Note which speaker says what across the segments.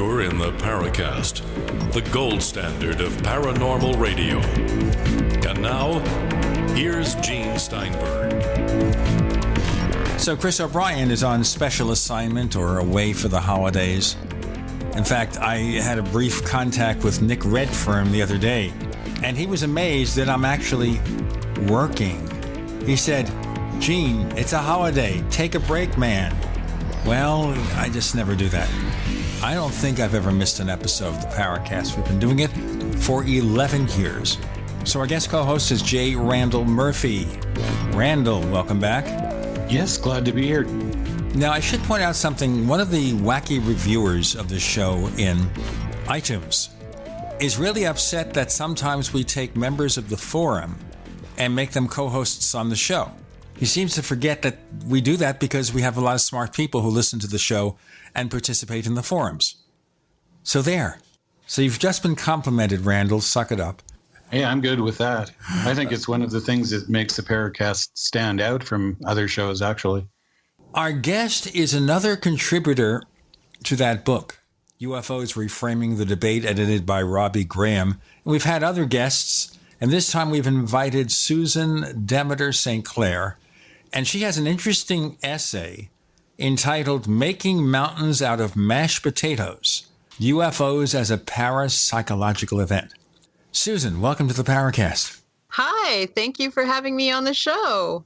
Speaker 1: You're in the Paracast, the gold standard of paranormal radio. And now, here's Gene Steinberg.
Speaker 2: So Chris O'Brien is on special assignment or away for the holidays. In fact, I had a brief contact with Nick Redfern the other day, and he was amazed that I'm actually working. He said, "Gene, it's a holiday. Take a break, man." Well, I just never do that. I don't think I've ever missed an episode of the Paracast. We've been doing it for 11 years. So our guest co-host is J. Randall Murphy. Randall, welcome back.
Speaker 3: Yes, glad to be here.
Speaker 2: Now, I should point out something. One of the wacky reviewers of the show in iTunes is really upset that sometimes we take members of the forum and make them co-hosts on the show. He seems to forget that we do that because we have a lot of smart people who listen to the show and participate in the forums. So there. So you've just been complimented, Randall. Suck it up.
Speaker 3: Hey, I'm good with that. I think it's one of the things that makes the Paracast stand out from other shows, actually.
Speaker 2: Our guest is another contributor to that book, UFOs Reframing the Debate, edited by Robbie Graham. And we've had other guests, and this time we've invited Susan Demeter-St. Clair, and she has an interesting essay entitled Making Mountains Out of Mashed Potatoes, UFOs as a Parapsychological Event. Susan, welcome to the Paracast.
Speaker 4: Hi, thank you for having me on the show.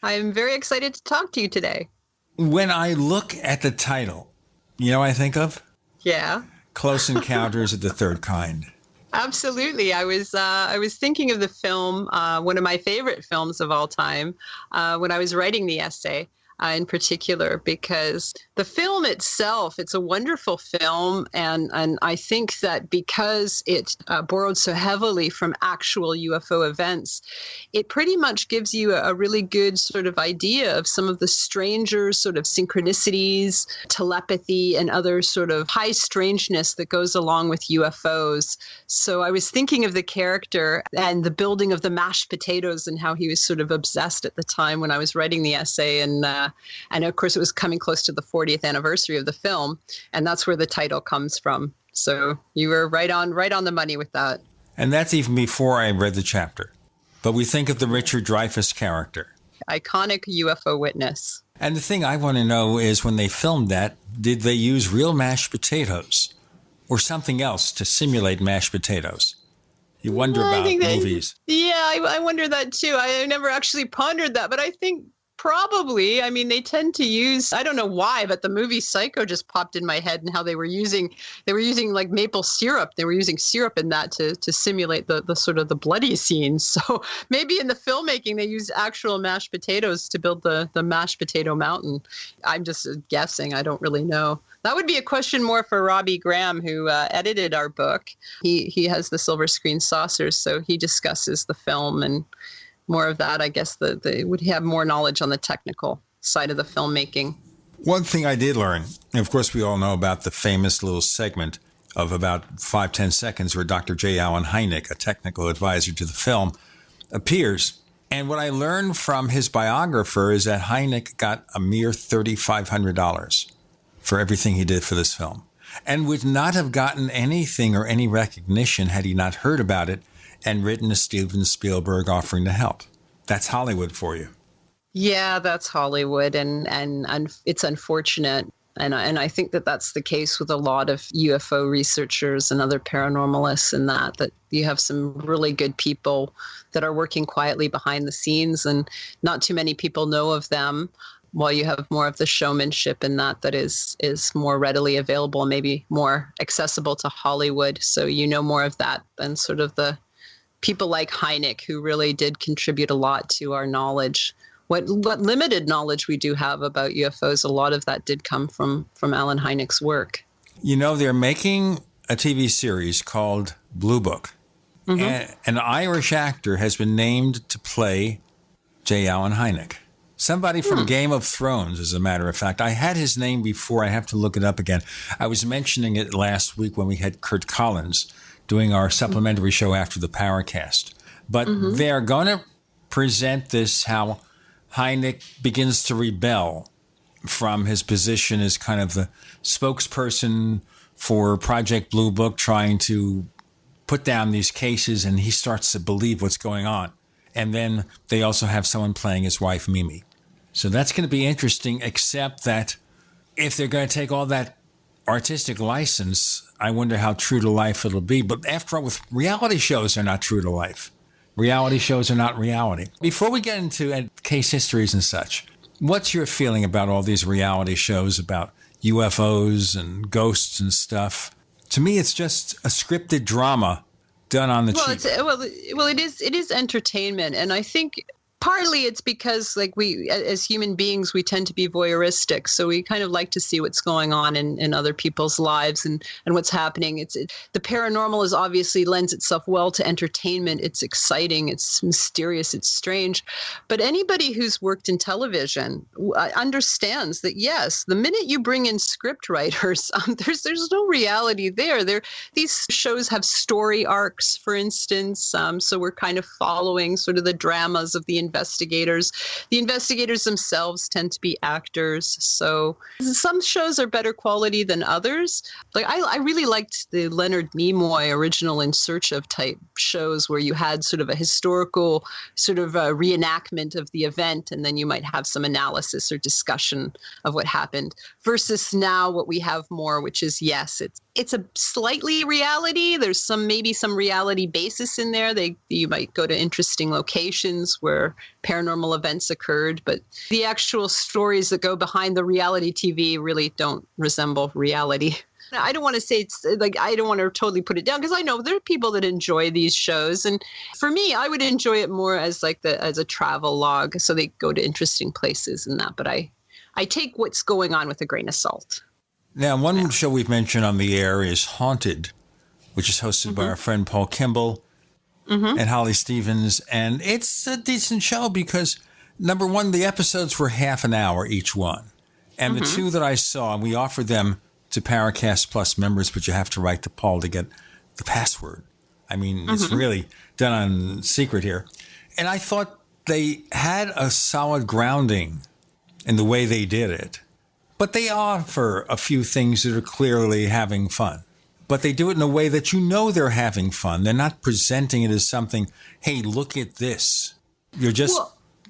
Speaker 4: I'm very excited to talk to you today.
Speaker 2: When I look at the title, you know what I think of?
Speaker 4: Yeah.
Speaker 2: Close Encounters of the Third Kind.
Speaker 4: Absolutely. I was thinking of the film, one of my favorite films of all time, when I was writing the essay. In particular, because the film itself, it's a wonderful film. And I think that because it borrowed so heavily from actual UFO events, it pretty much gives you a really good sort of idea of some of the stranger sort of synchronicities, telepathy, and other sort of high strangeness that goes along with UFOs. So I was thinking of the character and the building of the mashed potatoes and how he was sort of obsessed at the time when I was writing the essay. And of course, it was coming close to the 40th anniversary of the film, and that's where the title comes from. So you were right on the money with that.
Speaker 2: And that's even before I read the chapter. But we think of the Richard Dreyfuss character.
Speaker 4: Iconic UFO witness.
Speaker 2: And the thing I want to know is when they filmed that, did they use real mashed potatoes or something else to simulate mashed potatoes? You wonder about movies.
Speaker 4: Yeah, I wonder that too. I never actually pondered that, but I think probably. I mean, they tend to use, I don't know why, but the movie Psycho just popped in my head and how they were using like maple syrup. They were using syrup in that to simulate the sort of the bloody scenes. So maybe in the filmmaking, they used actual mashed potatoes to build the mashed potato mountain. I'm just guessing. I don't really know. That would be a question more for Robbie Graham, who edited our book. He has the Silver Screen Saucers, so he discusses the film and more of that. I guess they would have more knowledge on the technical side of the filmmaking.
Speaker 2: One thing I did learn, and of course we all know about the famous little segment of about 5-10 seconds where Dr. J. Allen Hynek, a technical advisor to the film, appears. And what I learned from his biographer is that Hynek got a mere $3,500 for everything he did for this film, and would not have gotten anything or any recognition had he not heard about it and written to Steven Spielberg offering to help. That's Hollywood for you.
Speaker 4: Yeah, that's Hollywood, and it's unfortunate. And I think that that's the case with a lot of UFO researchers and other paranormalists, and that you have some really good people that are working quietly behind the scenes, and not too many people know of them, while you have more of the showmanship in that is more readily available and maybe more accessible to Hollywood. So you know more of that than sort of the people like Hynek, who really did contribute a lot to our knowledge. What limited knowledge we do have about UFOs, a lot of that did come from Allen Hynek's work.
Speaker 2: You know, they're making a TV series called Blue Book. Mm-hmm. An Irish actor has been named to play J. Allen Hynek. Somebody from Game of Thrones, as a matter of fact. I had his name before. I have to look it up again. I was mentioning it last week when we had Kurt Collins doing our supplementary show after the Paracast. But they're going to present this, how Hynek begins to rebel from his position as kind of the spokesperson for Project Blue Book, trying to put down these cases, and he starts to believe what's going on. And then they also have someone playing his wife, Mimi. So that's going to be interesting, except that if they're going to take all that artistic license, I wonder how true to life it'll be. But after all, with reality shows, they're not true to life. Reality shows are not reality. Before we get into case histories and such, what's your feeling about all these reality shows about UFOs and ghosts and stuff? To me, it's just a scripted drama done on the cheap.
Speaker 4: It is entertainment, and I think partly it's because, like, we as human beings, we tend to be voyeuristic, so we kind of like to see what's going on in other people's lives and what's happening. The paranormal is obviously lends itself well to entertainment. It's exciting, it's mysterious, it's strange. But anybody who's worked in television understands that, yes, the minute you bring in script writers, there's no reality there. These shows have story arcs, for instance, so we're kind of following sort of the dramas of the investigators. The investigators themselves tend to be actors. So some shows are better quality than others. Like I really liked the Leonard Nimoy original In Search of type shows, where you had sort of a historical sort of a reenactment of the event, and then you might have some analysis or discussion of what happened, versus now what we have more, which is, yes, it's a slightly reality. There's maybe some reality basis in there. You might go to interesting locations where paranormal events occurred, but the actual stories that go behind the reality TV really don't resemble reality. I don't want to say it's like, I don't want to totally put it down, because I know there are people that enjoy these shows. And for me, I would enjoy it more as as a travel log. So they go to interesting places and that, but I take what's going on with a grain of salt.
Speaker 2: Now, one show we've mentioned on the air is Haunted, which is hosted by our friend Paul Kimball and Holly Stevens. And it's a decent show because, number one, the episodes were half an hour each one. And the two that I saw, we offered them to Paracast Plus members, but you have to write to Paul to get the password. I mean, it's really done on secret here. And I thought they had a solid grounding in the way they did it. But they offer a few things that are clearly having fun. But they do it in a way that you know they're having fun. They're not presenting it as something, hey, look at this. You're just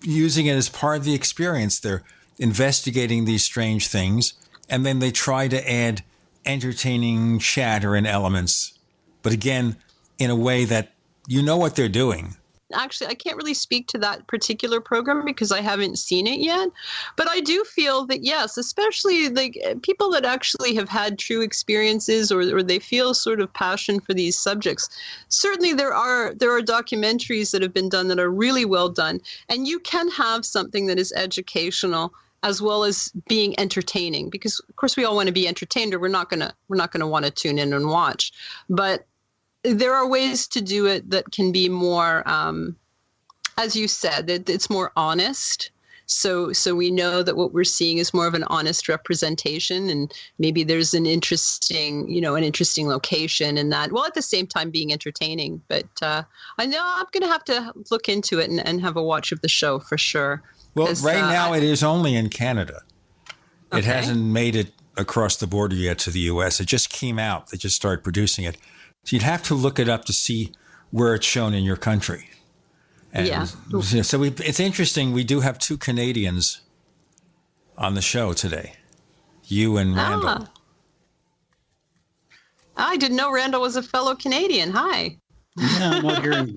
Speaker 2: using it as part of the experience. They're investigating these strange things, and then they try to add entertaining chatter and elements. But again, in a way that you know what they're doing.
Speaker 4: Actually, I can't really speak to that particular program because I haven't seen it yet. But I do feel that, yes, especially like people that actually have had true experiences or they feel sort of passion for these subjects. Certainly there are documentaries that have been done that are really well done. And you can have something that is educational as well as being entertaining, because of course we all want to be entertained, or we're not gonna want to tune in and watch. But there are ways to do it that can be more, as you said, it's more honest. So we know that what we're seeing is more of an honest representation, and maybe there's an interesting location in that, while at the same time being entertaining. But I know I'm going to have to look into it and have a watch of the show for sure.
Speaker 2: Well, right now it is only in Canada. It hasn't made it across the border yet to the U.S. It just came out. They just started producing it. So you'd have to look it up to see where it's shown in your country. And so it's interesting. We do have two Canadians on the show today, you and Randall.
Speaker 4: I didn't know Randall was a fellow Canadian. Hi.
Speaker 3: Yeah, I'm out here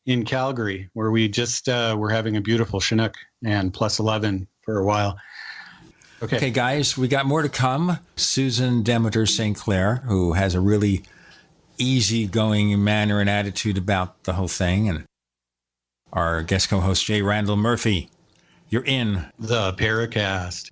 Speaker 3: in Calgary, where we just we're having a beautiful Chinook and plus 11 for a while. Okay,
Speaker 2: guys, we got more to come. Susan Demeter-St. Clair, who has a really easygoing manner and attitude about the whole thing, and our guest co-host J. Randall Murphy. You're in
Speaker 3: the Paracast.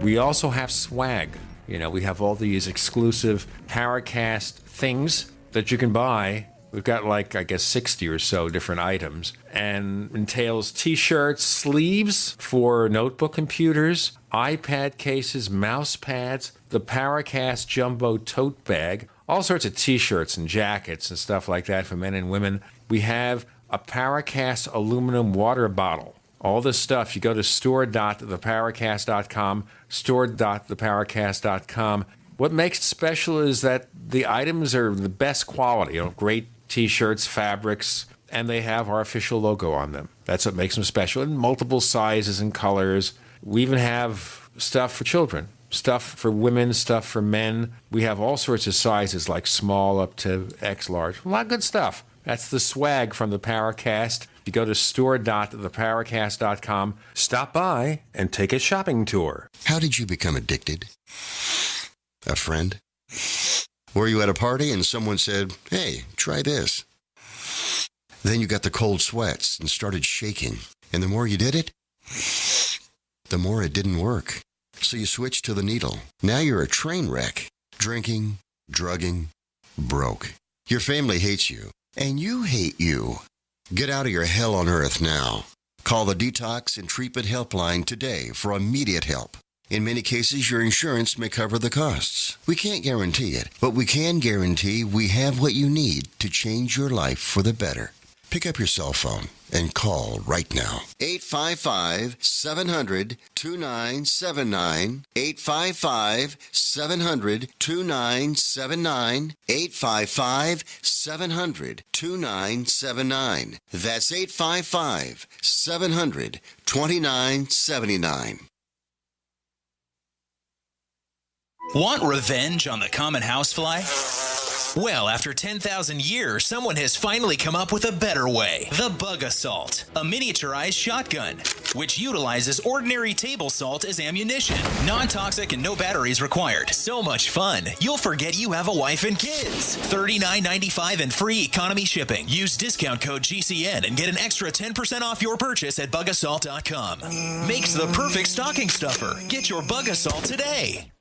Speaker 5: We also have swag. We have all these exclusive Paracast things that you can buy. We've got 60 or so different items, and entails t-shirts, sleeves for notebook computers, iPad cases, mouse pads, the Paracast Jumbo tote bag, all sorts of t-shirts and jackets and stuff like that for men and women. We have a Paracast aluminum water bottle. All this stuff, you go to store.theparacast.com, store.theparacast.com. What makes it special is that the items are the best quality, great T-shirts, fabrics, and they have our official logo on them. That's what makes them special, in multiple sizes and colors. We even have stuff for children, stuff for women, stuff for men. We have all sorts of sizes, like small up to X large. A lot of good stuff. That's the swag from the Paracast. You go to store.theparacast.com, stop by, and take a shopping tour.
Speaker 6: How did you become addicted? A friend? Were you at a party and someone said, "Hey, try this"? Then you got the cold sweats and started shaking. And the more you did it, the more it didn't work. So you switched to the needle. Now you're a train wreck. Drinking, drugging, broke. Your family hates you. And you hate you. Get out of your hell on earth now. Call the Detox and Treatment Helpline today for immediate help. In many cases, your insurance may cover the costs. We can't guarantee it, but we can guarantee we have what you need to change your life for the better. Pick up your cell phone and call right now. 855-700-2979. 855-700-2979. 855-700-2979. That's 855-700-2979.
Speaker 7: Want revenge on the common housefly? Well, after 10,000 years, someone has finally come up with a better way. The Bug Assault, a miniaturized shotgun, which utilizes ordinary table salt as ammunition. Non-toxic and no batteries required. So much fun, you'll forget you have a wife and kids. $39.95 and free economy shipping. Use discount code GCN and get an extra 10% off your purchase at bugassault.com. Makes the perfect stocking stuffer. Get your Bug Assault today.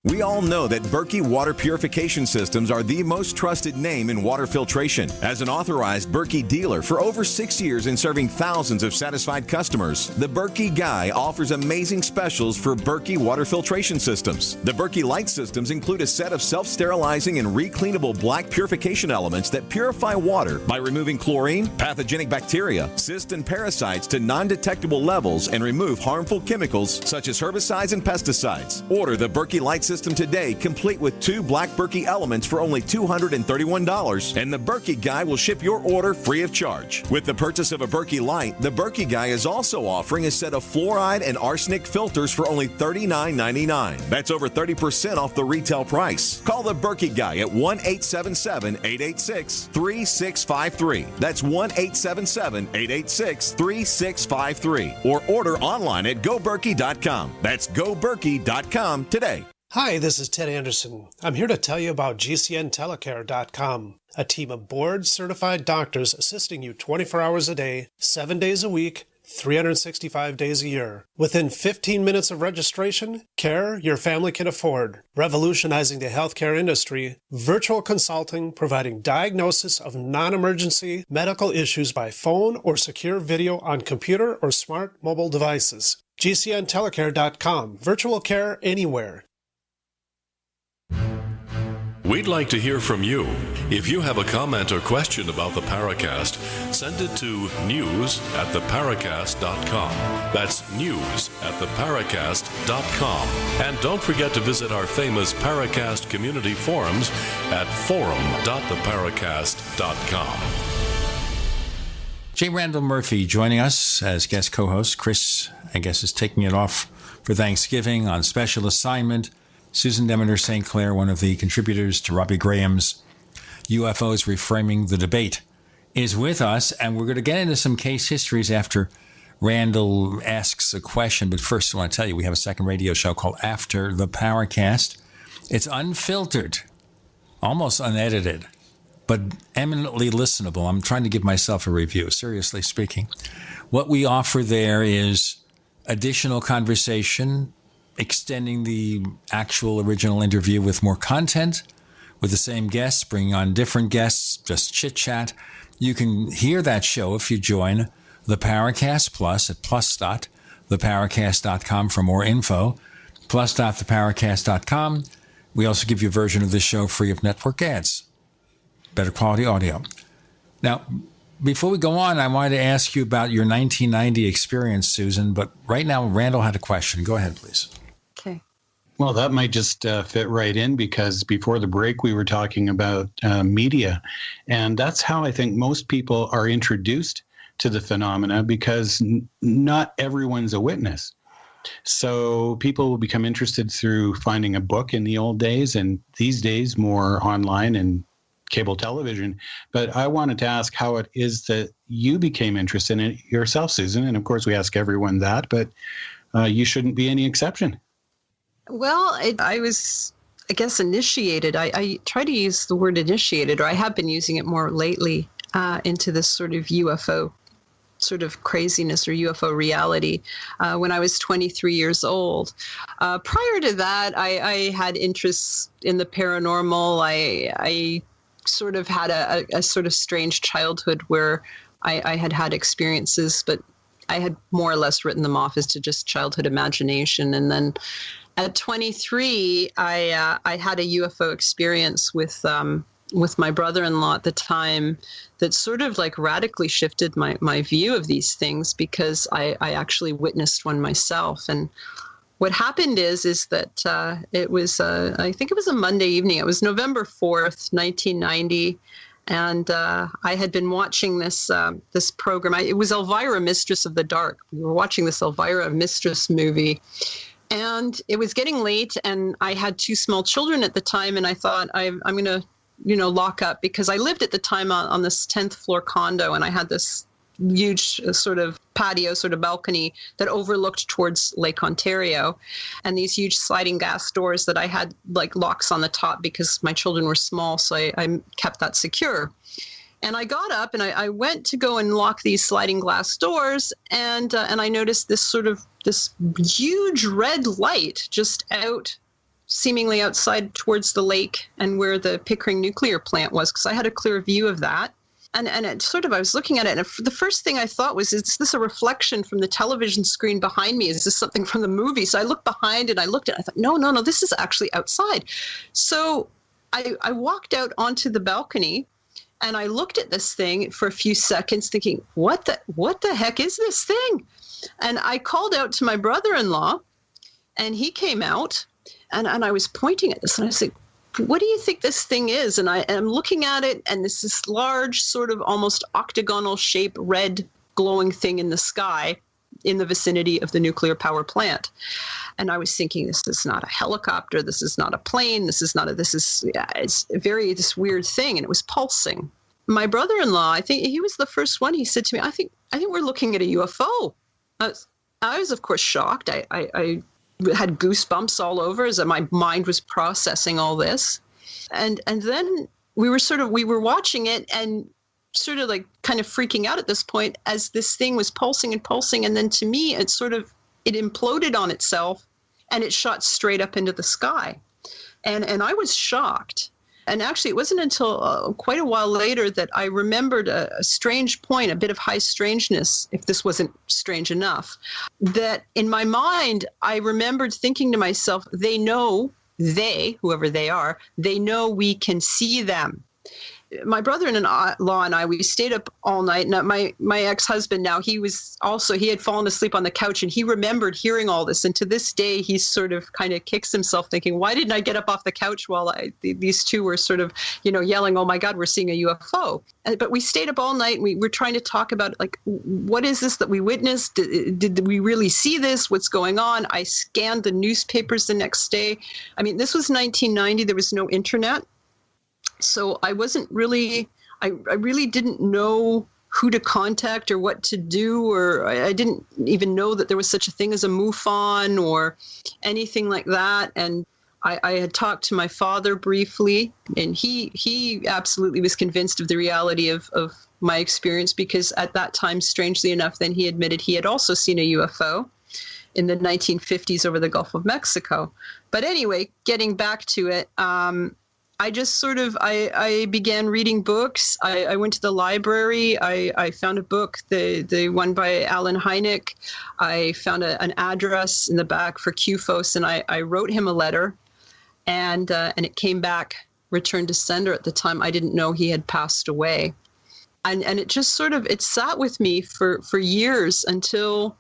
Speaker 8: We all know that Berkey Water Purification Systems are the most trusted name in water filtration. As an authorized Berkey dealer for over 6 years and serving thousands of satisfied customers, the Berkey Guy offers amazing specials for Berkey water filtration systems. The Berkey Light systems include a set of self-sterilizing and recleanable black purification elements that purify water by removing chlorine, pathogenic bacteria, cysts, and parasites to non-detectable levels and remove harmful chemicals such as herbicides and pesticides. Order the Berkey Light system today, complete with 2 black Berkey elements for only $231, and the Berkey Guy will ship your order free of charge. With the purchase of a Berkey Light, the Berkey Guy is also offering a set of fluoride and arsenic filters for only $39.99. That's over 30% off the retail price. Call the Berkey Guy at 1-877-886-3653. That's 1-877-886-3653. Or order online at goberkey.com. That's goberkey.com today.
Speaker 9: Hi, this is Ted Anderson. I'm here to tell you about GCNtelecare.com, a team of board-certified doctors assisting you 24 hours a day, 7 days a week, 365 days a year. Within 15 minutes of registration, care your family can afford. Revolutionizing the healthcare industry, virtual consulting providing diagnosis of non-emergency medical issues by phone or secure video on computer or smart mobile devices. GCNtelecare.com, virtual care anywhere.
Speaker 1: We'd like to hear from you. If you have a comment or question about the Paracast, send it to news@theparacast.com. That's news@theparacast.com. And don't forget to visit our famous Paracast community forums at forum.theparacast.com.
Speaker 2: J. Randall Murphy joining us as guest co-host. Chris, I guess, is taking it off for Thanksgiving on special assignment. Susan Demeter-St. Clair, one of the contributors to Robbie Graham's UFOs Reframing the Debate, is with us, and we're going to get into some case histories after Randall asks a question. But first, I want to tell you, we have a second radio show called After the Paracast. It's unfiltered, almost unedited, but eminently listenable. I'm trying to give myself a review, seriously speaking. What we offer there is additional conversation, extending the actual original interview with more content, with the same guests, bringing on different guests, just chit-chat. You can hear that show if you join the Paracast Plus at plus.theparacast.com for more info, plus.theparacast.com. We also give you a version of this show free of network ads. Better quality audio. Now, Before we go on, I wanted to ask you about your 1990 experience, Susan, but right now Randall had a question. Go ahead, please.
Speaker 4: Okay.
Speaker 3: Well, that might just fit right in, because before the break, we were talking about media. And that's how I think most people are introduced to the phenomena, because not everyone's a witness. So people will become interested through finding a book in the old days, and these days more online and cable television. But I wanted to ask how it is that you became interested in it yourself, Susan. And of course, we ask everyone that, but you shouldn't be any exception.
Speaker 4: Well, I was, I guess, initiated. I try to use the word initiated, or I have been using it more lately, into this sort of UFO sort of craziness or UFO reality when I was 23 years old. Prior to that, I had interests in the paranormal. I sort of had a sort of strange childhood where I had experiences, but I had more or less written them off as to just childhood imagination. And then at 23, I had a UFO experience with my brother-in-law at the time that sort of like radically shifted my view of these things, because I actually witnessed one myself. And what happened is that it was, I think it was a Monday evening. It was November 4th, 1990. And I had been watching this program. It was Elvira, Mistress of the Dark. We were watching this Elvira Mistress movie. And it was getting late, and I had two small children at the time, and I thought I'm going to, lock up, because I lived at the time on this 10th floor condo, and I had this huge sort of patio, sort of balcony that overlooked towards Lake Ontario, and these huge sliding glass doors that I had like locks on the top because my children were small, so I kept that secure. And I got up and I went to go and lock these sliding glass doors, and I noticed this huge red light just seemingly outside towards the lake and where the Pickering nuclear plant was, because I had a clear view of that. And it sort of, I was looking at it, and the first thing I thought was, is this a reflection from the television screen behind me? Is this something from the movie? So I looked behind and I looked at it. I thought, no, this is actually outside. So I walked out onto the balcony, and I looked at this thing for a few seconds thinking, what the heck is this thing? And I called out to my brother-in-law, and he came out, and I was pointing at this, and I said, what do you think this thing is? And I'm looking at it, and this large sort of almost octagonal shape, red glowing thing in the sky in the vicinity of the nuclear power plant. And I was thinking, this is not a helicopter. This is not a plane. It's this weird thing. And it was pulsing. My brother-in-law, I think he was the first one. He said to me, I think we're looking at a UFO. I was of course shocked. I had goosebumps all over as my mind was processing all this. And then we were watching it and sort of like kind of freaking out at this point as this thing was pulsing and pulsing. And then to me, it imploded on itself and it shot straight up into the sky. And I was shocked. And actually, it wasn't until quite a while later that I remembered a strange point, a bit of high strangeness, if this wasn't strange enough, that in my mind, I remembered thinking to myself, whoever they are, they know we can see them. My brother-in-law and I, we stayed up all night. Now, my ex-husband now, he had fallen asleep on the couch, and he remembered hearing all this. And to this day, he's sort of kind of kicks himself thinking, why didn't I get up off the couch while these two were sort of, yelling, oh my God, we're seeing a UFO. But we stayed up all night, and we were trying to talk about, like, what is this that we witnessed? Did we really see this? What's going on? I scanned the newspapers the next day. I mean, this was 1990. There was no internet. So I really didn't know who to contact or what to do, or I didn't even know that there was such a thing as a MUFON or anything like that. And I had talked to my father briefly, and he absolutely was convinced of the reality of my experience, because at that time, strangely enough, then he admitted he had also seen a UFO in the 1950s over the Gulf of Mexico. But anyway, getting back to it, I just I began reading books. I went to the library. I found a book, the one by Alan Hynek. I found an address in the back for QFOS, and I wrote him a letter, and it came back, returned to sender at the time. I didn't know he had passed away. And it just sort of, it sat with me for years until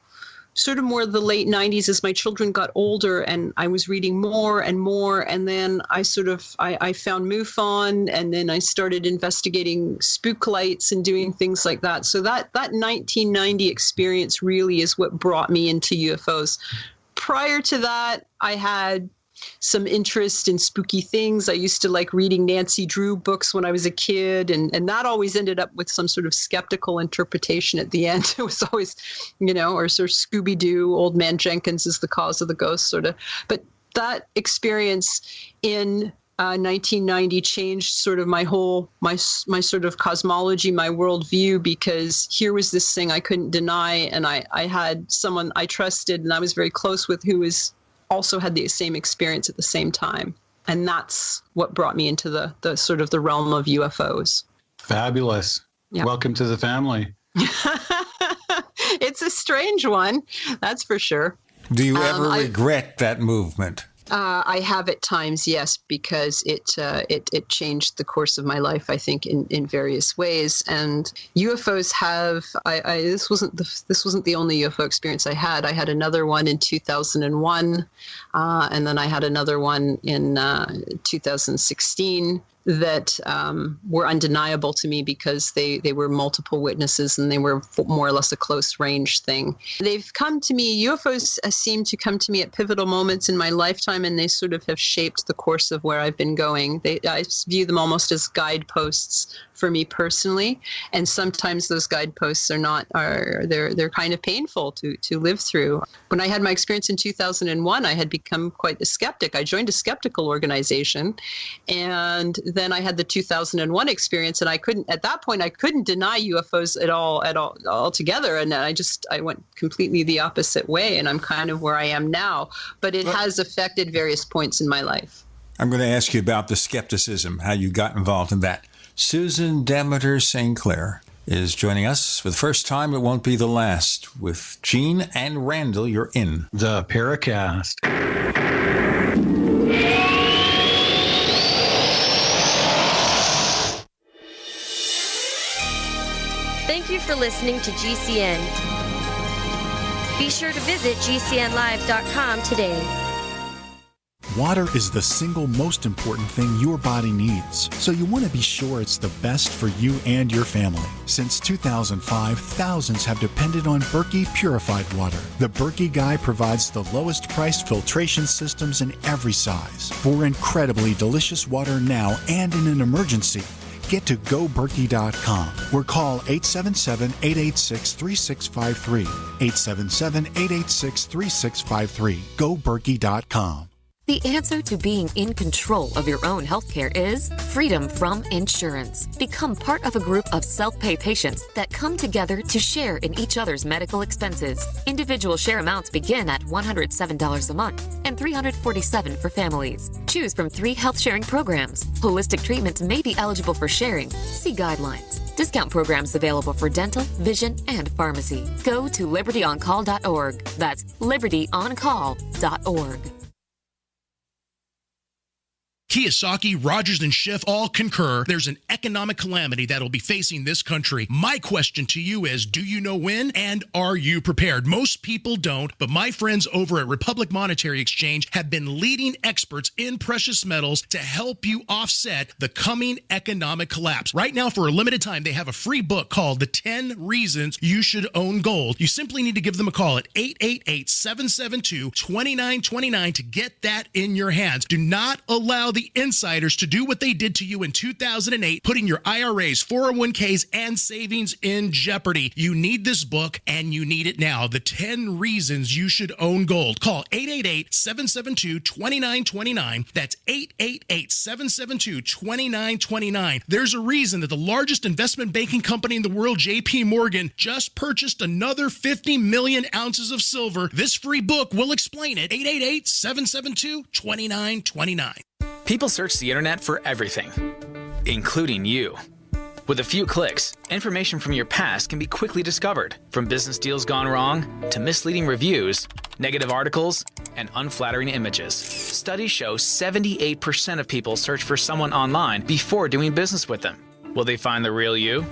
Speaker 4: sort of more the late 90s as my children got older and I was reading more and more. And then I found MUFON, and then I started investigating spook lights and doing things like that. So that 1990 experience really is what brought me into UFOs. Prior to that, I had some interest in spooky things. I used to like reading Nancy Drew books when I was a kid, and that always ended up with some sort of skeptical interpretation at the end. It was always, or sort of Scooby-Doo, Old Man Jenkins is the cause of the ghost, sort of. But that experience in 1990 changed sort of my sort of cosmology, my worldview, because here was this thing I couldn't deny, and I had someone I trusted and I was very close with who also had the same experience at the same time. And that's what brought me into the sort of the realm of UFOs.
Speaker 3: Fabulous. Yeah. Welcome to the family.
Speaker 4: It's a strange one, that's for sure.
Speaker 2: Do you ever regret that movement?
Speaker 4: I have at times, yes, because it changed the course of my life, I think, in various ways. And UFOs have. This wasn't the only UFO experience I had. I had another one in 2001, and then I had another one in 2016 that were undeniable to me because they were multiple witnesses and they were more or less a close range thing. They've come to me, UFOs seem to come to me at pivotal moments in my lifetime, and they sort of have shaped the course of where I've been going. I view them almost as guideposts for me personally, and sometimes those guideposts they're kind of painful to live through. When I had my experience in 2001, I had become quite the skeptic. I joined a skeptical organization, and then I had the 2001 experience, and I couldn't deny UFOs at all altogether, and I went completely the opposite way, and I'm kind of where I am now. But it has affected various points in my life.
Speaker 2: I'm going to ask you about the skepticism, how you got involved in that. Susan Demeter-St. Clair is joining us for the first time. It won't be the last. With Gene and Randall, you're in
Speaker 3: the Paracast.
Speaker 10: Thank you for listening to GCN. Be sure to visit GCNlive.com today.
Speaker 11: Water is the single most important thing your body needs, so you want to be sure it's the best for you and your family. Since 2005, thousands have depended on Berkey purified water. The Berkey Guy provides the lowest priced filtration systems in every size. For incredibly delicious water now and in an emergency, get to goberkey.com or call 877-886-3653. 877-886-3653. goberkey.com.
Speaker 12: The answer to being in control of your own healthcare is freedom from insurance. Become part of a group of self-pay patients that come together to share in each other's medical expenses. Individual share amounts begin at $107 a month and $347 for families. Choose from 3 health-sharing programs. Holistic treatments may be eligible for sharing. See guidelines. Discount programs available for dental, vision, and pharmacy. Go to libertyoncall.org. That's libertyoncall.org.
Speaker 13: Kiyosaki, Rogers, and Schiff all concur there's an economic calamity that'll be facing this country. My question to you is, do you know when, and are you prepared? Most people don't, but my friends over at Republic Monetary Exchange have been leading experts in precious metals to help you offset the coming economic collapse. Right now, for a limited time, they have a free book called The 10 Reasons You Should Own Gold. You simply need to give them a call at 888-772-2929 to get that in your hands. Do not allow the insiders to do what they did to you in 2008, putting your IRAs, 401ks, and savings in jeopardy. You need this book, and you need it now. The 10 Reasons You Should Own Gold. Call 888-772-2929. That's 888-772-2929. There's a reason that the largest investment banking company in the world, JP Morgan, just purchased another 50 million ounces of silver. This free book will explain it. 888-772-2929.
Speaker 14: People search the internet for everything, including you. With a few clicks, information from your past can be quickly discovered, from business deals gone wrong to misleading reviews, negative articles, and unflattering images. Studies show 78% of people search for someone online before doing business with them. Will they find the real you?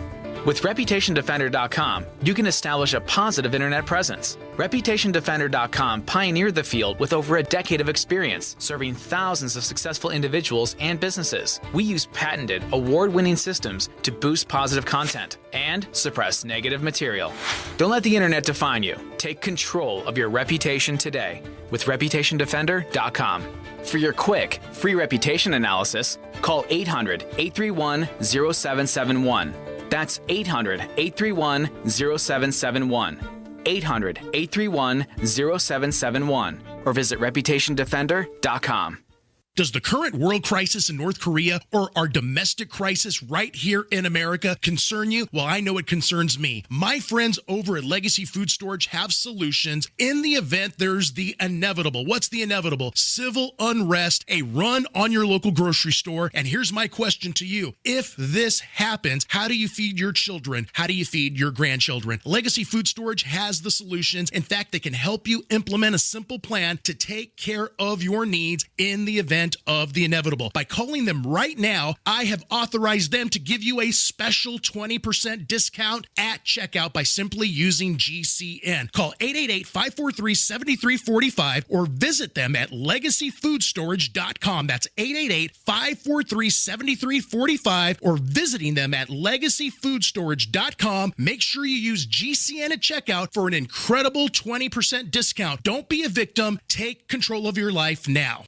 Speaker 14: With ReputationDefender.com, you can establish a positive internet presence. ReputationDefender.com pioneered the field with over a decade of experience, serving thousands of successful individuals and businesses. We use patented, award-winning systems to boost positive content and suppress negative material. Don't let the internet define you. Take control of your reputation today with ReputationDefender.com. For your quick, free reputation analysis, call 800-831-0771. That's 800-831-0771. 800-831-0771. Or visit ReputationDefender.com.
Speaker 13: Does the current world crisis in North Korea or our domestic crisis right here in America concern you? Well, I know it concerns me. My friends over at Legacy Food Storage have solutions in the event there's the inevitable. What's the inevitable? Civil unrest, a run on your local grocery store. And here's my question to you. If this happens, how do you feed your children? How do you feed your grandchildren? Legacy Food Storage has the solutions. In fact, they can help you implement a simple plan to take care of your needs in the event of the inevitable. By calling them right now, I have authorized them to give you a special 20% discount at checkout by simply using GCN. Call 888-543-7345 or visit them at legacyfoodstorage.com. That's 888-543-7345 or visiting them at legacyfoodstorage.com. Make sure you use GCN at checkout for an incredible 20% discount. Don't be a victim. Take control of your life now.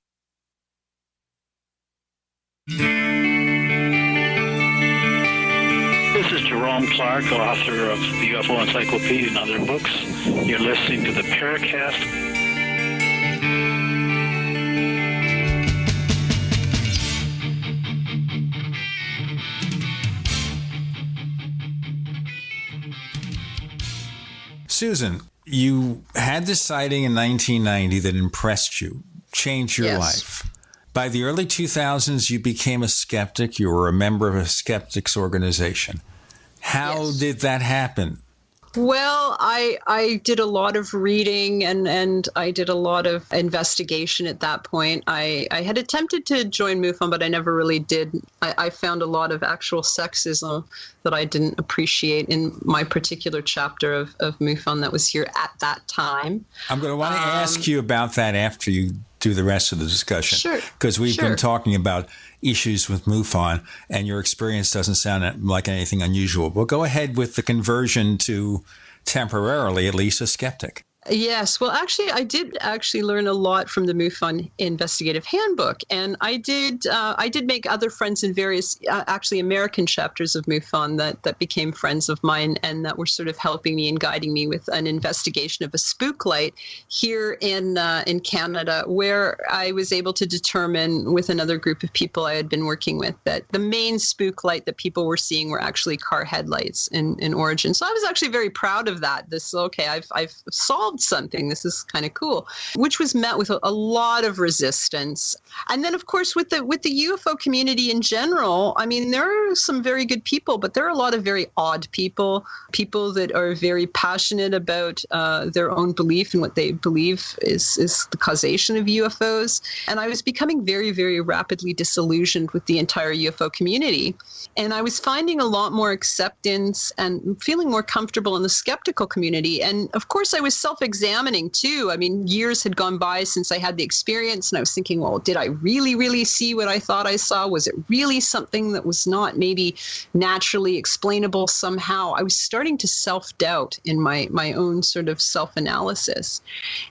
Speaker 15: This is Jerome Clark, author of the UFO Encyclopedia and other books. You're listening to the Paracast.
Speaker 2: Susan, you had this sighting in 1990 that impressed you, changed your life. By the early 2000s, you became a skeptic. You were a member of a skeptics organization. How did that happen?
Speaker 4: Well, I did a lot of reading and I did a lot of investigation at that point. I had attempted to join MUFON, but I never really did. I found a lot of actual sexism that I didn't appreciate in my particular chapter of MUFON that was here at that time.
Speaker 2: I'm going to want to ask you about that after you do the rest of the discussion.
Speaker 4: Sure.
Speaker 2: Because we've been talking about issues with MUFON, and your experience doesn't sound like anything unusual. But go ahead with the conversion to, temporarily at least, a skeptic.
Speaker 4: Yes. Well, actually, I did learn a lot from the MUFON Investigative Handbook. And I did make other friends in various, actually American chapters of MUFON that became friends of mine and that were sort of helping me and guiding me with an investigation of a spook light here in Canada, where I was able to determine with another group of people I had been working with that the main spook light that people were seeing were actually car headlights in origin. So I was actually very proud of that. I've solved something. This is kind of cool, which was met with a lot of resistance. And then, of course, with the UFO community in general, I mean, there are some very good people, but there are a lot of very odd people that are very passionate about their own belief and what they believe is the causation of UFOs. And I was becoming very, very rapidly disillusioned with the entire UFO community. And I was finding a lot more acceptance and feeling more comfortable in the skeptical community. And of course, I was self-examining too. I mean, years had gone by since I had the experience, and I was thinking, well, did I really, really see what I thought I saw? Was it really something that was not maybe naturally explainable somehow? I was starting to self-doubt in my own sort of self-analysis.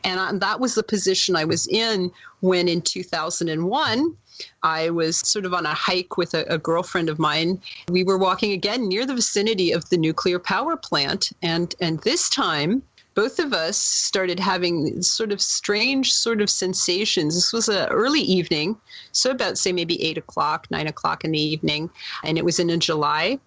Speaker 4: And that was the position I was in when in 2001, I was sort of on a hike with a girlfriend of mine. We were walking again near the vicinity of the nuclear power plant. And this time, both of us started having sort of strange sort of sensations. This was an early evening, so about, say, maybe 8 o'clock, 9 o'clock in the evening. And it was in July.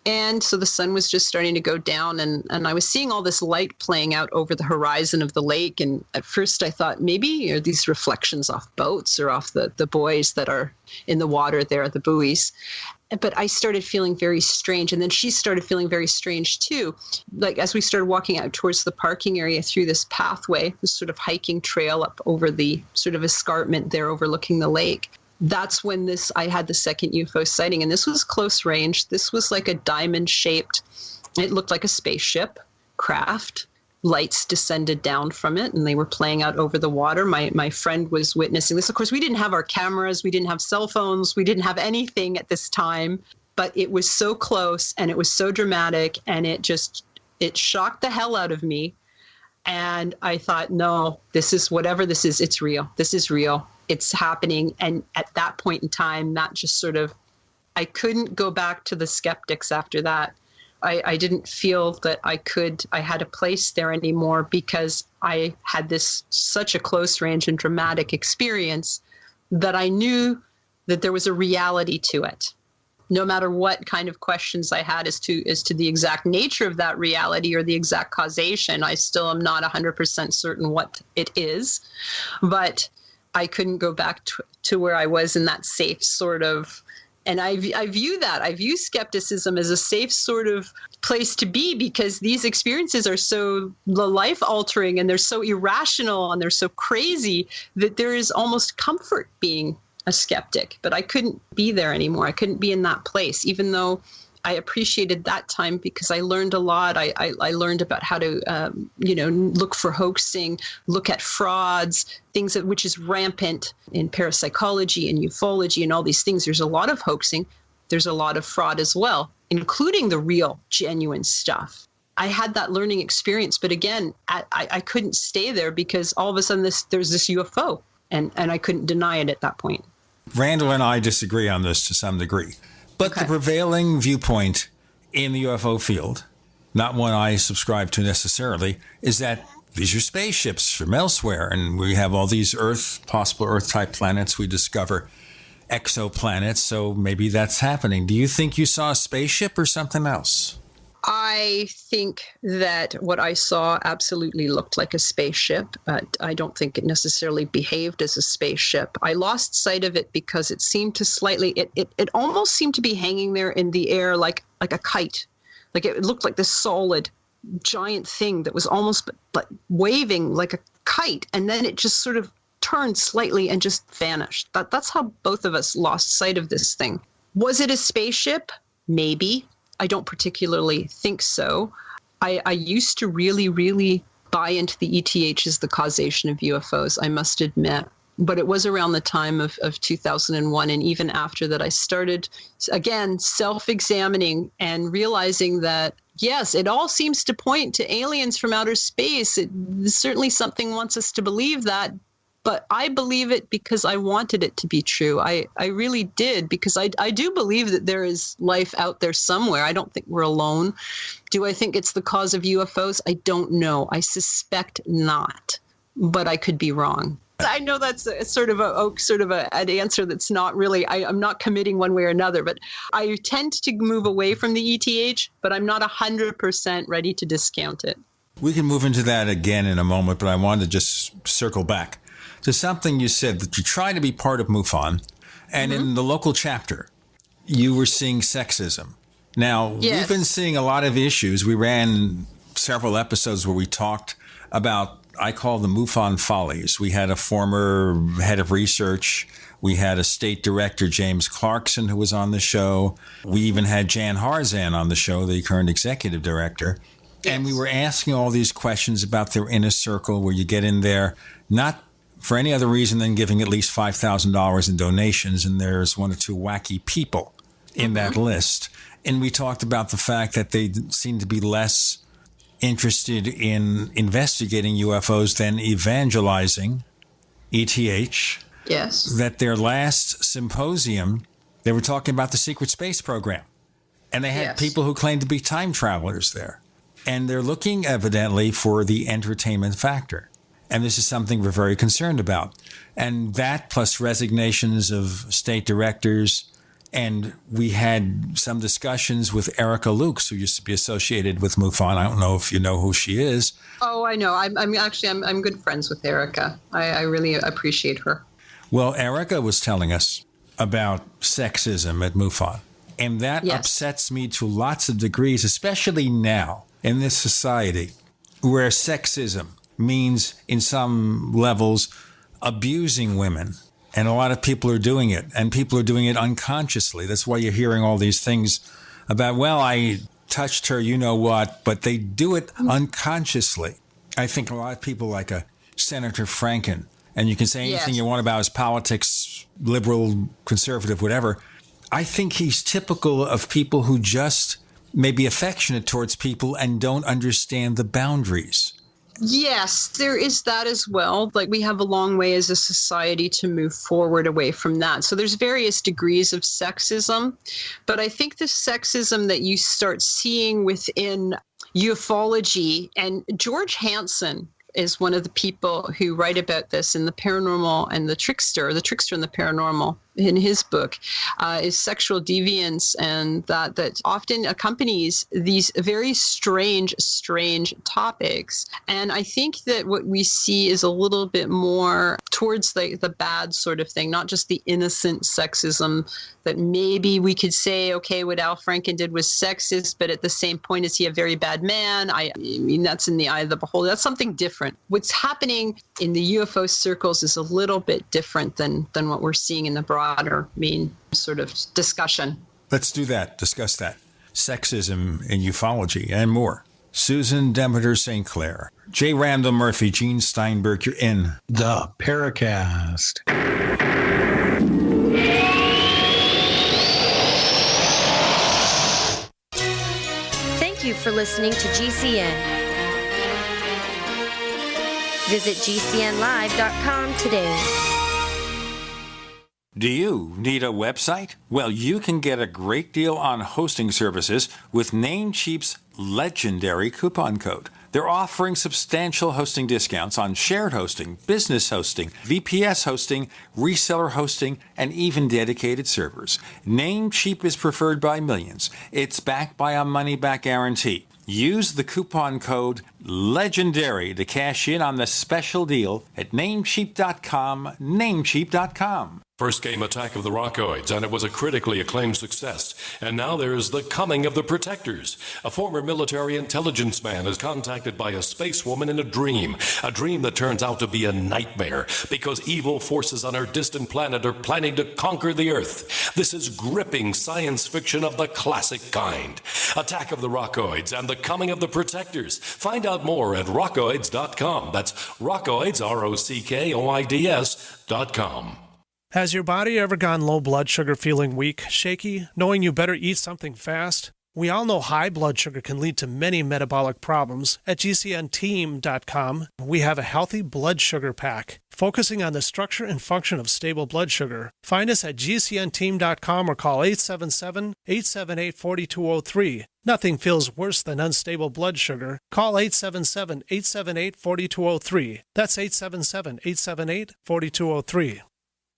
Speaker 4: And so the sun was just starting to go down, and I was seeing all this light playing out over the horizon of the lake. And at first I thought, maybe are these reflections off boats or off the buoys that are in the water there, the buoys. But I started feeling very strange. And then she started feeling very strange too. Like as we started walking out towards the parking area through this pathway, this sort of hiking trail up over the sort of escarpment there overlooking the lake. that's when I had the second UFO sighting, and this was close range. This was like a diamond shaped, it looked like a spaceship craft. Lights descended down from it, and they were playing out over the water. My friend was witnessing this. Of course, we didn't have our cameras, we didn't have cell phones, we didn't have anything at this time, but it was so close and it was so dramatic, and it shocked the hell out of me. And I thought, no, this is whatever this is, it's real. This is real. It's happening. And at that point in time, that just sort of, I couldn't go back to the skeptics after that. I didn't feel that I had a place there anymore, because I had such a close range and dramatic experience that I knew that there was a reality to it. No matter what kind of questions I had as to the exact nature of that reality or the exact causation, I still am not 100% certain what it is. But I couldn't go back to where I was in that safe sort of. And I view skepticism as a safe sort of place to be, because these experiences are so life-altering and they're so irrational and they're so crazy that there is almost comfort being a skeptic. But I couldn't be there anymore. I couldn't be in that place, even though I appreciated that time, because I learned a lot. I learned about how to, look for hoaxing, look at frauds, things which is rampant in parapsychology and ufology and all these things. There's a lot of hoaxing. There's a lot of fraud as well, including the real, genuine stuff. I had that learning experience, but again, I couldn't stay there, because all of a sudden there's this UFO, and I couldn't deny it at that point.
Speaker 2: Randall and I disagree on this to some degree. But the prevailing viewpoint in the UFO field, not one I subscribe to necessarily, is that these are spaceships from elsewhere, and we have all these possible Earth-type planets we discover, exoplanets, so maybe that's happening. Do you think you saw a spaceship or something else?
Speaker 4: I think that what I saw absolutely looked like a spaceship, but I don't think it necessarily behaved as a spaceship. I lost sight of it because it seemed to it almost seemed to be hanging there in the air like a kite. Like it looked like this solid, giant thing that was almost like waving like a kite, and then it just sort of turned slightly and just vanished. That's how both of us lost sight of this thing. Was it a spaceship? Maybe. I don't particularly think so. I used to really, really buy into the ETH as the causation of UFOs, I must admit. But it was around the time of 2001. And even after that, I started, again, self-examining and realizing that, yes, it all seems to point to aliens from outer space. Certainly something wants us to believe that. But I believe it because I wanted it to be true. I really did, because I do believe that there is life out there somewhere. I don't think we're alone. Do I think it's the cause of UFOs? I don't know. I suspect not, but I could be wrong. I know that's an answer that's not really, I'm not committing one way or another, but I tend to move away from the ETH, but I'm not 100% ready to discount it.
Speaker 2: We can move into that again in a moment, but I wanted to just circle back to something you said, that you try to be part of MUFON, and in the local chapter, you were seeing sexism. Now, we've been seeing a lot of issues. We ran several episodes where we talked about, I call them MUFON follies. We had a former head of research. We had a state director, James Clarkson, who was on the show. We even had Jan Harzan on the show, the current executive director. Yes. And we were asking all these questions about their inner circle, where you get in there, not for any other reason than giving at least $5,000 in donations, and there's one or two wacky people in that list. And we talked about the fact that they seem to be less interested in investigating UFOs than evangelizing ETH.
Speaker 4: Yes. That
Speaker 2: their last symposium, they were talking about the secret space program. And they had people who claimed to be time travelers there. And they're looking evidently for the entertainment factor. And this is something we're very concerned about. And that, plus resignations of state directors. And we had some discussions with Erica Lukes, who used to be associated with MUFON. I don't know if you know who she is.
Speaker 4: Oh, I know. I'm good friends with Erica. I really appreciate her.
Speaker 2: Well, Erica was telling us about sexism at MUFON. And that upsets me to lots of degrees, especially now in this society where sexism means, in some levels, abusing women And a lot of people are doing it, and people are doing it unconsciously. That's why you're hearing all these things about, well, I touched her, you know what, but they do it unconsciously. I think a lot of people like a Senator Franken, and you can say anything you want about his politics, liberal, conservative, whatever. I think he's typical of people who just may be affectionate towards people and don't understand the boundaries.
Speaker 4: Yes, there is that as well. Like, we have a long way as a society to move forward away from that. So there's various degrees of sexism, but I think the sexism that you start seeing within ufology, and George Hansen is one of the people who write about this in The Paranormal and the Trickster and the Paranormal in his book, is sexual deviance, and that often accompanies these very strange topics. And I think that what we see is a little bit more towards the bad sort of thing, not just the innocent sexism that maybe we could say, okay, what Al Franken did was sexist, but at the same point, is he a very bad man? I mean, that's in the eye of the beholder. That's something different. What's happening in the UFO circles is a little bit different than what we're seeing in the broader mean sort of discussion.
Speaker 2: Let's do that. Discuss that. Sexism in ufology and more. Susan Demeter-St. Clair, J. Randall Murphy, Gene Steinberg, you're in
Speaker 3: the Paracast.
Speaker 10: Thank you for listening to GCN. Visit GCNlive.com today.
Speaker 2: Do you need a website? Well, you can get a great deal on hosting services with Namecheap's legendary coupon code. They're offering substantial hosting discounts on shared hosting, business hosting, VPS hosting, reseller hosting, and even dedicated servers. Namecheap is preferred by millions. It's backed by a money-back guarantee. Use the coupon code LEGENDARY to cash in on the special deal at Namecheap.com, Namecheap.com.
Speaker 1: First came Attack of the Rockoids, and it was a critically acclaimed success. And now there's The Coming of the Protectors. A former military intelligence man is contacted by a space woman in a dream that turns out to be a nightmare because evil forces on our distant planet are planning to conquer the Earth. This is gripping science fiction of the classic kind. Attack of the Rockoids and The Coming of the Protectors. Find out more at rockoids.com. That's Rockoids, ROCKOIDS.com.
Speaker 9: Has your body ever gone low blood sugar, feeling weak, shaky, knowing you better eat something fast? We all know high blood sugar can lead to many metabolic problems. At GCNteam.com, we have a healthy blood sugar pack, focusing on the structure and function of stable blood sugar. Find us at GCNteam.com or call 877-878-4203. Nothing feels worse than unstable blood sugar. Call 877-878-4203. That's 877-878-4203.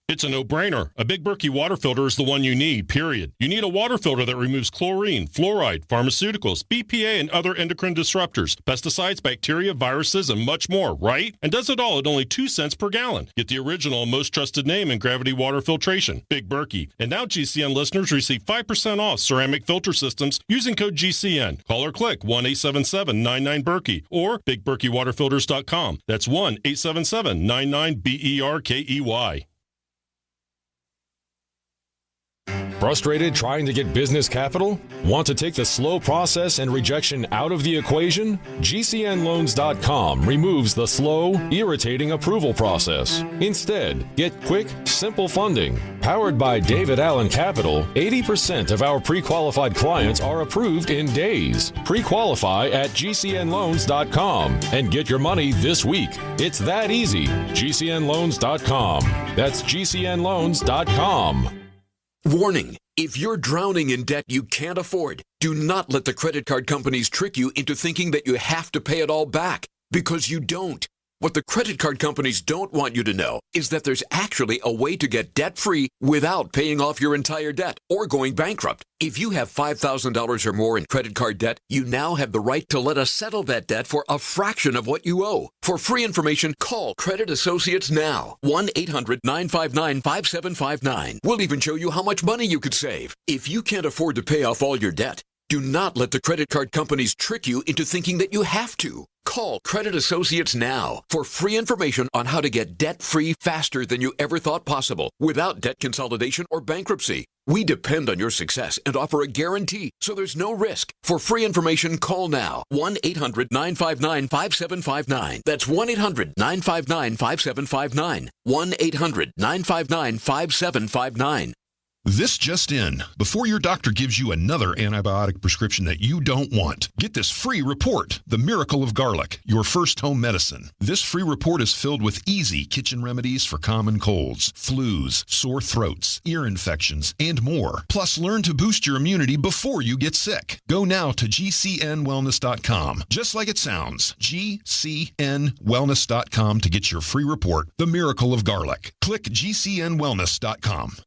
Speaker 16: It's a no-brainer. A Big Berkey water filter is the one you need, period. You need a water filter that removes chlorine, fluoride, pharmaceuticals, BPA, and other endocrine disruptors, pesticides, bacteria, viruses, and much more, right? And does it all at only 2 cents per gallon. Get the original and most trusted name in gravity water filtration, Big Berkey. And now GCN listeners receive 5% off ceramic filter systems using code GCN. Call or click 1-877-99-BERKEY or BigBerkeyWaterFilters.com. That's 1-877-99-BERKEY.
Speaker 17: Frustrated trying to get business capital? Want to take the slow process and rejection out of the equation? GCNloans.com removes the slow, irritating approval process. Instead, get quick, simple funding. Powered by David Allen Capital, 80% of our pre-qualified clients are approved in days. Pre-qualify at GCNloans.com and get your money this week. It's that easy. GCNloans.com. That's GCNloans.com.
Speaker 18: Warning, if you're drowning in debt you can't afford, do not let the credit card companies trick you into thinking that you have to pay it all back, because you don't. What the credit card companies don't want you to know is that there's actually a way to get debt-free without paying off your entire debt or going bankrupt. If you have $5,000 or more in credit card debt, you now have the right to let us settle that debt for a fraction of what you owe. For free information, call Credit Associates now. 1-800-959-5759. We'll even show you how much money you could save. If you can't afford to pay off all your debt, Do not let the credit card companies trick you into thinking that you have to. Call Credit Associates now for free information on how to get debt-free faster than you ever thought possible without debt consolidation or bankruptcy. We depend on your success and offer a guarantee, so there's no risk. For free information, call now. 1-800-959-5759. That's 1-800-959-5759. 1-800-959-5759.
Speaker 13: This just in. Before your doctor gives you another antibiotic prescription that you don't want, get this free report, The Miracle of Garlic, your first home medicine. This free report is filled with easy kitchen remedies for common colds, flus, sore throats, ear infections, and more. Plus, learn to boost your immunity before you get sick. Go now to gcnwellness.com. Just like it sounds, gcnwellness.com to get your free report, The Miracle of Garlic. Click gcnwellness.com.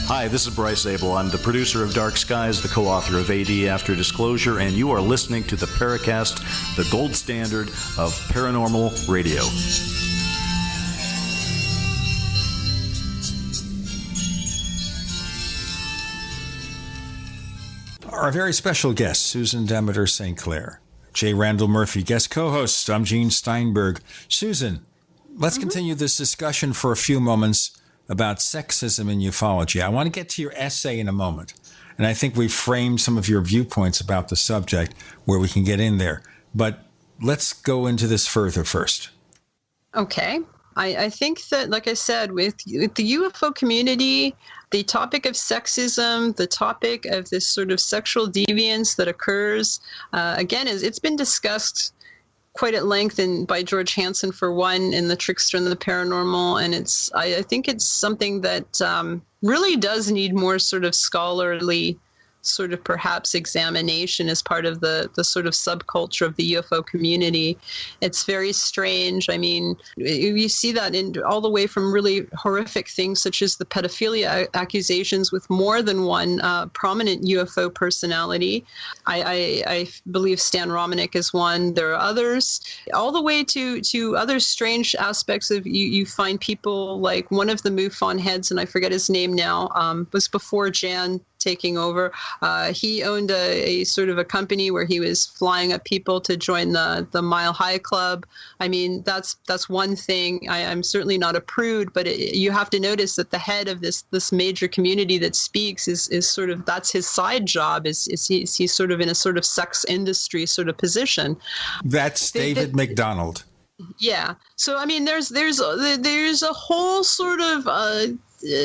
Speaker 19: Hi, this is Bryce Abel. I'm the producer of Dark Skies, the co-author of AD After Disclosure, and you are listening to the Paracast, the gold standard of paranormal radio.
Speaker 2: Our very special guest, Susan Demeter-St. Clair. J. Randall Murphy, guest co-host. I'm Gene Steinberg. Susan, let's continue this discussion for a few moments about sexism in ufology. I want to get to your essay in a moment, and I think we've framed some of your viewpoints about the subject where we can get in there. But let's go into this further first.
Speaker 4: Okay. I think that, like I said, with the UFO community, the topic of sexism, the topic of this sort of sexual deviance that occurs, again, it's been discussed quite at length by George Hansen, for one, in The Trickster and the Paranormal. And I think it's something that really does need more sort of scholarly sort of perhaps examination as part of the sort of subculture of the UFO community. It's very strange. I mean, you see that in all the way from really horrific things such as the pedophilia accusations with more than one prominent UFO personality. I believe Stan Romanek is one. There are others, all the way to other strange aspects of you find people like one of the MUFON heads, and I forget his name now, was before Jan taking over. He owned a sort of a company where he was flying up people to join the Mile High Club. I mean, that's one thing. I'm certainly not a prude, but you have to notice that the head of this major community that speaks is sort of, that's his side job. He's sort of in a sort of sex industry sort of position.
Speaker 2: That's David McDonald.
Speaker 4: Yeah. So I mean, there's a whole sort of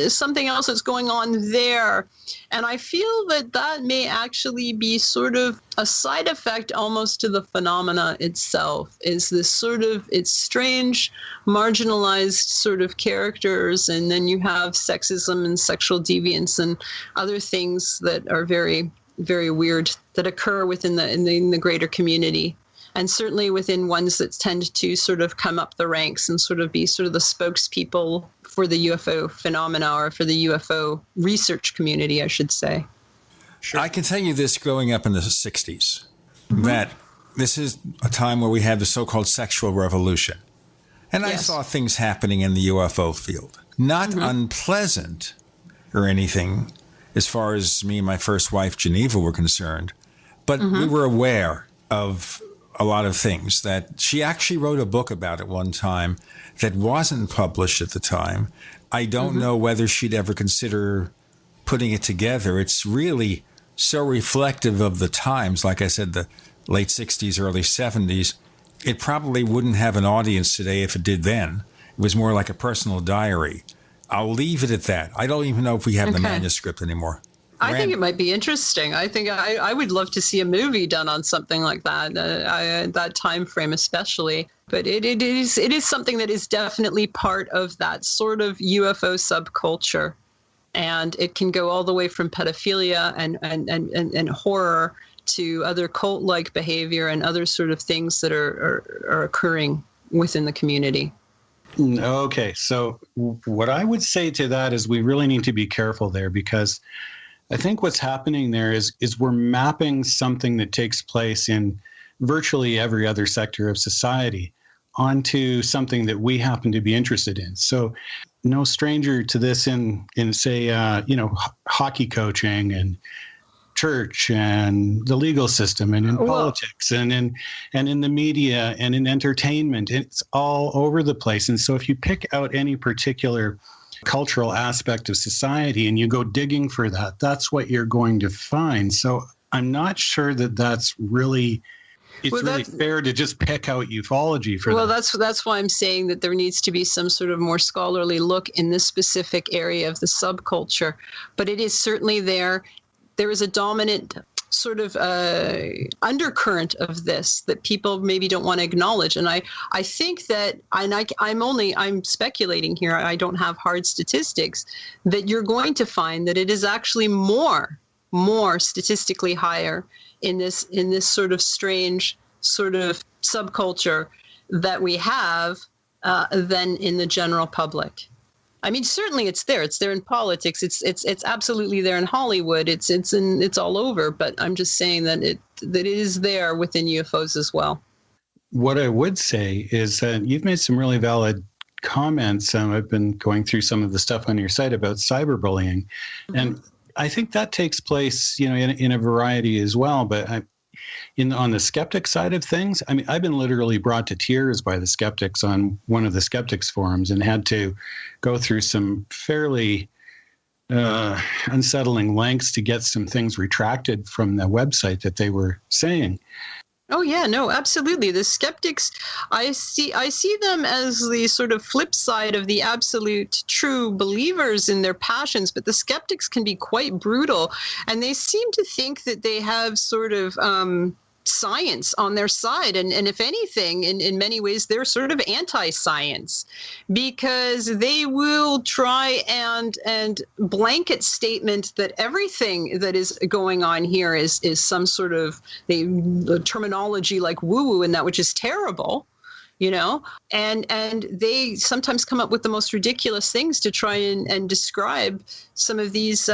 Speaker 4: something else that's going on there. And I feel that may actually be sort of a side effect almost to the phenomena itself, is this sort of, it's strange, marginalized sort of characters. And then you have sexism and sexual deviance and other things that are very, very weird that occur within the greater community. And certainly within ones that tend to sort of come up the ranks and sort of be sort of the spokespeople for the UFO phenomena, or for the UFO research community, I should say.
Speaker 2: Sure. I can tell you this, growing up in the 60s, that this is a time where we had the so-called sexual revolution. And I saw things happening in the UFO field. Not unpleasant or anything as far as me and my first wife, Geneva, were concerned. But we were aware of a lot of things. That she actually wrote a book about it one time that wasn't published at the time. I don't know whether she'd ever consider putting it together. It's really so reflective of the times. Like I said, the late 60s, early 70s. It probably wouldn't have an audience today if it did then. It was more like a personal diary. I'll leave it at that. I don't even know if we have the manuscript anymore.
Speaker 4: I think it might be interesting. I think I would love to see a movie done on something like that, that time frame especially. But it is something that is definitely part of that sort of UFO subculture, and it can go all the way from pedophilia and horror to other cult-like behavior and other sort of things that are occurring within the community.
Speaker 3: Okay, so what I would say to that is we really need to be careful there, because I think what's happening there is we're mapping something that takes place in virtually every other sector of society onto something that we happen to be interested in. So no stranger to this in say, hockey coaching and church and the legal system and in politics and in the media and in entertainment. It's all over the place. And so if you pick out any particular cultural aspect of society and you go digging for that, that's what you're going to find. So I'm not sure that that's really... It's really fair to just pick out ufology for that.
Speaker 4: Well, that's why I'm saying that there needs to be some sort of more scholarly look in this specific area of the subculture. But it is certainly there. There is a dominant sort of undercurrent of this that people maybe don't want to acknowledge. And I think that, and I'm speculating here, I don't have hard statistics, that you're going to find that it is actually more statistically higher in this sort of strange sort of subculture that we have than in the general public. I mean, certainly it's there. It's there in politics. It's absolutely there in Hollywood. It's all over. But I'm just saying that it is there within UFOs as well.
Speaker 3: What I would say is that you've made some really valid comments. I've been going through some of the stuff on your site about cyberbullying, and I think that takes place, in a variety as well. But on the skeptic side of things, I mean, I've been literally brought to tears by the skeptics on one of the skeptics forums and had to go through some fairly unsettling lengths to get some things retracted from the website that they were saying.
Speaker 4: Oh yeah, no, absolutely. The skeptics, I see them as the sort of flip side of the absolute true believers in their passions, but the skeptics can be quite brutal, and they seem to think that they have sort of science on their side, and if anything, in many ways, they're sort of anti-science, because they will try and blanket statement that everything that is going on here is some sort of the terminology like woo-woo and that, which is terrible, and they sometimes come up with the most ridiculous things to try and describe some of these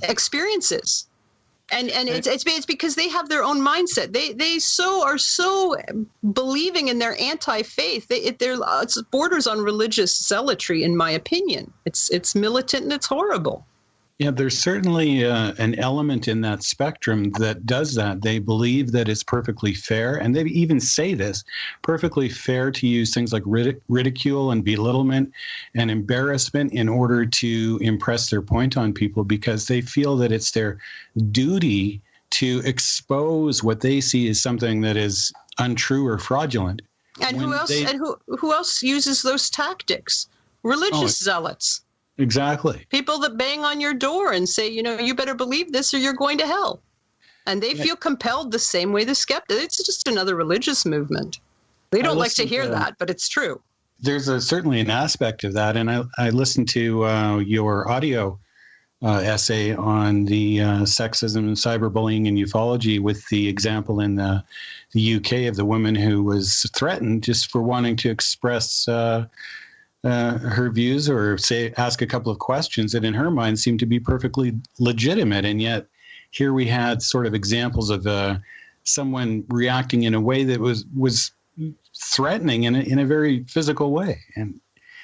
Speaker 4: experiences. And it's because they have their own mindset. They are so believing in their anti-faith. It's borders on religious zealotry, in my opinion. It's militant and it's horrible.
Speaker 3: Yeah, there's certainly an element in that spectrum that does that. They believe that it's perfectly fair, and they even say this, perfectly fair to use things like ridicule and belittlement and embarrassment in order to impress their point on people, because they feel that it's their duty to expose what they see as something that is untrue or fraudulent.
Speaker 4: And who else uses those tactics? Religious zealots.
Speaker 3: Exactly.
Speaker 4: People that bang on your door and say, you better believe this or you're going to hell. And they feel compelled the same way the skeptic. It's just another religious movement. They don't like to hear that, but it's true.
Speaker 3: There's certainly an aspect of that. And I listened to your audio essay on the sexism and cyberbullying in ufology, with the example in the UK of the woman who was threatened just for wanting to express her views or ask a couple of questions that in her mind seemed to be perfectly legitimate. And yet here we had sort of examples of someone reacting in a way that was threatening in a very physical way. And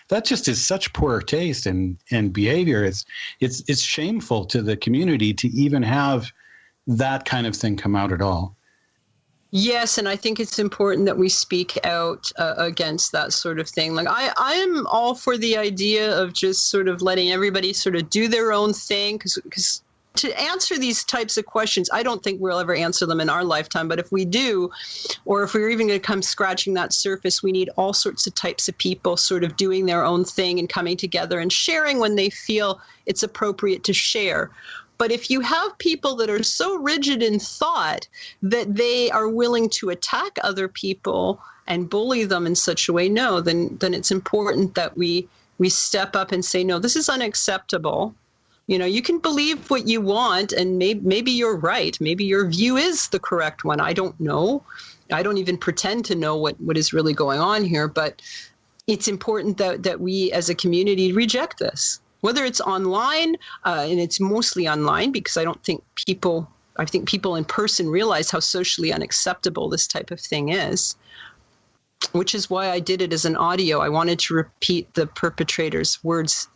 Speaker 3: that just is such poor taste and behavior. It's shameful to the community to even have that kind of thing come out at all.
Speaker 4: Yes, and I think it's important that we speak out against that sort of thing. Like I am all for the idea of just sort of letting everybody sort of do their own thing, because to answer these types of questions, I don't think we'll ever answer them in our lifetime. But if we do, or if we're even going to come scratching that surface, we need all sorts of types of people sort of doing their own thing and coming together and sharing when they feel it's appropriate to share. But if you have people that are so rigid in thought that they are willing to attack other people and bully them in such a way, then it's important that we step up and say, no, this is unacceptable. You can believe what you want, and maybe you're right. Maybe your view is the correct one. I don't know. I don't even pretend to know what is really going on here. But it's important that we as a community reject this. Whether it's online, and it's mostly online, because I think people in person realize how socially unacceptable this type of thing is. which is why I did it as an audio. I wanted to repeat the perpetrator's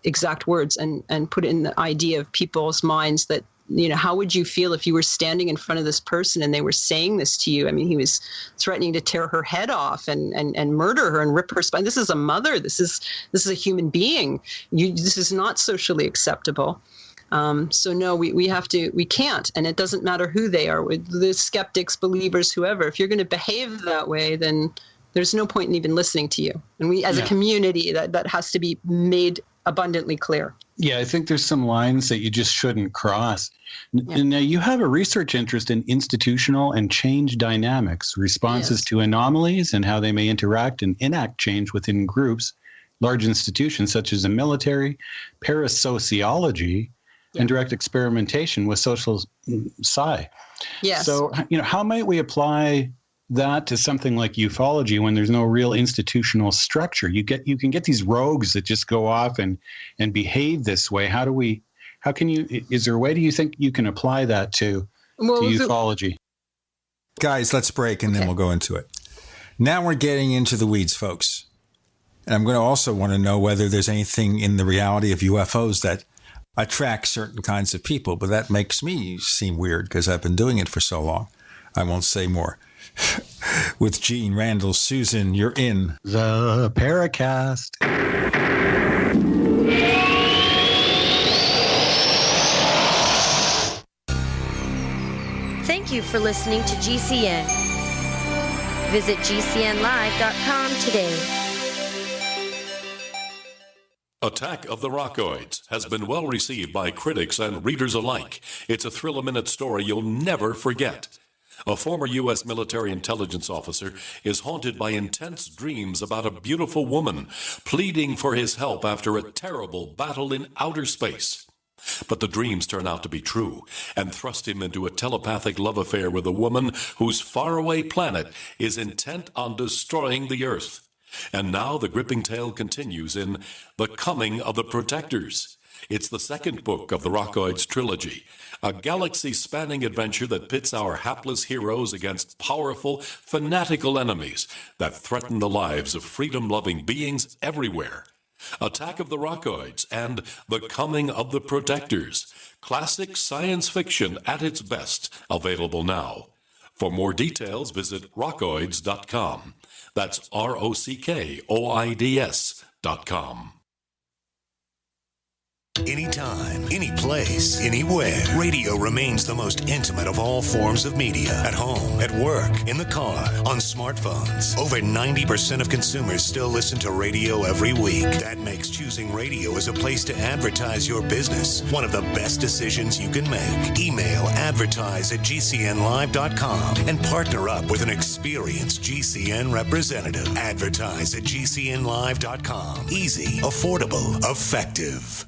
Speaker 4: exact words, and put it in the idea of people's minds that, how would you feel if you were standing in front of this person and they were saying this to you? I mean, he was threatening to tear her head off and murder her and rip her spine. This is a mother. This is a human being. This is not socially acceptable. So no, we can't, and it doesn't matter who they are, the skeptics, believers, whoever. If you're going to behave that way, then there's no point in even listening to you. And we, as a community, that has to be made abundantly clear.
Speaker 3: Yeah, I think there's some lines that you just shouldn't cross. Now, you have a research interest in institutional and change dynamics, responses to anomalies and how they may interact and enact change within groups, large institutions such as the military, parasociology, and direct experimentation with social psi.
Speaker 4: Yes.
Speaker 3: So, how might we apply that to something like ufology when there's no real institutional structure? You can get these rogues that just go off and behave this way. Is there a way do you think you can apply that to ufology?
Speaker 2: Guys, let's break and then we'll go into it. Now we're getting into the weeds, folks. And I'm going to also want to know whether there's anything in the reality of UFOs that attract certain kinds of people, but that makes me seem weird because I've been doing it for so long. I won't say more. With Gene, Randall, Susan, you're in
Speaker 3: the Paracast.
Speaker 10: Thank you for listening to GCN. Visit GCNlive.com today.
Speaker 1: Attack of the Rockoids has been well received by critics and readers alike. It's a thrill-a-minute story you'll never forget. A former U.S. military intelligence officer is haunted by intense dreams about a beautiful woman pleading for his help after a terrible battle in outer space. But the dreams turn out to be true and thrust him into a telepathic love affair with a woman whose faraway planet is intent on destroying the Earth. And now the gripping tale continues in The Coming of the Protectors. It's the second book of the Rockoids trilogy, a galaxy-spanning adventure that pits our hapless heroes against powerful, fanatical enemies that threaten the lives of freedom-loving beings everywhere. Attack of the Rockoids and The Coming of the Protectors, classic science fiction at its best, available now. For more details, visit rockoids.com. That's ROCKOIDS.com.
Speaker 20: Anytime, any place, anywhere. Radio remains the most intimate of all forms of media. At home, at work, in the car, on smartphones. Over 90% of consumers still listen to radio every week. That makes choosing radio as a place to advertise your business one of the best decisions you can make. Email advertise@gcnlive.com and partner up with an experienced GCN representative. Advertise at gcnlive.com. Easy, affordable, effective.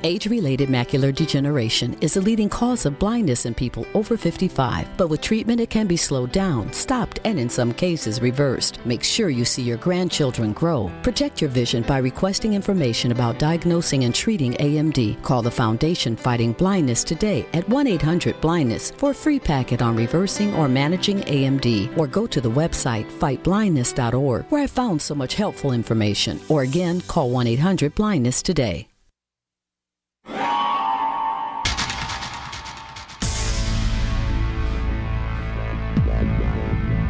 Speaker 21: Age-related macular degeneration is the leading cause of blindness in people over 55. But with treatment, it can be slowed down, stopped, and in some cases reversed. Make sure you see your grandchildren grow. Protect your vision by requesting information about diagnosing and treating AMD. Call the Foundation Fighting Blindness today at 1-800-BLINDNESS for a free packet on reversing or managing AMD. Or go to the website fightblindness.org, where I found so much helpful information. Or again, call 1-800-BLINDNESS today.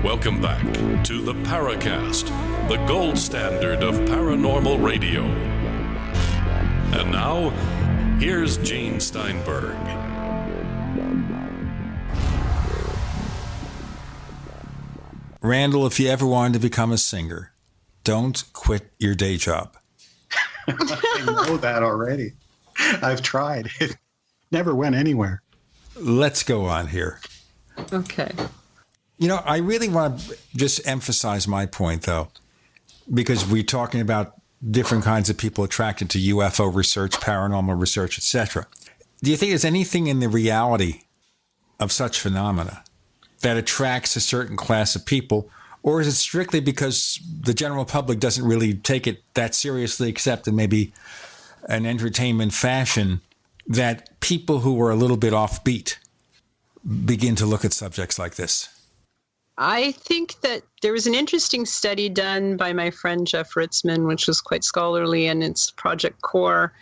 Speaker 1: Welcome back to the Paracast, the gold standard of paranormal radio. And now, here's Gene Steinberg.
Speaker 2: Randall, if you ever wanted to become a singer, don't quit your day job.
Speaker 3: I know that already. I've tried. It never went anywhere.
Speaker 2: Let's go on here.
Speaker 4: Okay.
Speaker 2: I really want to just emphasize my point, though, because we're talking about different kinds of people attracted to UFO research, paranormal research, etc. Do you think there's anything in the reality of such phenomena that attracts a certain class of people, or is it strictly because the general public doesn't really take it that seriously, except in maybe an entertainment fashion, that people who are a little bit offbeat begin to look at subjects like this?
Speaker 4: I think that there was an interesting study done by my friend Jeff Ritzman, which was quite scholarly, and it's Project Core.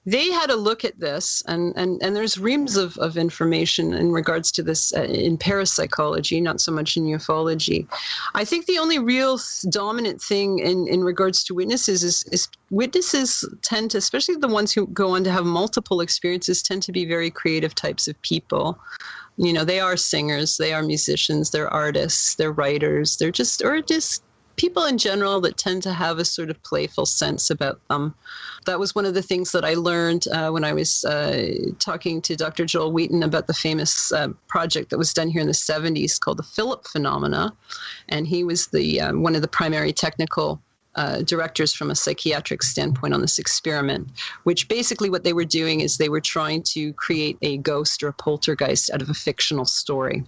Speaker 4: They had a look at this, and there's reams of information in regards to this in parapsychology, not so much in ufology. I think the only real dominant thing in regards to witnesses is witnesses tend to, especially the ones who go on to have multiple experiences, tend to be very creative types of people. You know, they are singers, they are musicians, they're artists, they're writers, they're just people in general that tend to have a sort of playful sense about them. That was one of the things that I learned when I was talking to Dr. Joel Wheaton about the famous project that was done here in the 70s called the Philip Phenomena. And he was the one of the primary technical directors from a psychiatric standpoint on this experiment, which basically what they were doing is they were trying to create a ghost or a poltergeist out of a fictional story.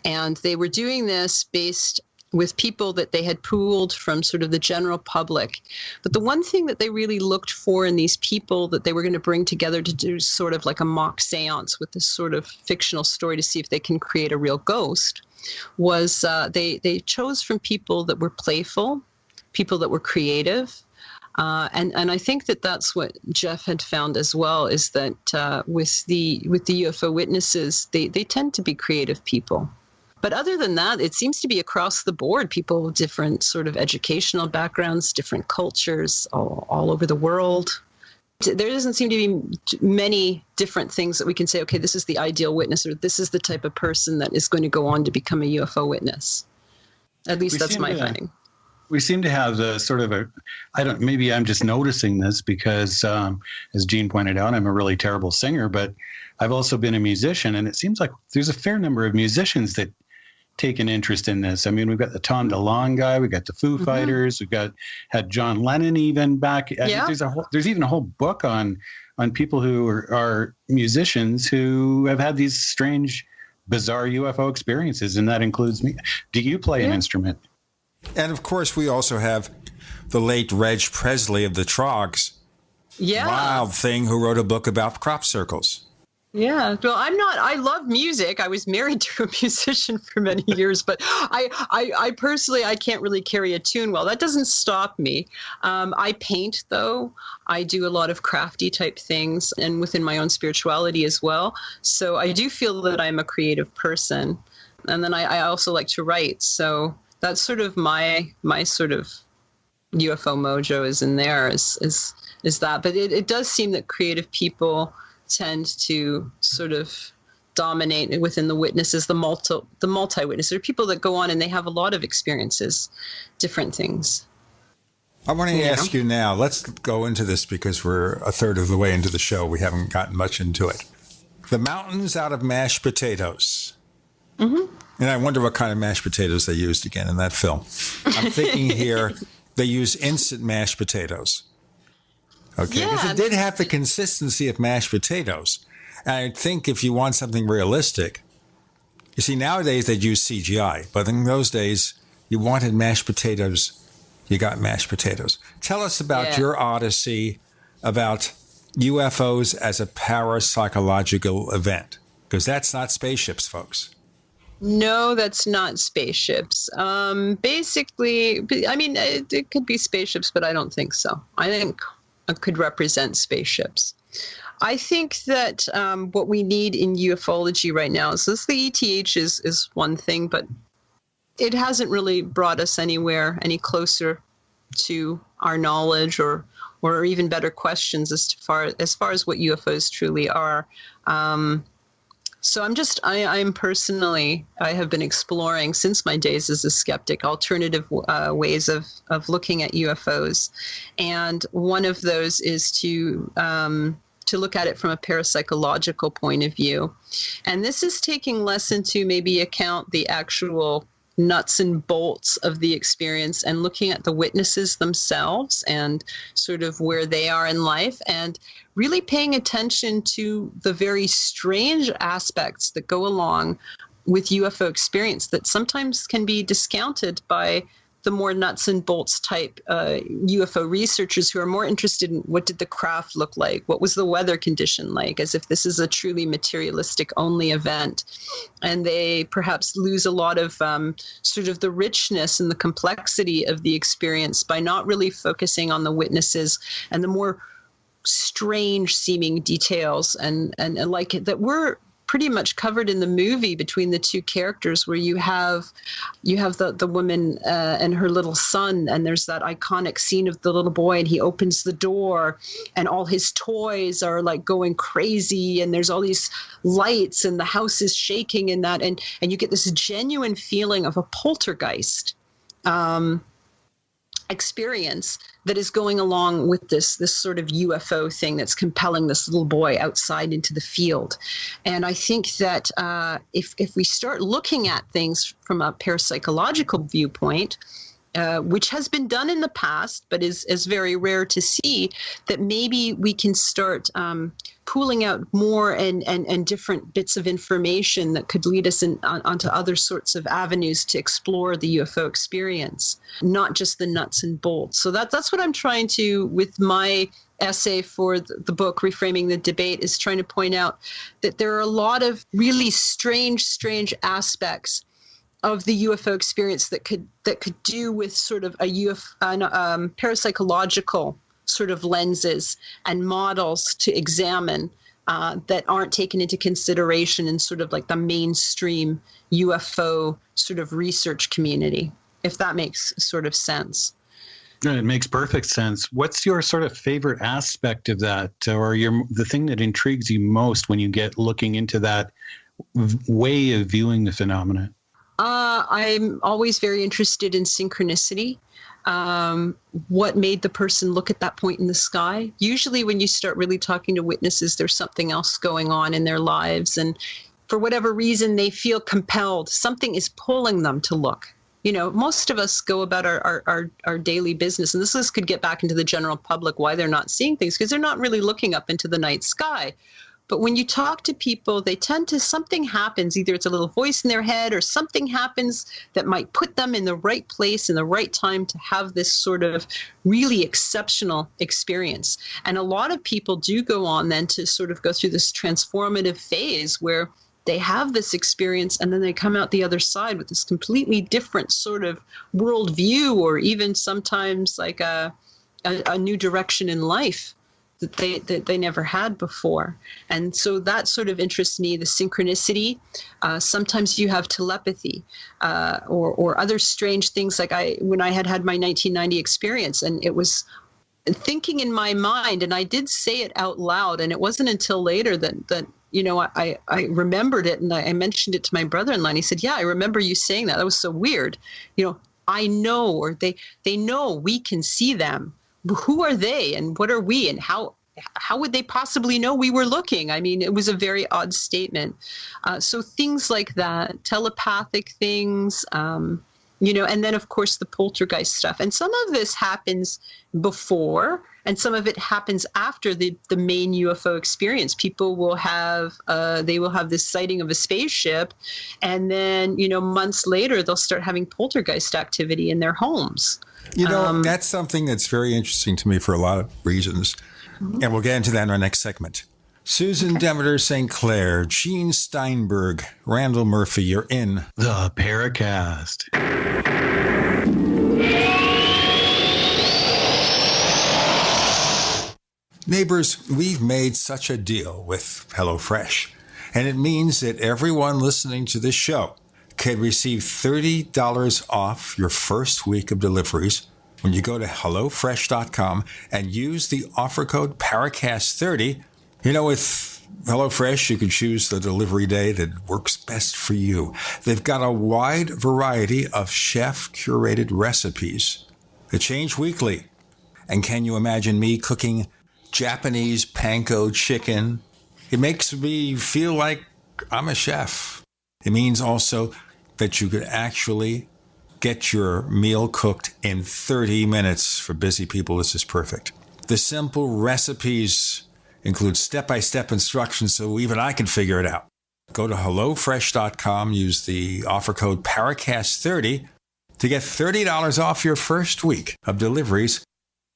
Speaker 4: And they were doing this based with people that they had pooled from sort of the general public. But the one thing that they really looked for in these people that they were going to bring together to do sort of like a mock seance with this sort of fictional story to see if they can create a real ghost was they chose from people that were playful, people that were creative. And I think that that's what Jeff had found as well, is that with the UFO witnesses, they tend to be creative people. But other than that, it seems to be across the board, people with different sort of educational backgrounds, different cultures, all over the world. There doesn't seem to be many different things that we can say, okay, this is the ideal witness, or this is the type of person that is going to go on to become a UFO witness. At least that's my finding.
Speaker 3: We seem to have the sort of maybe I'm just noticing this because, as Jean pointed out, I'm a really terrible singer, but I've also been a musician, and it seems like there's a fair number of musicians that take an interest in this. I mean, we've got the Tom DeLonge guy, we've got the Foo Fighters, we've had John Lennon even back.
Speaker 4: Yeah.
Speaker 3: There's even a whole book on people who are musicians who have had these strange, bizarre UFO experiences, and that includes me. Do you play an instrument?
Speaker 2: And of course, we also have the late Reg Presley of the Trogs.
Speaker 4: Yeah.
Speaker 2: Wild thing, who wrote a book about crop circles.
Speaker 4: Yeah, well, I love music. I was married to a musician for many years, but I personally, I can't really carry a tune well. That doesn't stop me. I paint, though. I do a lot of crafty type things, and within my own spirituality as well. So I do feel that I'm a creative person. And then I also like to write. So that's sort of my sort of UFO mojo is in there, is that. But it does seem that creative people tend to sort of dominate within the witnesses, the multi-witnesses, or people that go on and they have a lot of experiences, different things.
Speaker 2: I want to ask you now, let's go into this because we're a third of the way into the show. We haven't gotten much into it. The mountains out of mashed potatoes. Mm-hmm. And I wonder what kind of mashed potatoes they used again in that film. I'm thinking here they use instant mashed potatoes. Okay, because it did have the consistency of mashed potatoes. And I think if you want something realistic, you see, nowadays they'd use CGI, but in those days, you wanted mashed potatoes, you got mashed potatoes. Tell us about your odyssey about UFOs as a parapsychological event, because that's not spaceships, folks.
Speaker 4: No, that's not spaceships. Basically, I mean, it could be spaceships, but I don't think so. I think it could represent spaceships. I think that what we need in ufology right now is this: the ETH is one thing, but it hasn't really brought us anywhere any closer to our knowledge or even better questions as far as what UFOs truly are. So I'm personally, I have been exploring since my days as a skeptic alternative ways of looking at UFOs. And one of those is to look at it from a parapsychological point of view. And this is taking less into maybe account the actual nuts and bolts of the experience and looking at the witnesses themselves and sort of where they are in life, and really paying attention to the very strange aspects that go along with UFO experience that sometimes can be discounted by the more nuts and bolts type UFO researchers who are more interested in what did the craft look like? What was the weather condition like, as if this is a truly materialistic only event. And they perhaps lose a lot of sort of the richness and the complexity of the experience by not really focusing on the witnesses and the more strange seeming details and like that were pretty much covered in the movie between the two characters, where you have the woman and her little son, and there's that iconic scene of the little boy, and he opens the door and all his toys are like going crazy, and there's all these lights and the house is shaking and that, and you get this genuine feeling of a poltergeist experience that is going along with this sort of UFO thing that's compelling this little boy outside into the field. And I think that if we start looking at things from a parapsychological viewpoint, which has been done in the past, but is very rare to see, that maybe we can start pooling out more and different bits of information that could lead us onto other sorts of avenues to explore the UFO experience, not just the nuts and bolts. So that's what I'm trying to, with my essay for the book, Reframing the Debate, is trying to point out that there are a lot of really strange aspects of the UFO experience that could do with sort of a parapsychological sort of lenses and models to examine that aren't taken into consideration in sort of like the mainstream UFO sort of research community, if that makes sort of sense.
Speaker 3: It makes perfect sense. What's your sort of favorite aspect of that, or the thing that intrigues you most when you get looking into that way of viewing the phenomena?
Speaker 4: I'm always very interested in synchronicity. What made the person look at that point in the sky? Usually when you start really talking to witnesses, there's something else going on in their lives. And for whatever reason, they feel compelled. Something is pulling them to look. You know, most of us go about our daily business, and this could get back into the general public, why they're not seeing things, because they're not really looking up into the night sky. But when you talk to people, they tend to, something happens, either it's a little voice in their head or something happens that might put them in the right place in the right time to have this sort of really exceptional experience. And a lot of people do go on then to sort of go through this transformative phase where they have this experience and then they come out the other side with this completely different sort of worldview, or even sometimes like a new direction in life that they never had before. And so that sort of interests me, the synchronicity. Sometimes you have telepathy or other strange things, like when I had my 1990 experience, and it was thinking in my mind, and I did say it out loud, and it wasn't until later that you know, I remembered it, and I mentioned it to my brother-in-law, and he said, yeah, I remember you saying that. That was so weird. You know, I know, or they know we can see them. Who are they and what are we, and how would they possibly know we were looking? I mean, it was a very odd statement. So things like that, telepathic things, you know, and then of course the poltergeist stuff. And some of this happens before, and some of it happens after the main UFO experience. People will have this sighting of a spaceship, and then, you know, months later they'll start having poltergeist activity in their homes.
Speaker 2: You know, that's something that's very interesting to me for a lot of reasons. Mm-hmm. And we'll get into that in our next segment. Susan Demeter-St. Clair, Gene Steinberg, Randall Murphy, you're in
Speaker 3: the Paracast.
Speaker 2: Neighbors, we've made such a deal with HelloFresh, and it means that everyone listening to this show can receive $30 off your first week of deliveries when you go to HelloFresh.com and use the offer code Paracast30. You know, with HelloFresh, you can choose the delivery day that works best for you. They've got a wide variety of chef-curated recipes that change weekly. And can you imagine me cooking Japanese panko chicken? It makes me feel like I'm a chef. It means also that you could actually get your meal cooked in 30 minutes. For busy people, this is perfect. The simple recipes include step-by-step instructions so even I can figure it out. Go to HelloFresh.com, use the offer code Paracast30 To get $30 off your first week of deliveries,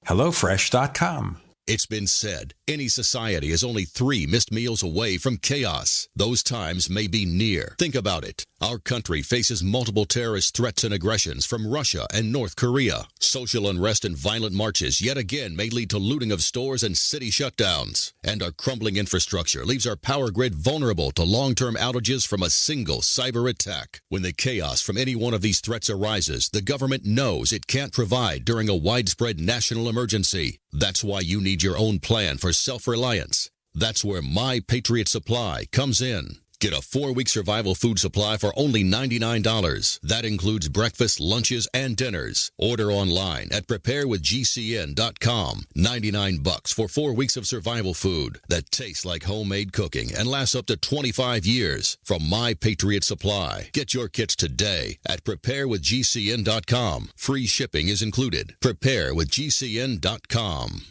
Speaker 2: HelloFresh.com.
Speaker 5: It's been said, any society is only 3 missed meals away from chaos. Those times may be near. Think about it. Our country faces multiple terrorist threats and aggressions from Russia and North Korea. Social unrest and violent marches yet again may lead to looting of stores and city shutdowns. And our crumbling infrastructure leaves our power grid vulnerable to long-term outages from a single cyber attack. When the chaos from any one of these threats arises, the government knows it can't provide during a widespread national emergency. That's why you need your own plan for self-reliance. That's where My Patriot Supply comes in. Get a 4-week survival food supply for only $99. That includes breakfast, lunches, and dinners. Order online at preparewithgcn.com. $99 for 4 weeks of survival food that tastes like homemade cooking and lasts up to 25 years from My Patriot Supply. Get your kits today at preparewithgcn.com. Free shipping is included. Preparewithgcn.com.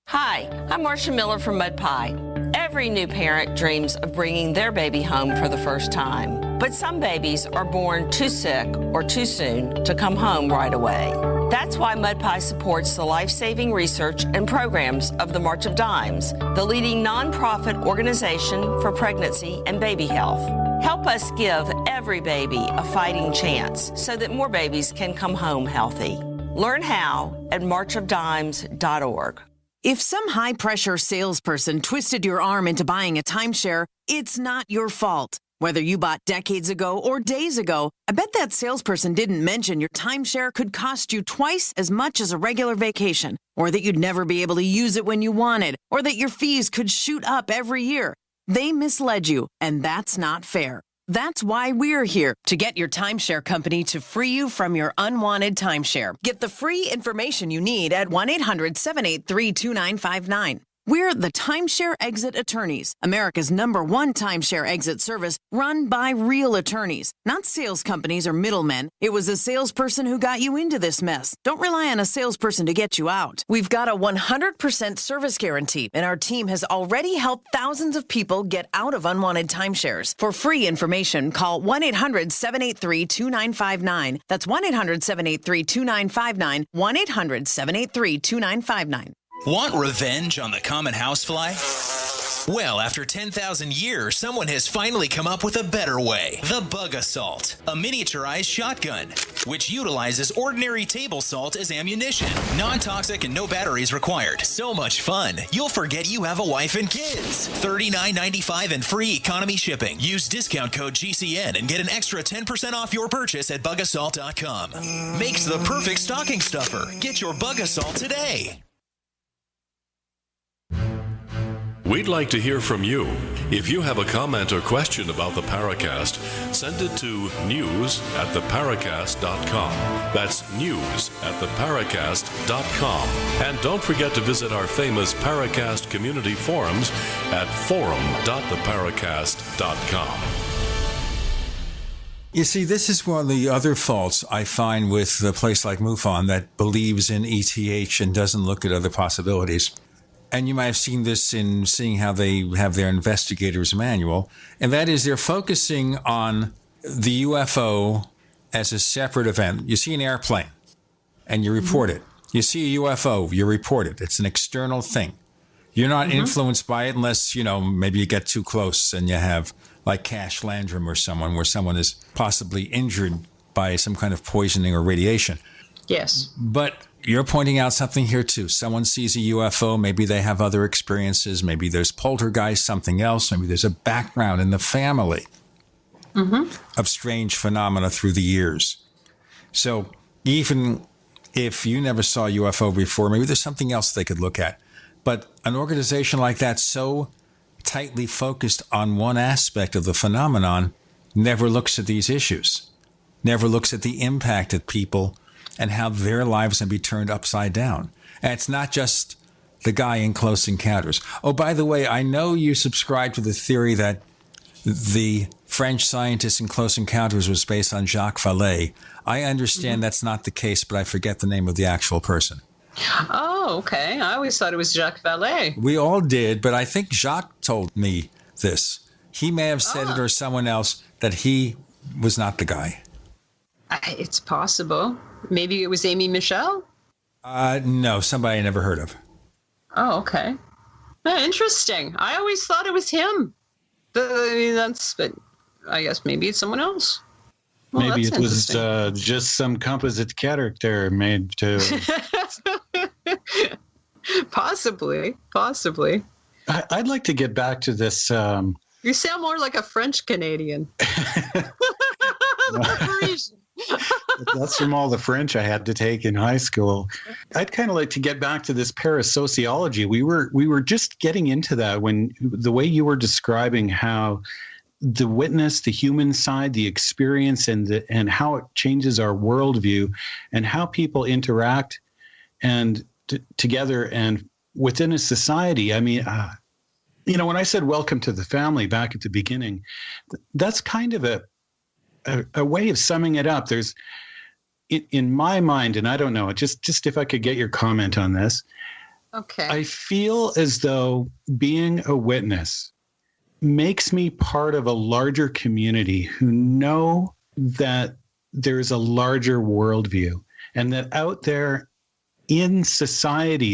Speaker 22: Hi, I'm Marcia Miller from Mud Pie. Every new parent dreams of bringing their baby home for the first time. But some babies are born too sick or too soon to come home right away. That's why Mud Pie supports the life-saving research and programs of the March of Dimes, the leading nonprofit organization for pregnancy and baby health. Help us give every baby a fighting chance so that more babies can come home healthy. Learn how at marchofdimes.org.
Speaker 23: If some high-pressure salesperson twisted your arm into buying a timeshare, it's not your fault. Whether you bought decades ago or days ago, I bet that salesperson didn't mention your timeshare could cost you twice as much as a regular vacation, or that you'd never be able to use it when you wanted, or that your fees could shoot up every year. They misled you, and that's not fair. That's why we're here, to get your timeshare company to free you from your unwanted timeshare. Get the free information you need at 1-800-783-2959. We're the Timeshare Exit Attorneys, America's #1 timeshare exit service run by real attorneys, not sales companies or middlemen. It was a salesperson who got you into this mess. Don't rely on a salesperson to get you out. We've got a 100% service guarantee, and our team has already helped thousands of people get out of unwanted timeshares. For free information, call 1-800-783-2959. That's 1-800-783-2959, 1-800-783-2959.
Speaker 7: Want revenge on the common housefly? Well, after 10,000 years, someone has finally come up with a better way. The Bug Assault, a miniaturized shotgun, which utilizes ordinary table salt as ammunition. Non-toxic and no batteries required. So much fun, you'll forget you have a wife and kids. $39.95 and free economy shipping. Use discount code GCN and get an extra 10% off your purchase at bugassault.com. Makes the perfect stocking stuffer. Get your Bug Assault today.
Speaker 1: We'd like to hear from you. If you have a comment or question about the Paracast, send it to news@theparacast.com. That's news@theparacast.com. And don't forget to visit our famous Paracast community forums at forum.theparacast.com.
Speaker 2: You see, this is one of the other faults I find with a place like MUFON that believes in ETH and doesn't look at other possibilities. And you might have seen this in seeing how they have their investigator's manual, and that is they're focusing on the UFO as a separate event. You see an airplane, and you report it. You see a UFO, you report it. It's an external thing. You're not influenced by it unless, maybe you get too close and you have, like Cash Landrum or someone, where someone is possibly injured by some kind of poisoning or radiation.
Speaker 4: Yes.
Speaker 2: But you're pointing out something here, too. Someone sees a UFO. Maybe they have other experiences. Maybe there's poltergeist, something else. Maybe there's a background in the family of strange phenomena through the years. So even if you never saw a UFO before, maybe there's something else they could look at. But an organization like that, so tightly focused on one aspect of the phenomenon, never looks at these issues, never looks at the impact at people and how their lives can be turned upside down. And it's not just the guy in Close Encounters. Oh, by the way, I know you subscribe to the theory that the French scientist in Close Encounters was based on Jacques Vallée. I understand that's not the case, but I forget the name of the actual person.
Speaker 4: Oh, okay. I always thought it was Jacques Vallée.
Speaker 2: We all did, but I think Jacques told me this. He may have said it or someone else, that he was not the guy.
Speaker 4: It's possible. Maybe it was Amy Michelle?
Speaker 2: No, somebody I never heard of.
Speaker 4: Oh, okay. Interesting. I always thought it was him. But I guess maybe it's someone else. Well,
Speaker 3: maybe it was just some composite character made to...
Speaker 4: Possibly.
Speaker 3: I'd like to get back to this...
Speaker 4: You sound more like a French Canadian.
Speaker 3: That's from all the French I had to take in high school. I'd kind of like to get back to this parasociology. We were just getting into that when the way you were describing how the witness, the human side, the experience, and how it changes our worldview, and how people interact and together and within a society. I mean, when I said welcome to the family back at the beginning, that's kind of a way of summing it up. There's, in my mind, and I don't know, just if I could get your comment on this.
Speaker 4: Okay.
Speaker 3: I feel as though being a witness makes me part of a larger community who know that there's a larger worldview, and that out there in society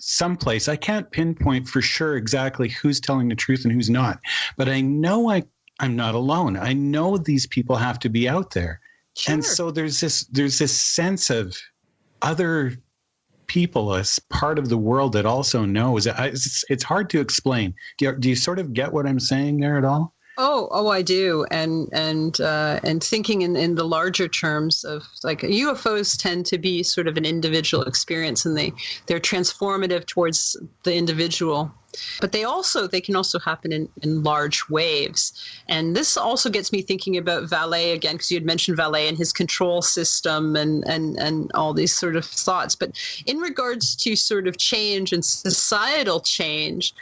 Speaker 3: someplace, I can't pinpoint for sure exactly who's telling the truth and who's not, but I know I'm not alone. I know these people have to be out there. Sure. And so there's this sense of other people as part of the world that also knows. It's hard to explain. Do you sort of get what I'm saying there at all?
Speaker 4: Oh, I do. And thinking in the larger terms of, like, UFOs tend to be sort of an individual experience, and they're transformative towards the individual. But they can also happen in large waves. And this also gets me thinking about Vallée again, because you had mentioned Vallée and his control system and all these sort of thoughts. But in regards to sort of change and societal change,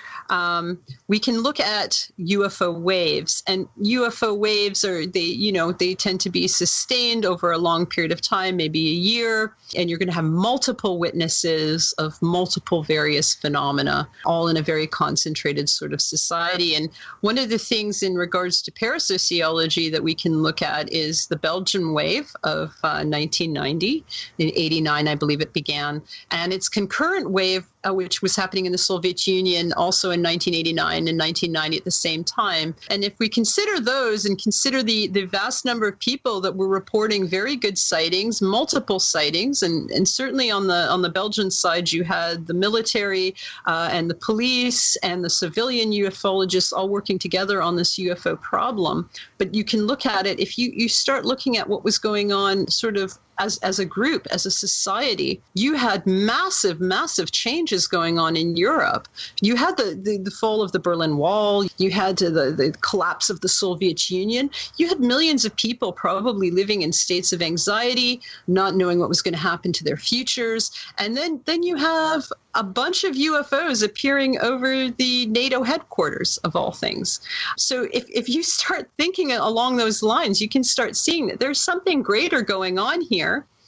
Speaker 4: we can look at UFO waves. And UFO waves they tend to be sustained over a long period of time, maybe a year. And you're going to have multiple witnesses of multiple various phenomena, all in a very concentrated sort of society. And one of the things in regards to parasociology that we can look at is the Belgian wave of 1990. In 89, I believe it began. And its concurrent wave, which was happening in the Soviet Union also in 1989 and 1990 at the same time. And if we consider those and consider the vast number of people that were reporting very good sightings, multiple sightings, and certainly on the Belgian side, you had the military and the police and the civilian ufologists all working together on this UFO problem. But you can look at it, if you start looking at what was going on sort of as a group, as a society, you had massive changes going on in Europe. You had the fall of the Berlin Wall. You had the collapse of the Soviet Union. You had millions of people probably living in states of anxiety, not knowing what was going to happen to their futures. And then you have a bunch of UFOs appearing over the NATO headquarters, of all things. So if you start thinking along those lines, you can start seeing that there's something greater going on here.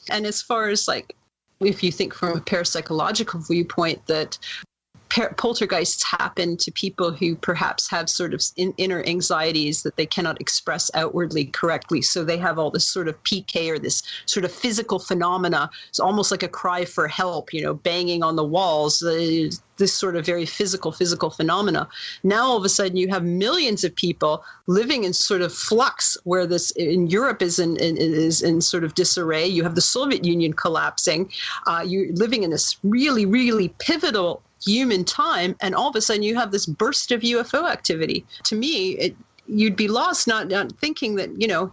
Speaker 4: And as far as, like, if you think from a parapsychological viewpoint, that poltergeists happen to people who perhaps have sort of inner anxieties that they cannot express outwardly correctly. So they have all this sort of PK, or this sort of physical phenomena. It's almost like a cry for help, banging on the walls, this sort of very physical phenomena. Now, all of a sudden, you have millions of people living in sort of flux, where this in Europe is in sort of disarray. You have the Soviet Union collapsing. You're living in this really, really pivotal human time, and all of a sudden you have this burst of UFO activity. To me, you'd be lost not thinking that,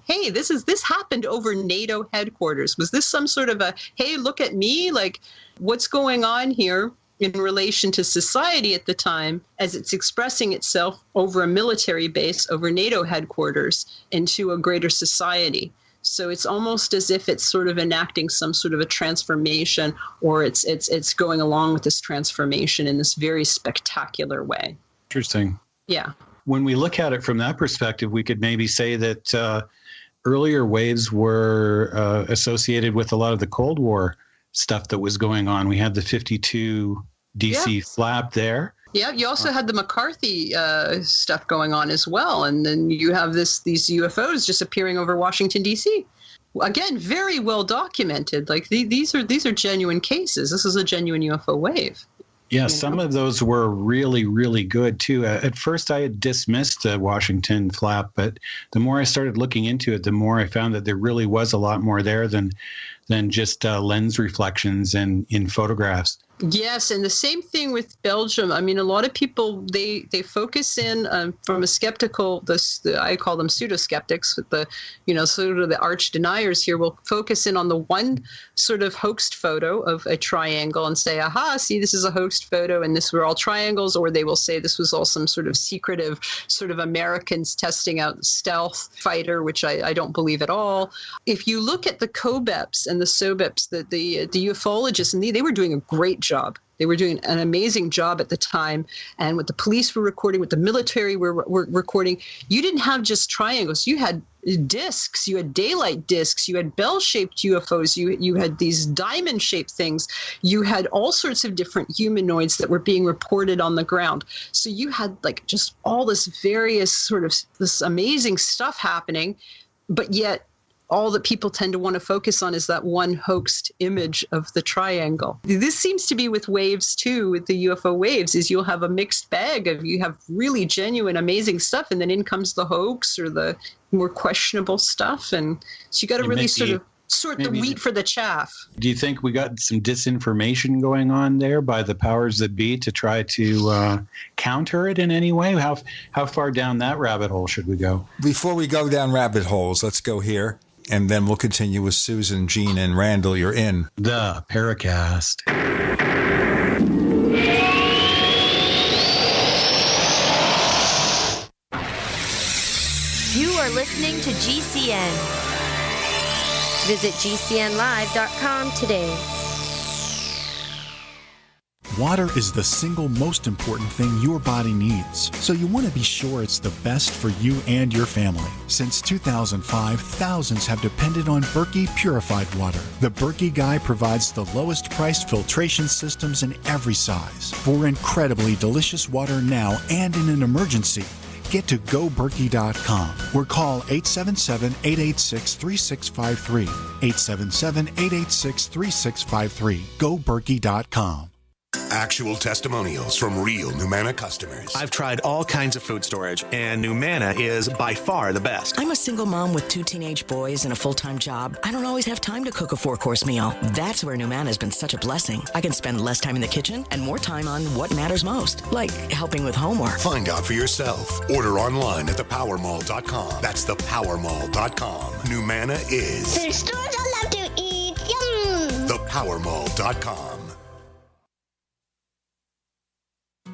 Speaker 4: hey, this happened over NATO headquarters. Was this some sort of a, hey, look at me, like, what's going on here in relation to society at the time as it's expressing itself over a military base, over NATO headquarters, into a greater society? So it's almost as if it's sort of enacting some sort of a transformation, or it's going along with this transformation in this very spectacular way.
Speaker 3: Interesting.
Speaker 4: Yeah.
Speaker 3: When we look at it from that perspective, we could maybe say that earlier waves were associated with a lot of the Cold War stuff that was going on. We had the 52 DC flap there.
Speaker 4: Yeah, you also had the McCarthy stuff going on as well, and then you have these UFOs just appearing over Washington D.C. Again, very well documented. Like these are genuine cases. This is a genuine UFO wave.
Speaker 3: Yeah, some of those were really, really good too. At first, I had dismissed the Washington flap, but the more I started looking into it, the more I found that there really was a lot more there than just lens reflections and in photographs.
Speaker 4: Yes, and the same thing with Belgium. I mean, a lot of people, they focus in from a skeptical, I call them pseudo-skeptics, with the, sort of the arch deniers here will focus in on the one sort of hoaxed photo of a triangle and say, aha, see, this is a hoaxed photo and this were all triangles, or they will say this was all some sort of secretive sort of Americans testing out stealth fighter, which I don't believe at all. If you look at the COBEPs and the SOBEPs, the ufologists, and they were doing a great job. They were doing an amazing job at the time. And what the police were recording, what the military were recording, you didn't have just triangles. You had discs, you had daylight discs, you had bell-shaped UFOs, you had these diamond-shaped things. You had all sorts of different humanoids that were being reported on the ground. So you had like just all this various sort of this amazing stuff happening, but yet all that people tend to want to focus on is that one hoaxed image of the triangle. This seems to be with waves too, with the UFO waves, is you'll have a mixed bag of, you have really genuine, amazing stuff, and then in comes the hoax or the more questionable stuff. And so you got to really sort the wheat for the chaff.
Speaker 3: Do you think we got some disinformation going on there by the powers that be to try to counter it in any way? How far down that rabbit hole should we go?
Speaker 2: Before we go down rabbit holes, let's go here. And then we'll continue with Susan, Gene, and Randall. You're in
Speaker 3: the Paracast.
Speaker 10: You are listening to GCN. Visit GCNlive.com today.
Speaker 6: Water is the single most important thing your body needs, so you want to be sure it's the best for you and your family. Since 2005, thousands have depended on Berkey purified water. The Berkey Guy provides the lowest priced filtration systems in every size. For incredibly delicious water now and in an emergency, get to goberkey.com or call 877-886-3653. 877-886-3653. goberkey.com.
Speaker 20: Actual testimonials from real Numanna customers.
Speaker 8: I've tried all kinds of food storage, and Numanna is by far the best.
Speaker 11: I'm a single mom with 2 teenage boys and a full-time job. I don't always have time to cook a 4-course meal. That's where Numanna has been such a blessing. I can spend less time in the kitchen and more time on what matters most, like helping with homework.
Speaker 20: Find out for yourself. Order online at thepowermall.com. That's thepowermall.com. Numanna is
Speaker 24: the stores I love to eat. Yum!
Speaker 20: Thepowermall.com.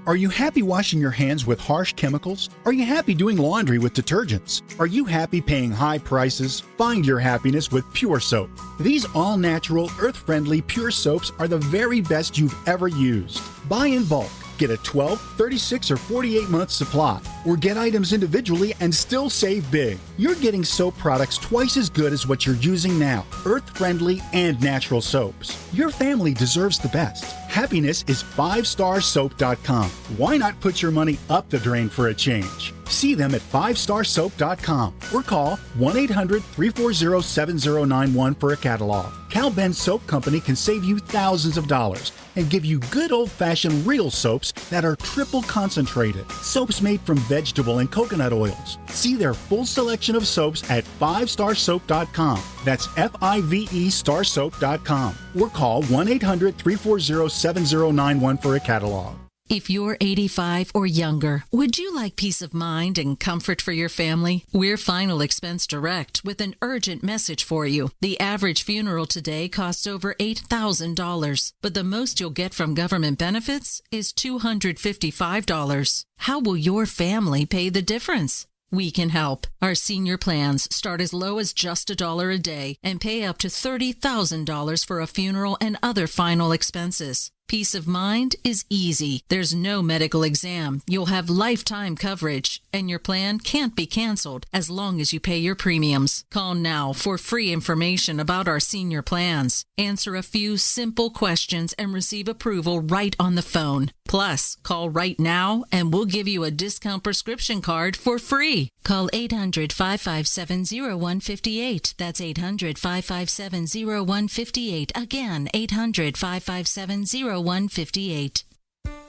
Speaker 6: Are you happy washing your hands with harsh chemicals? Are you happy doing laundry with detergents? Are you happy paying high prices? Find your happiness with Pure Soap. These all-natural, earth-friendly Pure Soaps are the very best you've ever used. Buy in bulk. Get a 12, 36, or 48-month supply, or get items individually and still save big. You're getting soap products twice as good as what you're using now, earth-friendly and natural soaps. Your family deserves the best. Happiness is 5starsoap.com. Why not put your money up the drain for a change? See them at 5starsoap.com or call 1-800-340-7091 for a catalog. Cal Ben Soap Company can save you thousands of dollars and give you good old-fashioned real soaps that are triple concentrated. Soaps made from vegetable and coconut oils. See their full selection of soaps at 5starsoap.com. That's F-I-V-E starsoap.com. Or call 1-800-340-7091 for a catalog.
Speaker 25: If you're 85 or younger, would you like peace of mind and comfort for your family? We're Final Expense Direct with an urgent message for you. The average funeral today costs over $8,000, but the most you'll get from government benefits is $255. How will your family pay the difference? We can help. Our senior plans start as low as just $1 a day and pay up to $30,000 for a funeral and other final expenses. Peace of mind is easy. There's no medical exam. You'll have lifetime coverage, and your plan can't be canceled as long as you pay your premiums. Call now for free information about our senior plans. Answer a few simple questions and receive approval right on the phone. Plus, call right now and we'll give you a discount prescription card for free. Call 800-557-0158. That's 800-557-0158. Again, 800-557-0158.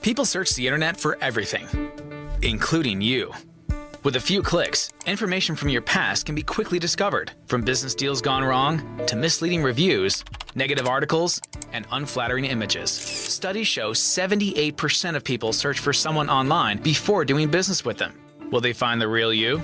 Speaker 9: People search the internet for everything, including you. With a few clicks, information from your past can be quickly discovered, from business deals gone wrong to misleading reviews, negative articles, and unflattering images. Studies show 78% of people search for someone online before doing business with them. Will they find the real you?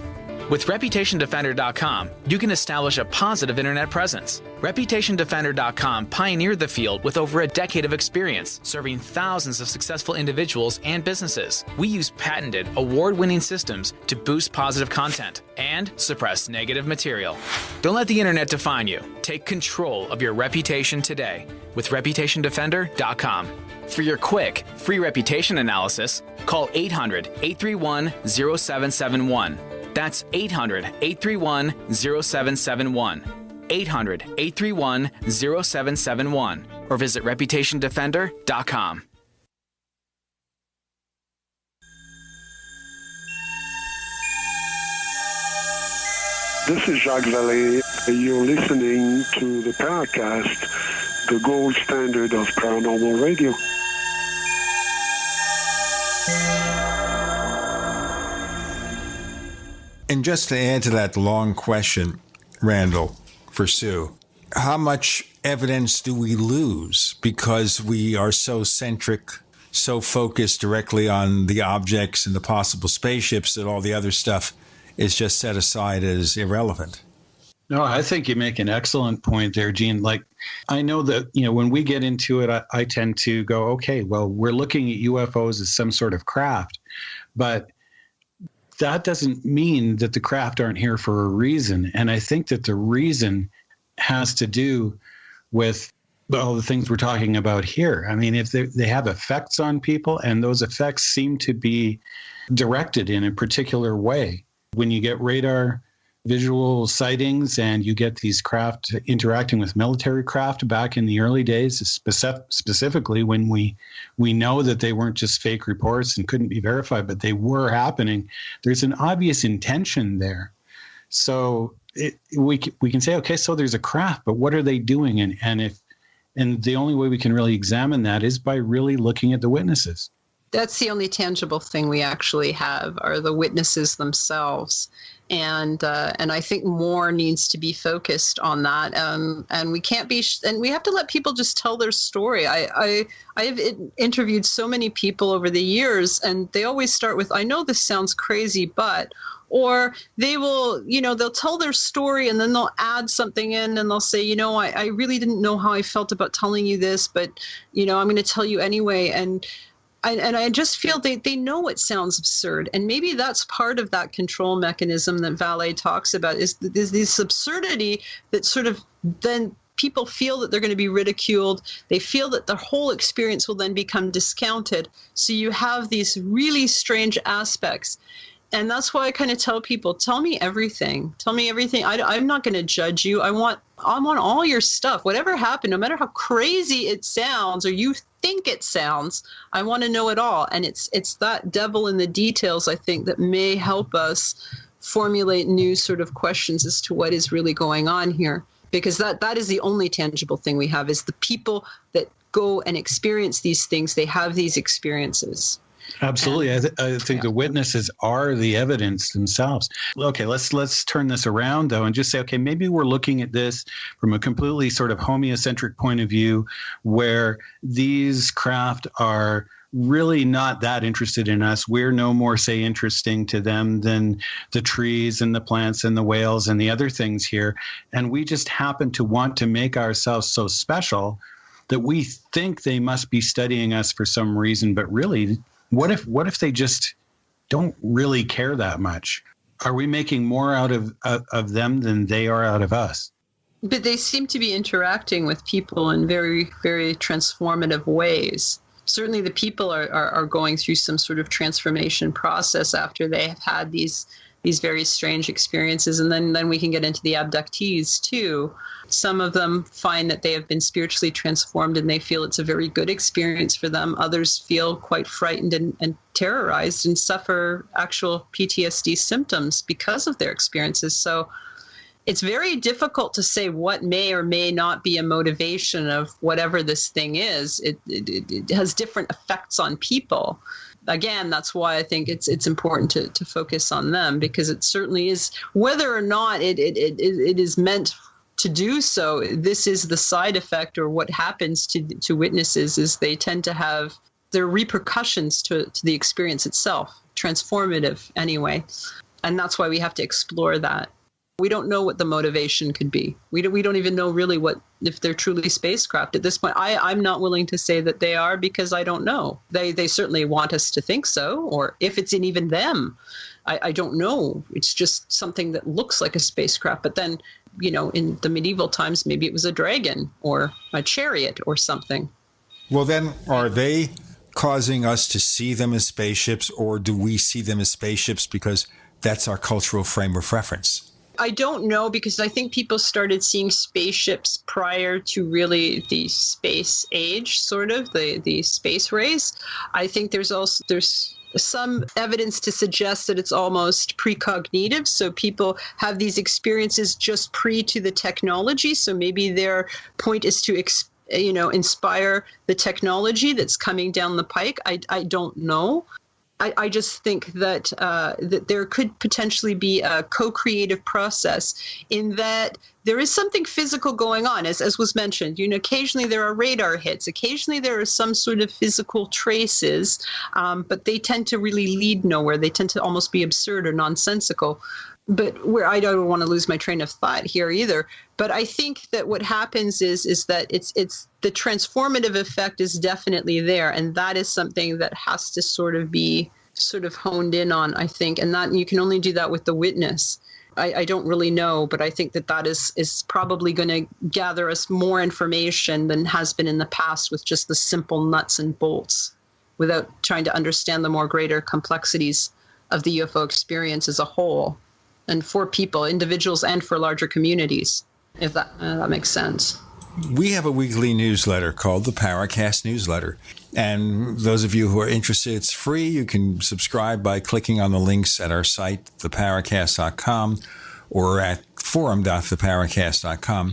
Speaker 9: With ReputationDefender.com, you can establish a positive internet presence. ReputationDefender.com pioneered the field with over a decade of experience, serving thousands of successful individuals and businesses. We use patented, award-winning systems to boost positive content and suppress negative material. Don't let the internet define you. Take control of your reputation today with ReputationDefender.com. For your quick, free reputation analysis, call 800-831-0771. That's 800-831-0771. 800-831-0771. Or visit ReputationDefender.com.
Speaker 12: This is Jacques Vallée. You're listening to the Paracast, the gold standard of paranormal radio.
Speaker 2: And just to add to that long question, Randall, for Sue, how much evidence do we lose because we are so centric, so focused directly on the objects and the possible spaceships that all the other stuff is just set aside as irrelevant?
Speaker 3: No, I think you make an excellent point there, Gene. Like, I know that, when we get into it, I tend to go, okay, well, we're looking at UFOs as some sort of craft, but that doesn't mean that the craft aren't here for a reason. And I think that the reason has to do with all the things we're talking about here. I mean, if they have effects on people, and those effects seem to be directed in a particular way. When you get radar visual sightings and you get these craft interacting with military craft back in the early days, specifically when we know that they weren't just fake reports and couldn't be verified, but they were happening, there's an obvious intention there. So we can say, okay, so there's a craft, but what are they doing? And the only way we can really examine that is by really looking at the witnesses.
Speaker 4: That's the only tangible thing we actually have are the witnesses themselves. And I think more needs to be focused on that. And we can't be, and we have to let people just tell their story. I have interviewed so many people over the years, and they always start with, I know this sounds crazy, but, or they will, they'll tell their story and then they'll add something in and they'll say, I really didn't know how I felt about telling you this, but, I'm going to tell you anyway. And I just feel they know it sounds absurd. And maybe that's part of that control mechanism that Vallée talks about is this absurdity that sort of then people feel that they're going to be ridiculed. They feel that their whole experience will then become discounted. So you have these really strange aspects. And that's why I kind of tell people, tell me everything. Tell me everything. I'm not going to judge you. I want all your stuff. Whatever happened, no matter how crazy it sounds or you think it sounds, I want to know it all. And it's that devil in the details, I think, that may help us formulate new sort of questions as to what is really going on here. Because that is the only tangible thing we have is the people that go and experience these things. They have these experiences.
Speaker 3: Absolutely. I think the witnesses are the evidence themselves. Okay, let's turn this around, though, and just say, okay, maybe we're looking at this from a completely sort of homeocentric point of view where these craft are really not that interested in us. We're no more, say, interesting to them than the trees and the plants and the whales and the other things here. And we just happen to want to make ourselves so special that we think they must be studying us for some reason, but really, what if they just don't really care that much? Are we making more out of them than they are out of us?
Speaker 4: But they seem to be interacting with people in very, very transformative ways. certainly the people are going through some sort of transformation process after they have had these very strange experiences. And then we can get into the abductees too. Some of them find that they have been spiritually transformed and they feel it's a very good experience for them. Others feel quite frightened and terrorized and suffer actual PTSD symptoms because of their experiences. So it's very difficult to say what may or may not be a motivation of whatever this thing is. It has different effects on people. Again, that's why I think it's important to focus on them, because it certainly is, whether or not it is meant to do so, this is the side effect, or what happens to witnesses is they tend to have their repercussions to the experience itself, transformative anyway. And that's why we have to explore that. We don't know what the motivation could be. We don't even know really if they're truly spacecraft at this point. I'm not willing to say that they are, because I don't know. They certainly want us to think so, or if it's in even them, I don't know. It's just something that looks like a spacecraft. But then, in the medieval times, maybe it was a dragon or a chariot or something.
Speaker 2: Well, then, are they causing us to see them as spaceships, or do we see them as spaceships because that's our cultural frame of reference?
Speaker 4: I don't know, because I think people started seeing spaceships prior to really the space age, sort of the space race. I think there's some evidence to suggest that it's almost precognitive. So people have these experiences just pre to the technology. So maybe their point is to inspire the technology that's coming down the pike. I don't know. I just think that that there could potentially be a co-creative process, in that there is something physical going on, as was mentioned. Occasionally there are radar hits, occasionally there are some sort of physical traces, but they tend to really lead nowhere. They tend to almost be absurd or nonsensical. But I don't want to lose my train of thought here either. But I think that what happens is that it's the transformative effect is definitely there, and that is something that has to sort of be honed in on, I think, and that you can only do that with the witness. I don't really know, but I think that is probably going to gather us more information than has been in the past with just the simple nuts and bolts, without trying to understand the more greater complexities of the UFO experience as a whole, and for people, individuals, and for larger communities, if that makes sense.
Speaker 2: We have a weekly newsletter called the Paracast newsletter. And those of you who are interested, it's free. You can subscribe by clicking on the links at our site, theparacast.com, or at forum.theparacast.com.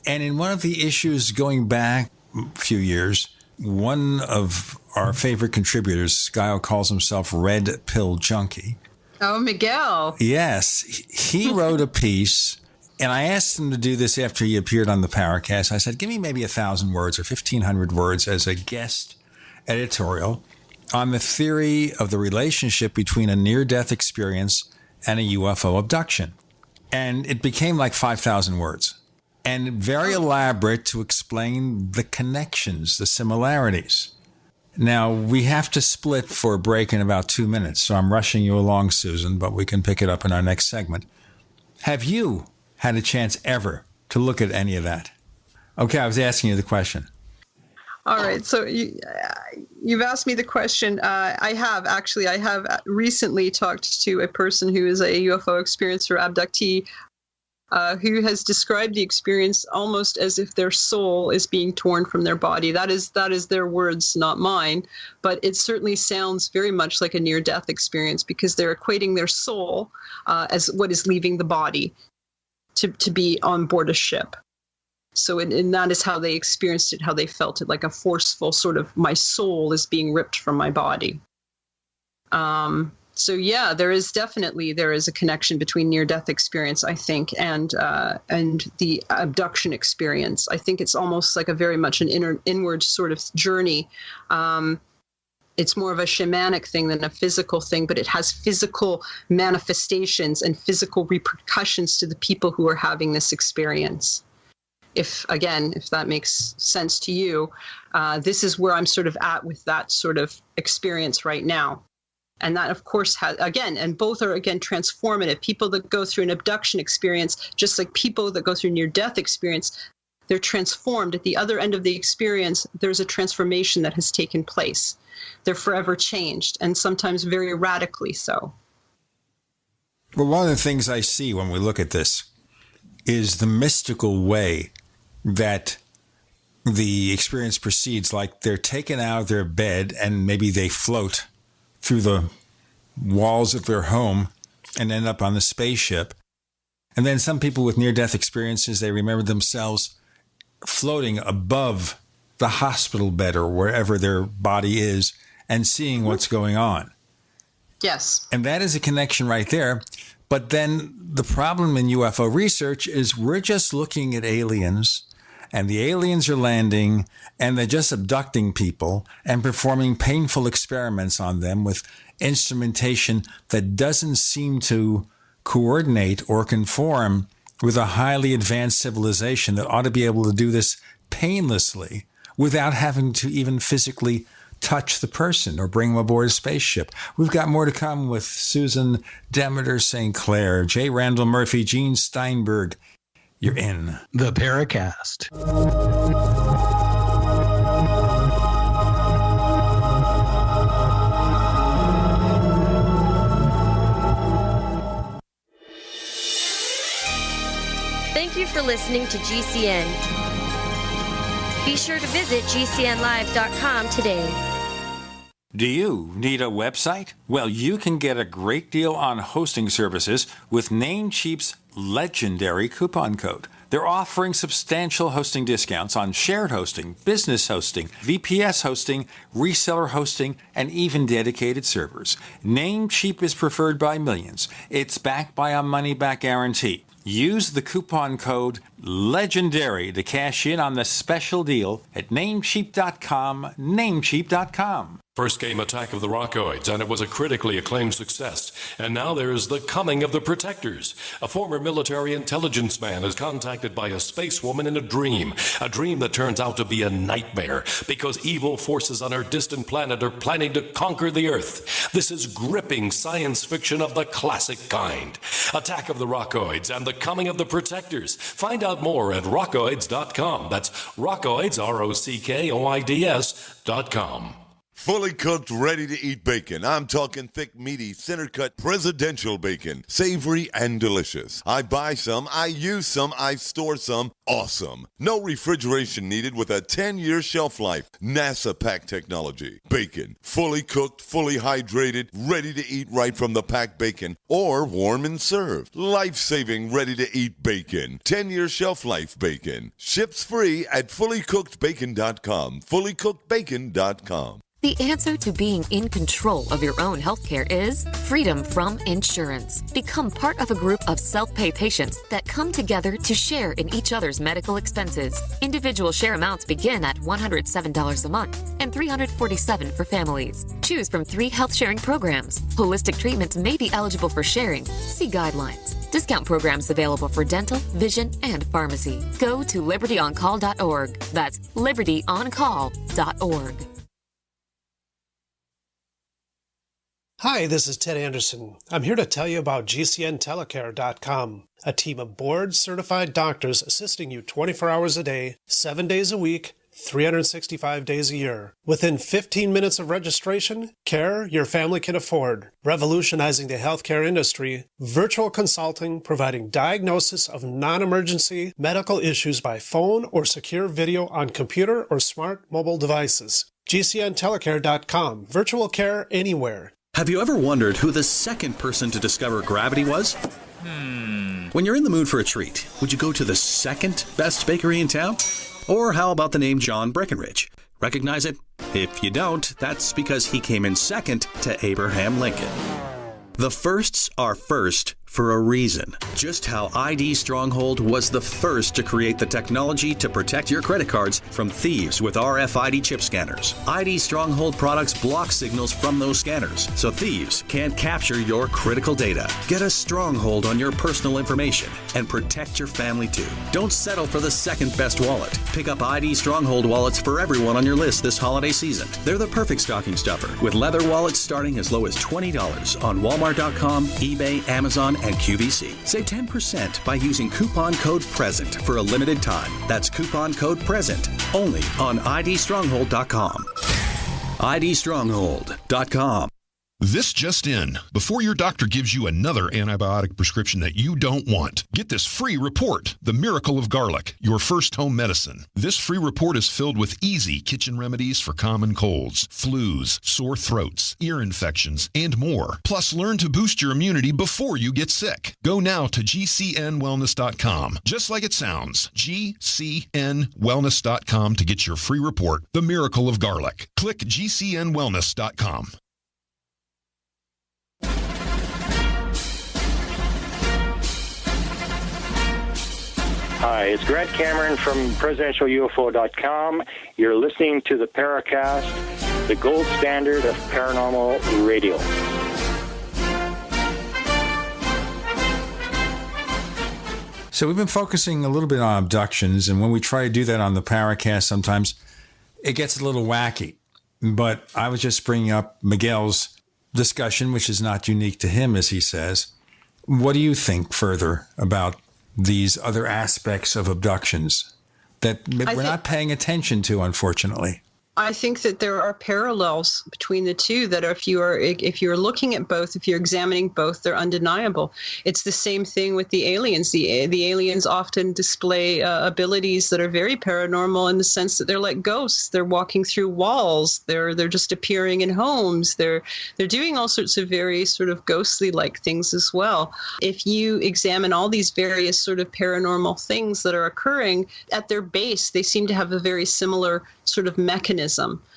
Speaker 2: And in one of the issues going back a few years, one of our favorite contributors, this guy who calls himself Red Pill Junkie.
Speaker 4: Oh, Miguel.
Speaker 2: Yes. He wrote a piece. And I asked him to do this after he appeared on the Paracast. I said, give me maybe 1,000 words or 1,500 words as a guest editorial on the theory of the relationship between a near-death experience and a UFO abduction. And it became like 5,000 words, and very elaborate to explain the connections, the similarities. Now, we have to split for a break in about 2 minutes, so I'm rushing you along, Susan, but we can pick it up in our next segment. Have you had a chance ever to look at any of that? Okay, I was asking you the question.
Speaker 4: All right, so you've asked me the question. I have recently talked to a person who is a UFO experiencer, abductee, who has described the experience almost as if their soul is being torn from their body. That is their words, not mine. But it certainly sounds very much like a near-death experience, because they're equating their soul as what is leaving the body to be on board a ship. So, and that is how they experienced it, how they felt it, like a forceful sort of, my soul is being ripped from my body. So yeah, there is a connection between near-death experience, I think, and the abduction experience. I think it's almost like a very much an inward sort of journey. It's more of a shamanic thing than a physical thing, but it has physical manifestations and physical repercussions to the people who are having this experience. If that makes sense to you, this is where I'm sort of at with that sort of experience right now. And that, of course, and both are, transformative. People that go through an abduction experience, just like people that go through near-death experience, they're transformed. At the other end of the experience, there's a transformation that has taken place. They're forever changed, and sometimes very radically so.
Speaker 2: Well, one of the things I see when we look at this is the mystical way that the experience proceeds. Like they're taken out of their bed and maybe they float through the walls of their home and end up on the spaceship. And then some people with near-death experiences, they remember themselves floating above the hospital bed or wherever their body is and seeing what's going on.
Speaker 4: Yes.
Speaker 2: And that is a connection right there. But then the problem in UFO research is we're just looking at aliens, and the aliens are landing, and they're just abducting people and performing painful experiments on them with instrumentation that doesn't seem to coordinate or conform with a highly advanced civilization that ought to be able to do this painlessly without having to even physically touch the person or bring them aboard a spaceship. We've got more to come with Susan Demeter-St. Clair, J. Randall Murphy, Gene Steinberg. You're in
Speaker 3: the Paracast.
Speaker 10: Thank you for listening to GCN. Be sure to visit GCNlive.com today.
Speaker 2: Do you need a website? Well, you can get a great deal on hosting services with Namecheap's legendary coupon code. They're offering substantial hosting discounts on shared hosting, business hosting, VPS hosting, reseller hosting, and even dedicated servers. Namecheap is preferred by millions. It's backed by a money-back guarantee. Use the coupon code LEGENDARY to cash in on the special deal at Namecheap.com, Namecheap.com.
Speaker 1: First came Attack of the Rockoids, and it was a critically acclaimed success. And now there's The Coming of the Protectors. A former military intelligence man is contacted by a space woman in a dream that turns out to be a nightmare because evil forces on her distant planet are planning to conquer the Earth. This is gripping science fiction of the classic kind. Attack of the Rockoids and The Coming of the Protectors. Find out more at rockoids.com. That's Rockoids, ROCKOIDS.com.
Speaker 14: Fully cooked, ready-to-eat bacon. I'm talking thick, meaty, center-cut presidential bacon. Savory and delicious. I buy some, I use some, I store some. Awesome. No refrigeration needed with a 10-year shelf life. NASA-packed technology. Bacon. Fully cooked, fully hydrated, ready to eat right from the packed bacon. Or warm and served. Life-saving, ready-to-eat bacon. 10-year shelf life bacon. Ships free at fullycookedbacon.com. Fullycookedbacon.com.
Speaker 15: The answer to being in control of your own healthcare is freedom from insurance. Become part of a group of self-pay patients that come together to share in each other's medical expenses. Individual share amounts begin at $107 a month and $347 for families. Choose from 3 health-sharing programs. Holistic treatments may be eligible for sharing. See guidelines. Discount programs available for dental, vision, and pharmacy. Go to libertyoncall.org. That's libertyoncall.org.
Speaker 16: Hi, this is Ted Anderson. I'm here to tell you about GCNtelecare.com, a team of board-certified doctors assisting you 24 hours a day, 7 days a week, 365 days a year. Within 15 minutes of registration, care your family can afford. Revolutionizing the healthcare industry, virtual consulting providing diagnosis of non-emergency medical issues by phone or secure video on computer or smart mobile devices. GCNtelecare.com, virtual care anywhere.
Speaker 17: Have you ever wondered who the second person to discover gravity was? When you're in the mood for a treat, would you go to the second best bakery in town? Or how about the name John Breckenridge? Recognize it? If you don't, that's because he came in second to Abraham Lincoln. The firsts are first for a reason. Just how ID Stronghold was the first to create the technology to protect your credit cards from thieves with RFID chip scanners. ID Stronghold products block signals from those scanners, so thieves can't capture your critical data. Get a stronghold on your personal information and protect your family too. Don't settle for the second best wallet. Pick up ID Stronghold wallets for everyone on your list this holiday season. They're the perfect stocking stuffer, with leather wallets starting as low as $20 on Walmart.com, eBay, Amazon, and QVC. Save 10% by using coupon code PRESENT for a limited time. That's coupon code PRESENT only on idstronghold.com. idstronghold.com.
Speaker 5: This just in. Before your doctor gives you another antibiotic prescription that you don't want, get this free report, The Miracle of Garlic, your first home medicine. This free report is filled with easy kitchen remedies for common colds, flus, sore throats, ear infections, and more. Plus, learn to boost your immunity before you get sick. Go now to gcnwellness.com. Just like it sounds, gcnwellness.com to get your free report, The Miracle of Garlic. Click gcnwellness.com.
Speaker 13: Hi, it's Grant Cameron from presidentialufo.com. You're listening to the Paracast, the gold standard of paranormal radio.
Speaker 2: So we've been focusing a little bit on abductions, and when we try to do that on the Paracast, sometimes it gets a little wacky. But I was just bringing up Miguel's discussion, which is not unique to him, as he says. What do you think further about these other aspects of abductions that we're not paying attention to, unfortunately?
Speaker 4: I think that there are parallels between the two that if you're looking at both, if you're examining both, they're undeniable. It's the same thing with the aliens. The aliens often display abilities that are very paranormal in the sense that they're like ghosts. They're walking through walls. They're just appearing in homes. They're doing all sorts of very sort of ghostly-like things as well. If you examine all these various sort of paranormal things that are occurring, at their base, they seem to have a very similar sort of mechanism.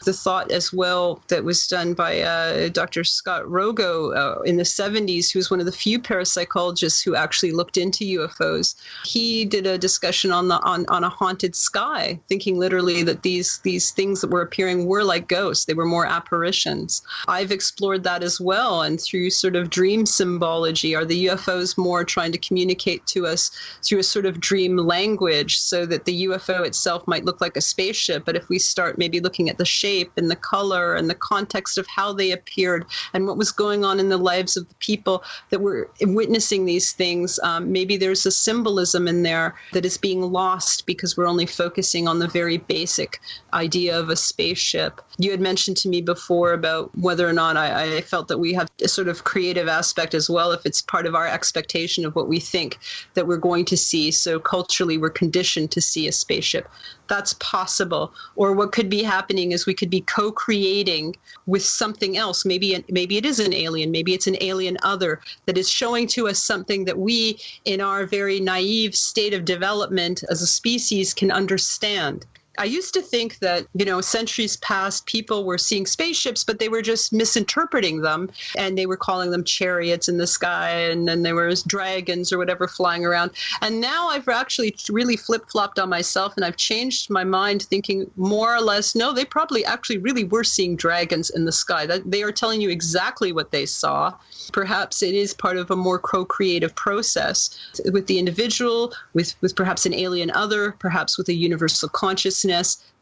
Speaker 4: The thought as well that was done by Dr. Scott Rogo in the 70s, who was one of the few parapsychologists who actually looked into UFOs. He did a discussion on a haunted sky, thinking literally that these things that were appearing were like ghosts. They were more apparitions. I've explored that as well, and through sort of dream symbology, are the UFOs more trying to communicate to us through a sort of dream language so that the UFO itself might look like a spaceship, but if we start maybe looking at the shape and the color and the context of how they appeared and what was going on in the lives of the people that were witnessing these things, maybe there's a symbolism in there that is being lost because we're only focusing on the very basic idea of a spaceship. You had mentioned to me before about whether or not I felt that we have a sort of creative aspect as well, if it's part of our expectation of what we think that we're going to see. So culturally, we're conditioned to see a spaceship. That's possible. Or what could be happening is we could be co-creating with something else. Maybe it is an alien. Maybe it's an alien other that is showing to us something that we, in our very naive state of development as a species, can understand. I used to think that, centuries past, people were seeing spaceships, but they were just misinterpreting them, and they were calling them chariots in the sky, and then there was dragons or whatever flying around. And now I've actually really flip-flopped on myself, and I've changed my mind, thinking more or less, no, they probably actually really were seeing dragons in the sky. That they are telling you exactly what they saw. Perhaps it is part of a more co-creative process with the individual, with perhaps an alien other, perhaps with a universal consciousness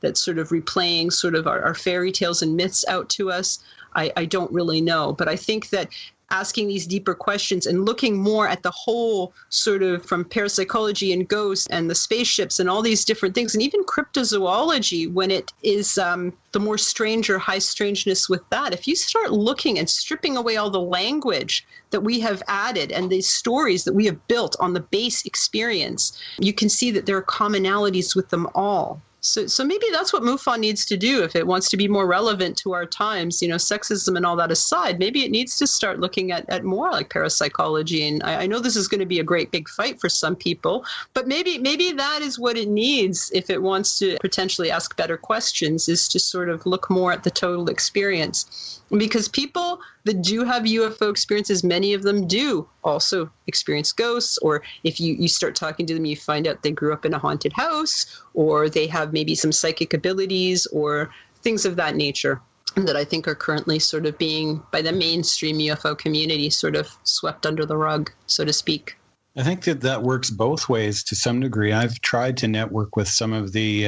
Speaker 4: that's sort of replaying sort of our fairy tales and myths out to us. I don't really know. But I think that asking these deeper questions and looking more at the whole sort of from parapsychology and ghosts and the spaceships and all these different things, and even cryptozoology, when it is the more strange or high strangeness with that, if you start looking and stripping away all the language that we have added and these stories that we have built on the base experience, you can see that there are commonalities with them all. So maybe that's what MUFON needs to do if it wants to be more relevant to our times, sexism and all that aside. Maybe it needs to start looking at more like parapsychology. And I know this is going to be a great big fight for some people, but maybe that is what it needs if it wants to potentially ask better questions, is to sort of look more at the total experience. Because people that do have UFO experiences, many of them do also experience ghosts, or if you start talking to them, you find out they grew up in a haunted house, or they have maybe some psychic abilities or things of that nature that I think are currently sort of being, by the mainstream UFO community, sort of swept under the rug, so to speak.
Speaker 3: I think that works both ways to some degree. I've tried to network with some of the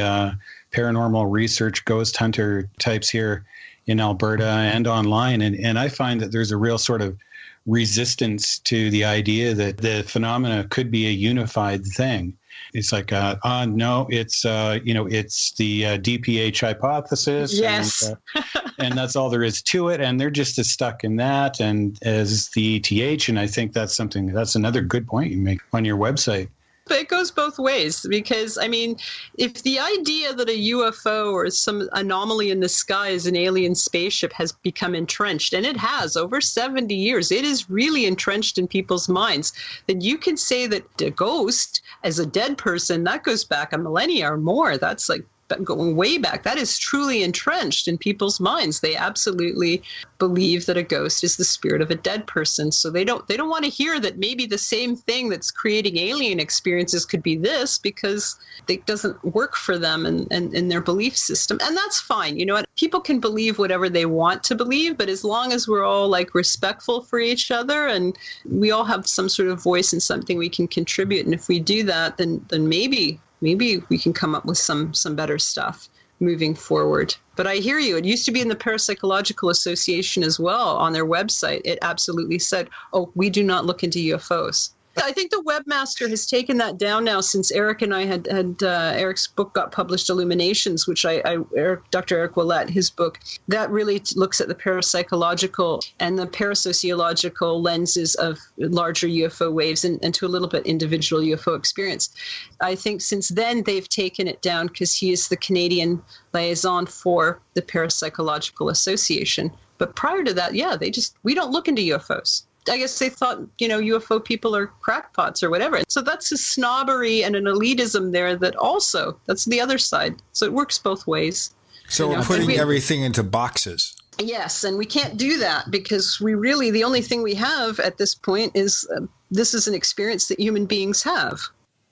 Speaker 3: paranormal research ghost hunter types here in Alberta and online, and I find that there's a real sort of resistance to the idea that the phenomena could be a unified thing. It's like, no, it's, it's the DPH hypothesis.
Speaker 4: Yes.
Speaker 3: And that's all there is to it. And they're just as stuck in that and as the ETH. And I think that's another good point you make on your website.
Speaker 4: But it goes both ways because, I mean, if the idea that a UFO or some anomaly in the sky is an alien spaceship has become entrenched, and it has over 70 years, it is really entrenched in people's minds, then you can say that a ghost as a dead person, that goes back a millennia or more. That's like going way back. That is truly entrenched in people's minds. They absolutely believe that a ghost is the spirit of a dead person. So they don't want to hear that maybe the same thing that's creating alien experiences could be this, because it doesn't work for them and in their belief system. And that's fine. You know what? People can believe whatever they want to believe, but as long as we're all like respectful for each other and we all have some sort of voice and something we can contribute. And if we do that, then maybe we can come up with some better stuff moving forward. But I hear you. It used to be in the Parapsychological Association as well on their website. It absolutely said, we do not look into UFOs. I think the webmaster has taken that down now since Eric and I had Eric's book got published, Illuminations, which Dr. Eric Willett, his book, that really looks at the parapsychological and the parasociological lenses of larger UFO waves and to a little bit individual UFO experience. I think since then they've taken it down because he is the Canadian liaison for the Parapsychological Association. But prior to that, we don't look into UFOs. I guess they thought, UFO people are crackpots or whatever. So that's a snobbery and an elitism there that's the other side. So it works both ways.
Speaker 2: So we're putting everything into boxes.
Speaker 4: Yes, and we can't do that because the only thing we have at this point is this is an experience that human beings have.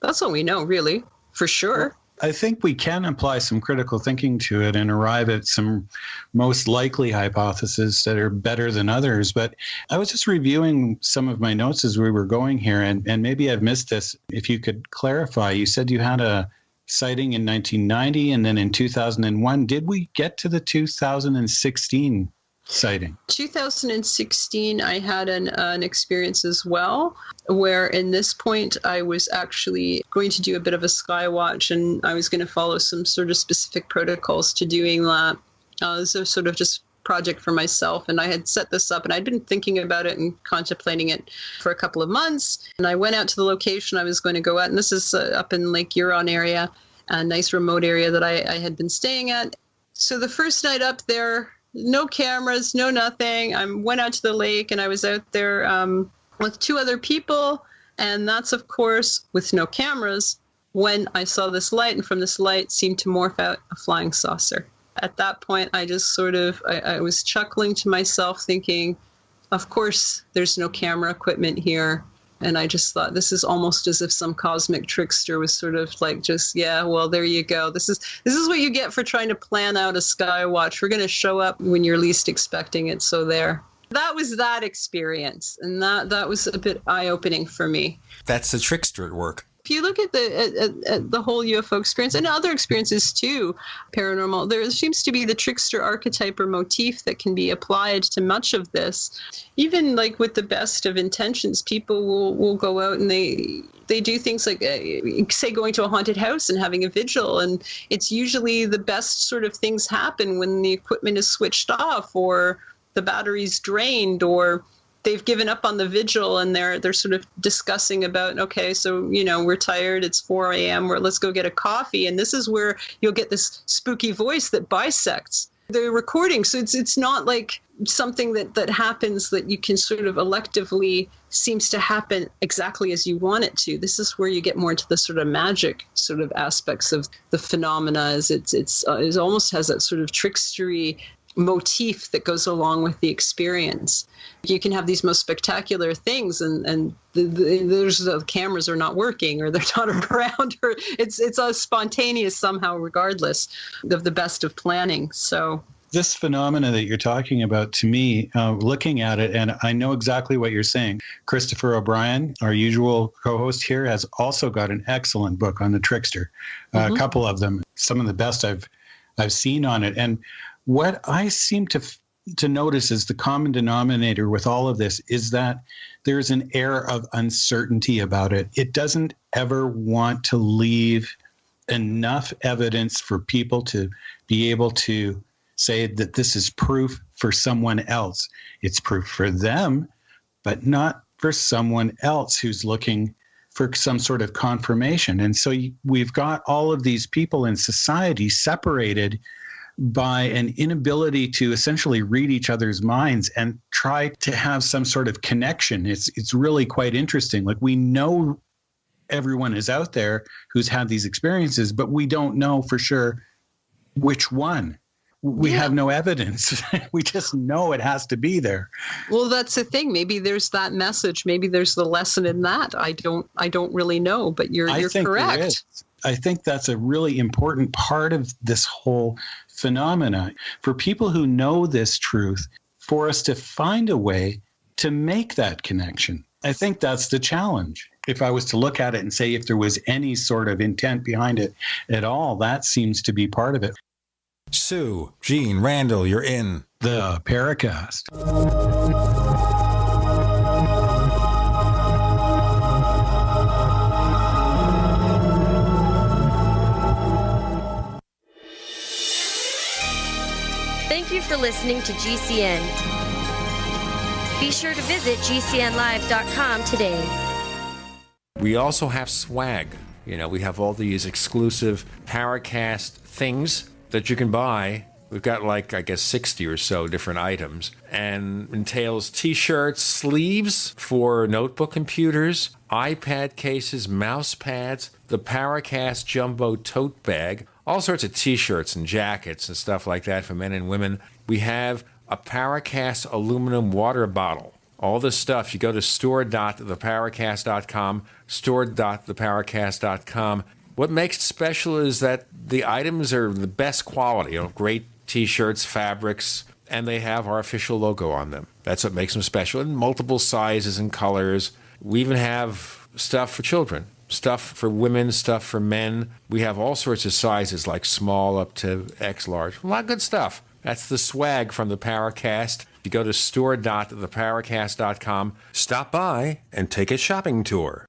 Speaker 4: That's all we know, really, for sure.
Speaker 3: I think we can apply some critical thinking to it and arrive at some most likely hypotheses that are better than others. But I was just reviewing some of my notes as we were going here, and maybe I've missed this. If you could clarify, you said you had a sighting in 1990 and then in 2001. Did we get to the 2016 sighting?
Speaker 4: 2016, I had an experience as well, where in this point I was actually going to do a bit of a sky watch, and I was going to follow some sort of specific protocols to doing that. It was a sort of just project for myself, and I had set this up, and I'd been thinking about it and contemplating it for a couple of months. And I went out to the location I was going to go at, and this is up in Lake Huron area, a nice remote area that I had been staying at. So the first night up there, no cameras, no nothing. I went out to the lake and I was out there with two other people. And that's, of course, with no cameras, when I saw this light, and from this light seemed to morph out a flying saucer. At that point, I just I was chuckling to myself thinking, of course, there's no camera equipment here. And I just thought, this is almost as if some cosmic trickster was sort of like, there you go. This is what you get for trying to plan out a sky watch. We're going to show up when you're least expecting it. So there. That was that experience. And that was a bit eye-opening for me.
Speaker 2: That's the trickster at work.
Speaker 4: If you look at the whole UFO experience and other experiences too, paranormal, there seems to be the trickster archetype or motif that can be applied to much of this. Even like with the best of intentions, people will go out and they do things like, say, going to a haunted house and having a vigil. And it's usually the best sort of things happen when the equipment is switched off or the battery's drained or they've given up on the vigil and they're sort of discussing about, okay, so, we're tired. It's 4 a.m. Let's go get a coffee. And this is where you'll get this spooky voice that bisects. They're recording. So it's not like something that happens that you can sort of electively seems to happen exactly as you want it to. This is where you get more into the sort of magic sort of aspects of the phenomena. It almost has that sort of trickstery motif that goes along with the experience. You can have these most spectacular things and the cameras are not working or they're not around or it's spontaneous somehow regardless of the best of planning. So
Speaker 3: this phenomena that you're talking about, to me, looking at it, and I know exactly what you're saying. Christopher O'Brien, our usual co-host here, has also got an excellent book on the trickster. A couple of them, some of the best I've seen on it. And what I seem to to notice is the common denominator with all of this is that there's an air of uncertainty about it. It doesn't ever want to leave enough evidence for people to be able to say that this is proof for someone else. It's proof for them, but not for someone else who's looking for some sort of confirmation. And so we've got all of these people in society separated by an inability to essentially read each other's minds and try to have some sort of connection. It's really quite interesting. Like, we know everyone is out there who's had these experiences, but we don't know for sure which one. We have no evidence. We just know it has to be there.
Speaker 4: Well, that's the thing. Maybe there's that message. Maybe there's the lesson in that. I don't really know, but you're correct.
Speaker 3: There is. I think that's a really important part of this whole phenomena. For people who know this truth, for us to find a way to make that connection. I think that's the challenge. If I was to look at it and say if there was any sort of intent behind it at all, that seems to be part of it.
Speaker 2: Sue, Gene, Randall, you're in
Speaker 3: the Paracast.
Speaker 10: Thank you for listening to GCN. Be sure to visit GCNlive.com today.
Speaker 18: We also have swag. You know, we have all these exclusive Paracast things that you can buy. We've got like, I guess, 60 or so different items, and entails t-shirts, sleeves for notebook computers, iPad cases, mouse pads, the Paracast Jumbo tote bag, all sorts of t-shirts and jackets and stuff like that for men and women. We have a Paracast aluminum water bottle. All this stuff, you go to store.theparacast.com, store.theparacast.com. What makes it special is that the items are the best quality, great t-shirts, fabrics, and they have our official logo on them. That's what makes them special, in multiple sizes and colors. We even have stuff for children, stuff for women, stuff for men. We have all sorts of sizes, like small up to X large. A lot of good stuff. That's the swag from the Paracast. You go to store.theparacast.com, stop by, and take a shopping tour.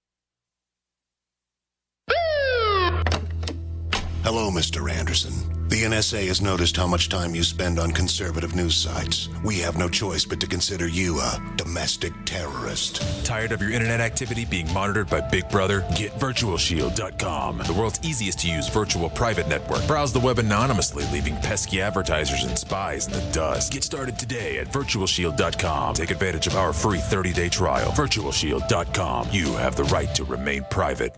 Speaker 20: Hello, Mr. Anderson. The NSA has noticed how much time you spend on conservative news sites. We have no choice but to consider you a domestic terrorist.
Speaker 19: Tired of your internet activity being monitored by Big Brother? Get virtualshield.com, the world's easiest to use virtual private network. Browse the web anonymously, leaving pesky advertisers and spies in the dust. Get started today at virtualshield.com. Take advantage of our free 30-day trial. Virtualshield.com. You have the right to remain private.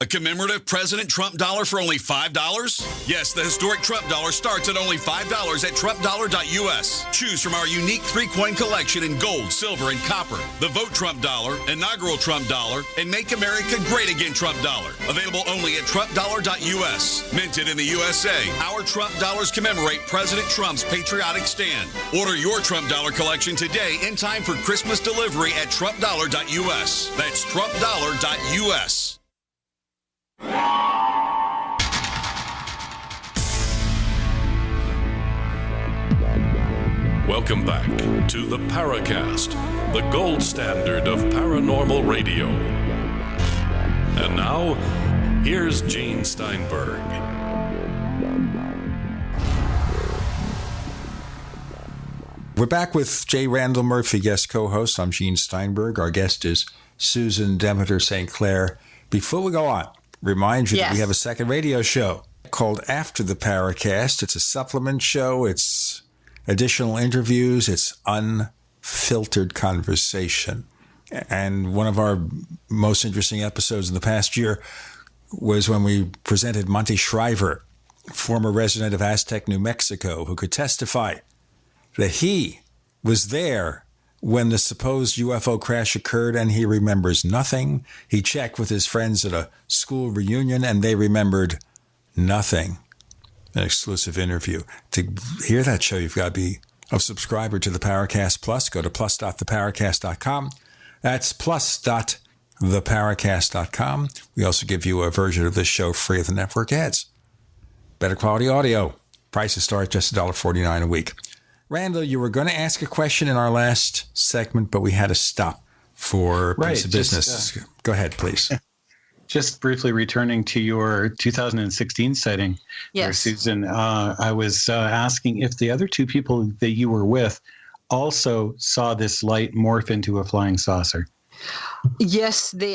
Speaker 21: A commemorative President Trump dollar for only $5? Yes, the historic Trump dollar starts at only $5 at TrumpDollar.us. Choose from our unique 3-coin collection in gold, silver, and copper. The Vote Trump dollar, inaugural Trump dollar, and Make America Great Again Trump dollar. Available only at TrumpDollar.us. Minted in the USA, our Trump dollars commemorate President Trump's patriotic stand. Order your Trump dollar collection today in time for Christmas delivery at TrumpDollar.us. That's TrumpDollar.us.
Speaker 1: Welcome back to the Paracast, the gold standard of paranormal radio. And now, here's Gene Steinberg.
Speaker 2: We're back with J. Randall Murphy, guest co-host. I'm Gene Steinberg. Our guest is Susan Demeter-St. Clair. Before we go on, remind you that we have a second radio show called After the Paracast. It's a supplement show. It's additional interviews. It's unfiltered conversation. And one of our most interesting episodes in the past year was when we presented Monty Shriver, former resident of Aztec, New Mexico, who could testify that he was there when the supposed UFO crash occurred, and he remembers nothing. He checked with his friends at a school reunion, and they remembered nothing. An exclusive interview. To hear that show, you've got to be a subscriber to the Paracast Plus. Go to plus.theparacast.com. That's plus.theparacast.com. We also give you a version of this show free of the network ads. Better quality audio. Prices start just $1.49 a week. Randall, you were going to ask a question in our last segment, but we had to stop for a piece of business. Go ahead, please.
Speaker 3: Just briefly returning to your 2016 sighting, there, Susan, I was asking if the other two people that you were with also saw this light morph into a flying saucer.
Speaker 4: Yes, they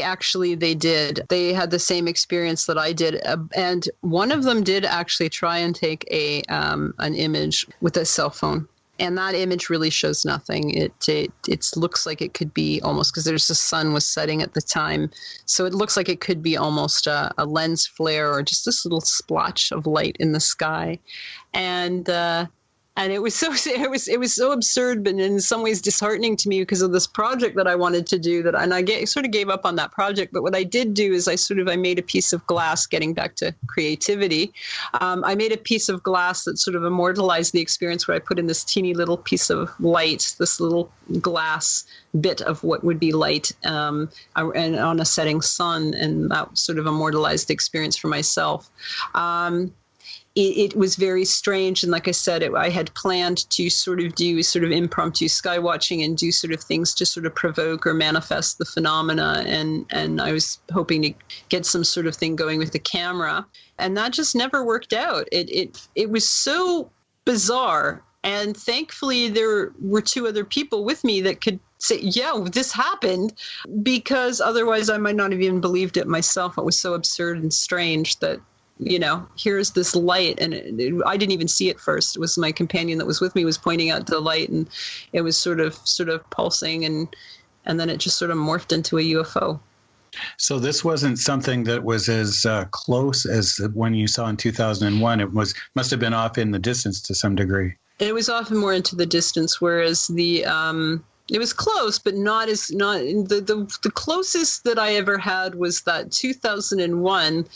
Speaker 4: did. They had the same experience that I did. And one of them did actually try and take an image with a cell phone. And that image really shows nothing. It looks like it could be almost, because the sun was setting at the time. So it looks like it could be almost a lens flare or just this little splotch of light in the sky. And it was so absurd, but in some ways disheartening to me because of this project that I wanted to do. Sort of gave up on that project. But what I did do is I made a piece of glass. Getting back to creativity, I made a piece of glass that sort of immortalized the experience, where I put in this teeny little piece of light, this little glass bit of what would be light, and on a setting sun, and that sort of immortalized the experience for myself. It was very strange. And like I said, I had planned to sort of do sort of impromptu sky watching and do sort of things to sort of provoke or manifest the phenomena. And I was hoping to get some sort of thing going with the camera. And that just never worked out. It was so bizarre. And thankfully, there were two other people with me that could say, yeah, this happened, because otherwise I might not have even believed it myself. It was so absurd and strange that, here's this light, and I didn't even see it first. It was my companion that was with me was pointing out the light, and it was sort of pulsing, and then it just sort of morphed into a UFO.
Speaker 3: So this wasn't something that was as close as when you saw in 2001. It must have been off in the distance to some degree.
Speaker 4: It was often more into the distance, whereas it was close, but not the closest that I ever had was that 2001.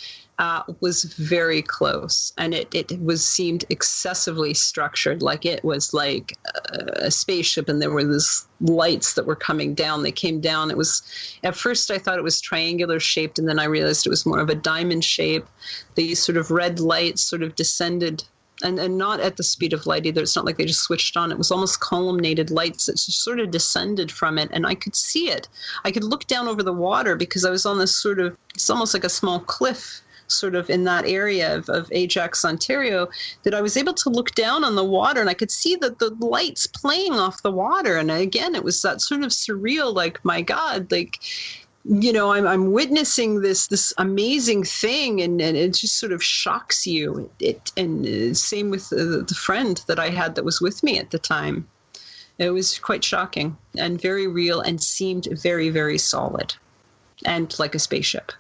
Speaker 4: Was very close, and it seemed excessively structured, like it was like a spaceship, and there were these lights that were coming down. They came down. It was, at first I thought it was triangular shaped, and then I realized it was more of a diamond shape. These sort of red lights sort of descended, and not at the speed of light either. It's not like they just switched on. It was almost columnated lights that just sort of descended from it, and I could see it. I could look down over the water because I was on this sort of, it's almost like a small cliff sort of in that area of Ajax, Ontario, that I was able to look down on the water, and I could see that the lights playing off the water. And again, it was that sort of surreal, like, my God, like, I'm witnessing this amazing thing, and it just sort of shocks you. And same with the friend that I had that was with me at the time. It was quite shocking and very real, and seemed very, very solid and like a spaceship.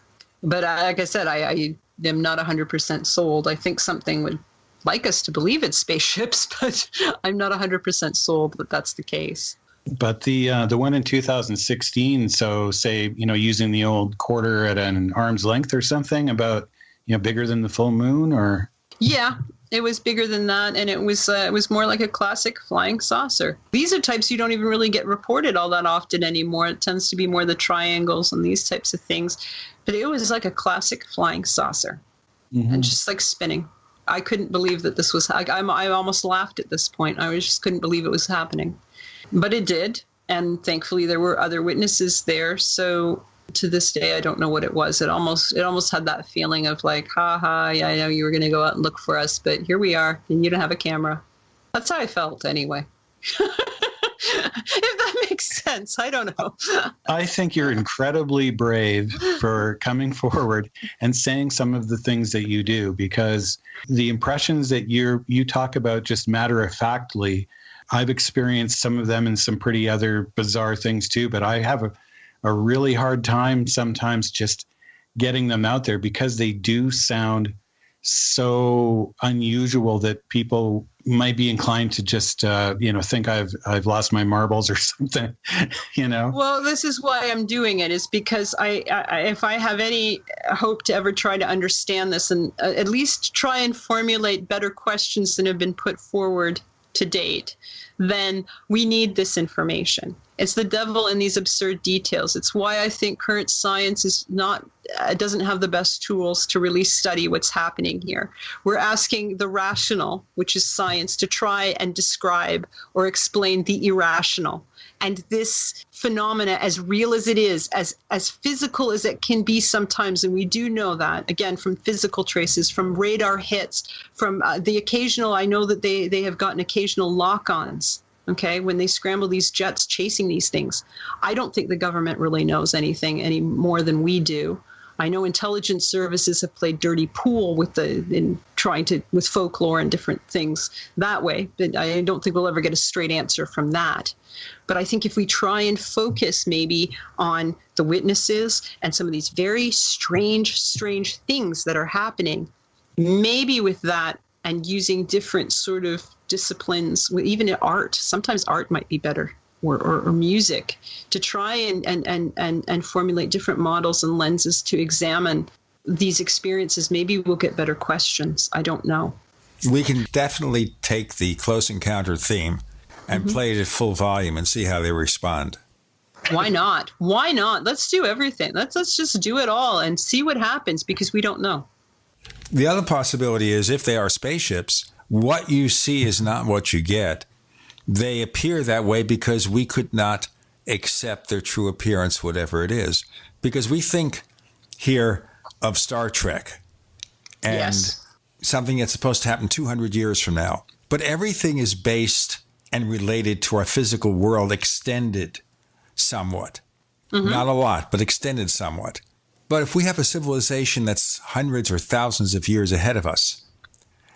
Speaker 4: But like I said, I am not 100% sold. I think something would like us to believe it's spaceships, but I'm not 100% sold that that's the case.
Speaker 3: But the one in 2016, so say, using the old quarter at an arm's length or something, about, bigger than the full moon, or?
Speaker 4: Yeah, it was bigger than that, and it was more like a classic flying saucer. These are types you don't even really get reported all that often anymore. It tends to be more the triangles and these types of things. But it was like a classic flying saucer, and just like spinning. I couldn't believe that this was. I almost laughed at this point. I just couldn't believe it was happening, but it did. And thankfully, there were other witnesses there. So to this day, I don't know what it was. It almost had that feeling of like, yeah, I know you were going to go out and look for us, but here we are, and you don't have a camera. That's how I felt anyway. If that makes sense, I don't know.
Speaker 3: I think you're incredibly brave for coming forward and saying some of the things that you do, because the impressions that you talk about just matter-of-factly, I've experienced some of them and some pretty other bizarre things too, but I have a really hard time sometimes just getting them out there, because they do sound so unusual that people might be inclined to just think I've lost my marbles or something. Well,
Speaker 4: this is why I'm doing it, is because I if I have any hope to ever try to understand this, and at least try and formulate better questions than have been put forward to date, then we need this information. It's the devil in these absurd details. It's why I think current science is doesn't have the best tools to really study what's happening here. We're asking the rational, which is science, to try and describe or explain the irrational. And this phenomena, as real as it is, as physical as it can be sometimes, and we do know that, again, from physical traces, from radar hits, from the occasional, I know that they have gotten occasional lock-ons, okay, when they scramble these jets chasing these things. I don't think the government really knows anything any more than we do. I know intelligence services have played dirty pool with with folklore and different things that way, but I don't think we'll ever get a straight answer from that. But I think if we try and focus maybe on the witnesses and some of these very strange things that are happening, maybe with that and using different sort of disciplines, even in art, sometimes art might be better, or music, to try and formulate different models and lenses to examine these experiences, maybe we'll get better questions. I don't know.
Speaker 2: We can definitely take the close encounter theme and play it at full volume and see how they respond.
Speaker 4: Why not? Why not? Let's do everything. Let's just do it all and see what happens, because we don't know.
Speaker 2: The other possibility is, if they are spaceships, what you see is not what you get. They appear that way because we could not accept their true appearance, whatever it is. Because we think here of Star Trek and something that's supposed to happen 200 years from now. But everything is based and related to our physical world, extended somewhat. Not a lot, but extended somewhat. But if we have a civilization that's hundreds or thousands of years ahead of us,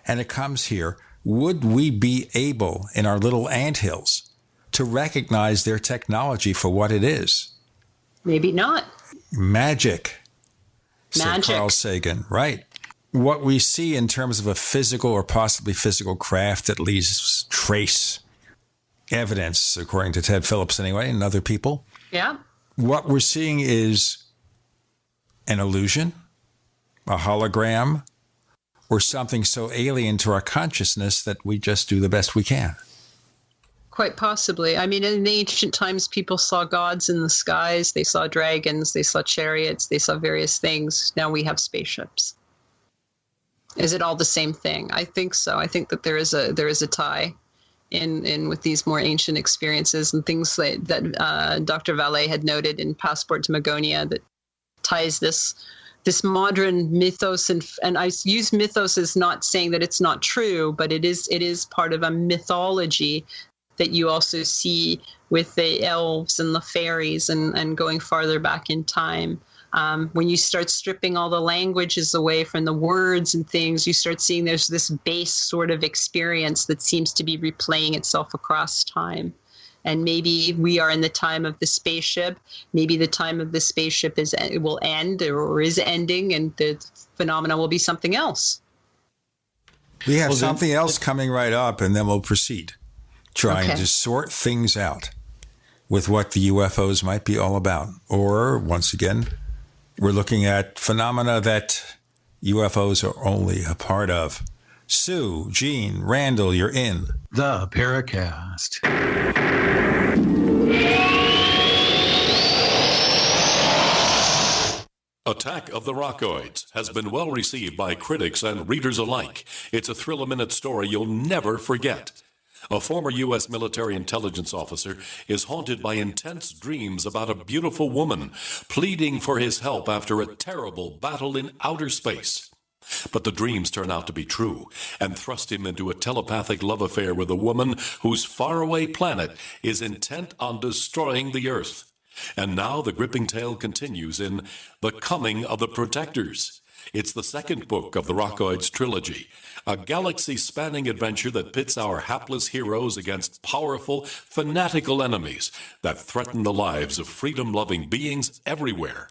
Speaker 2: and it comes here, would we be able, in our little anthills, to recognize their technology for what it is?
Speaker 4: Maybe not.
Speaker 2: Magic, said Carl Sagan. Right. What we see in terms of a physical or possibly physical craft that leaves trace evidence, according to Ted Phillips anyway, and other people.
Speaker 4: Yeah.
Speaker 2: What we're seeing is an illusion, a hologram, or something so alien to our consciousness that we just do the best we can.
Speaker 4: Quite possibly. I mean, in ancient times, people saw gods in the skies. They saw dragons. They saw chariots. They saw various things. Now we have spaceships. Is it all the same thing? I think so. I think that there is a tie in with these more ancient experiences and things that Dr. Vallée had noted in Passport to Magonia that ties this modern mythos, and I use mythos as not saying that it's not true, but it is part of a mythology that you also see with the elves and the fairies and going farther back in time. When you start stripping all the languages away from the words and things, you start seeing there's this base sort of experience that seems to be replaying itself across time. And maybe we are in the time of the spaceship. Maybe the time of the spaceship will end or is ending, and the phenomena will be something else.
Speaker 2: We have something else coming right up, and then we'll proceed, trying to sort things out with what the UFOs might be all about. Or, once again, we're looking at phenomena that UFOs are only a part of. Sue, Gene, Randall, you're in
Speaker 3: the Paracast.
Speaker 1: Attack of the Rockoids has been well received by critics and readers alike. It's a thrill-a-minute story you'll never forget. A former U.S. military intelligence officer is haunted by intense dreams about a beautiful woman pleading for his help after a terrible battle in outer space. But the dreams turn out to be true and thrust him into a telepathic love affair with a woman whose faraway planet is intent on destroying the Earth. And now the gripping tale continues in The Coming of the Protectors. It's the second book of the Rockoids trilogy, a galaxy-spanning adventure that pits our hapless heroes against powerful, fanatical enemies that threaten the lives of freedom-loving beings everywhere.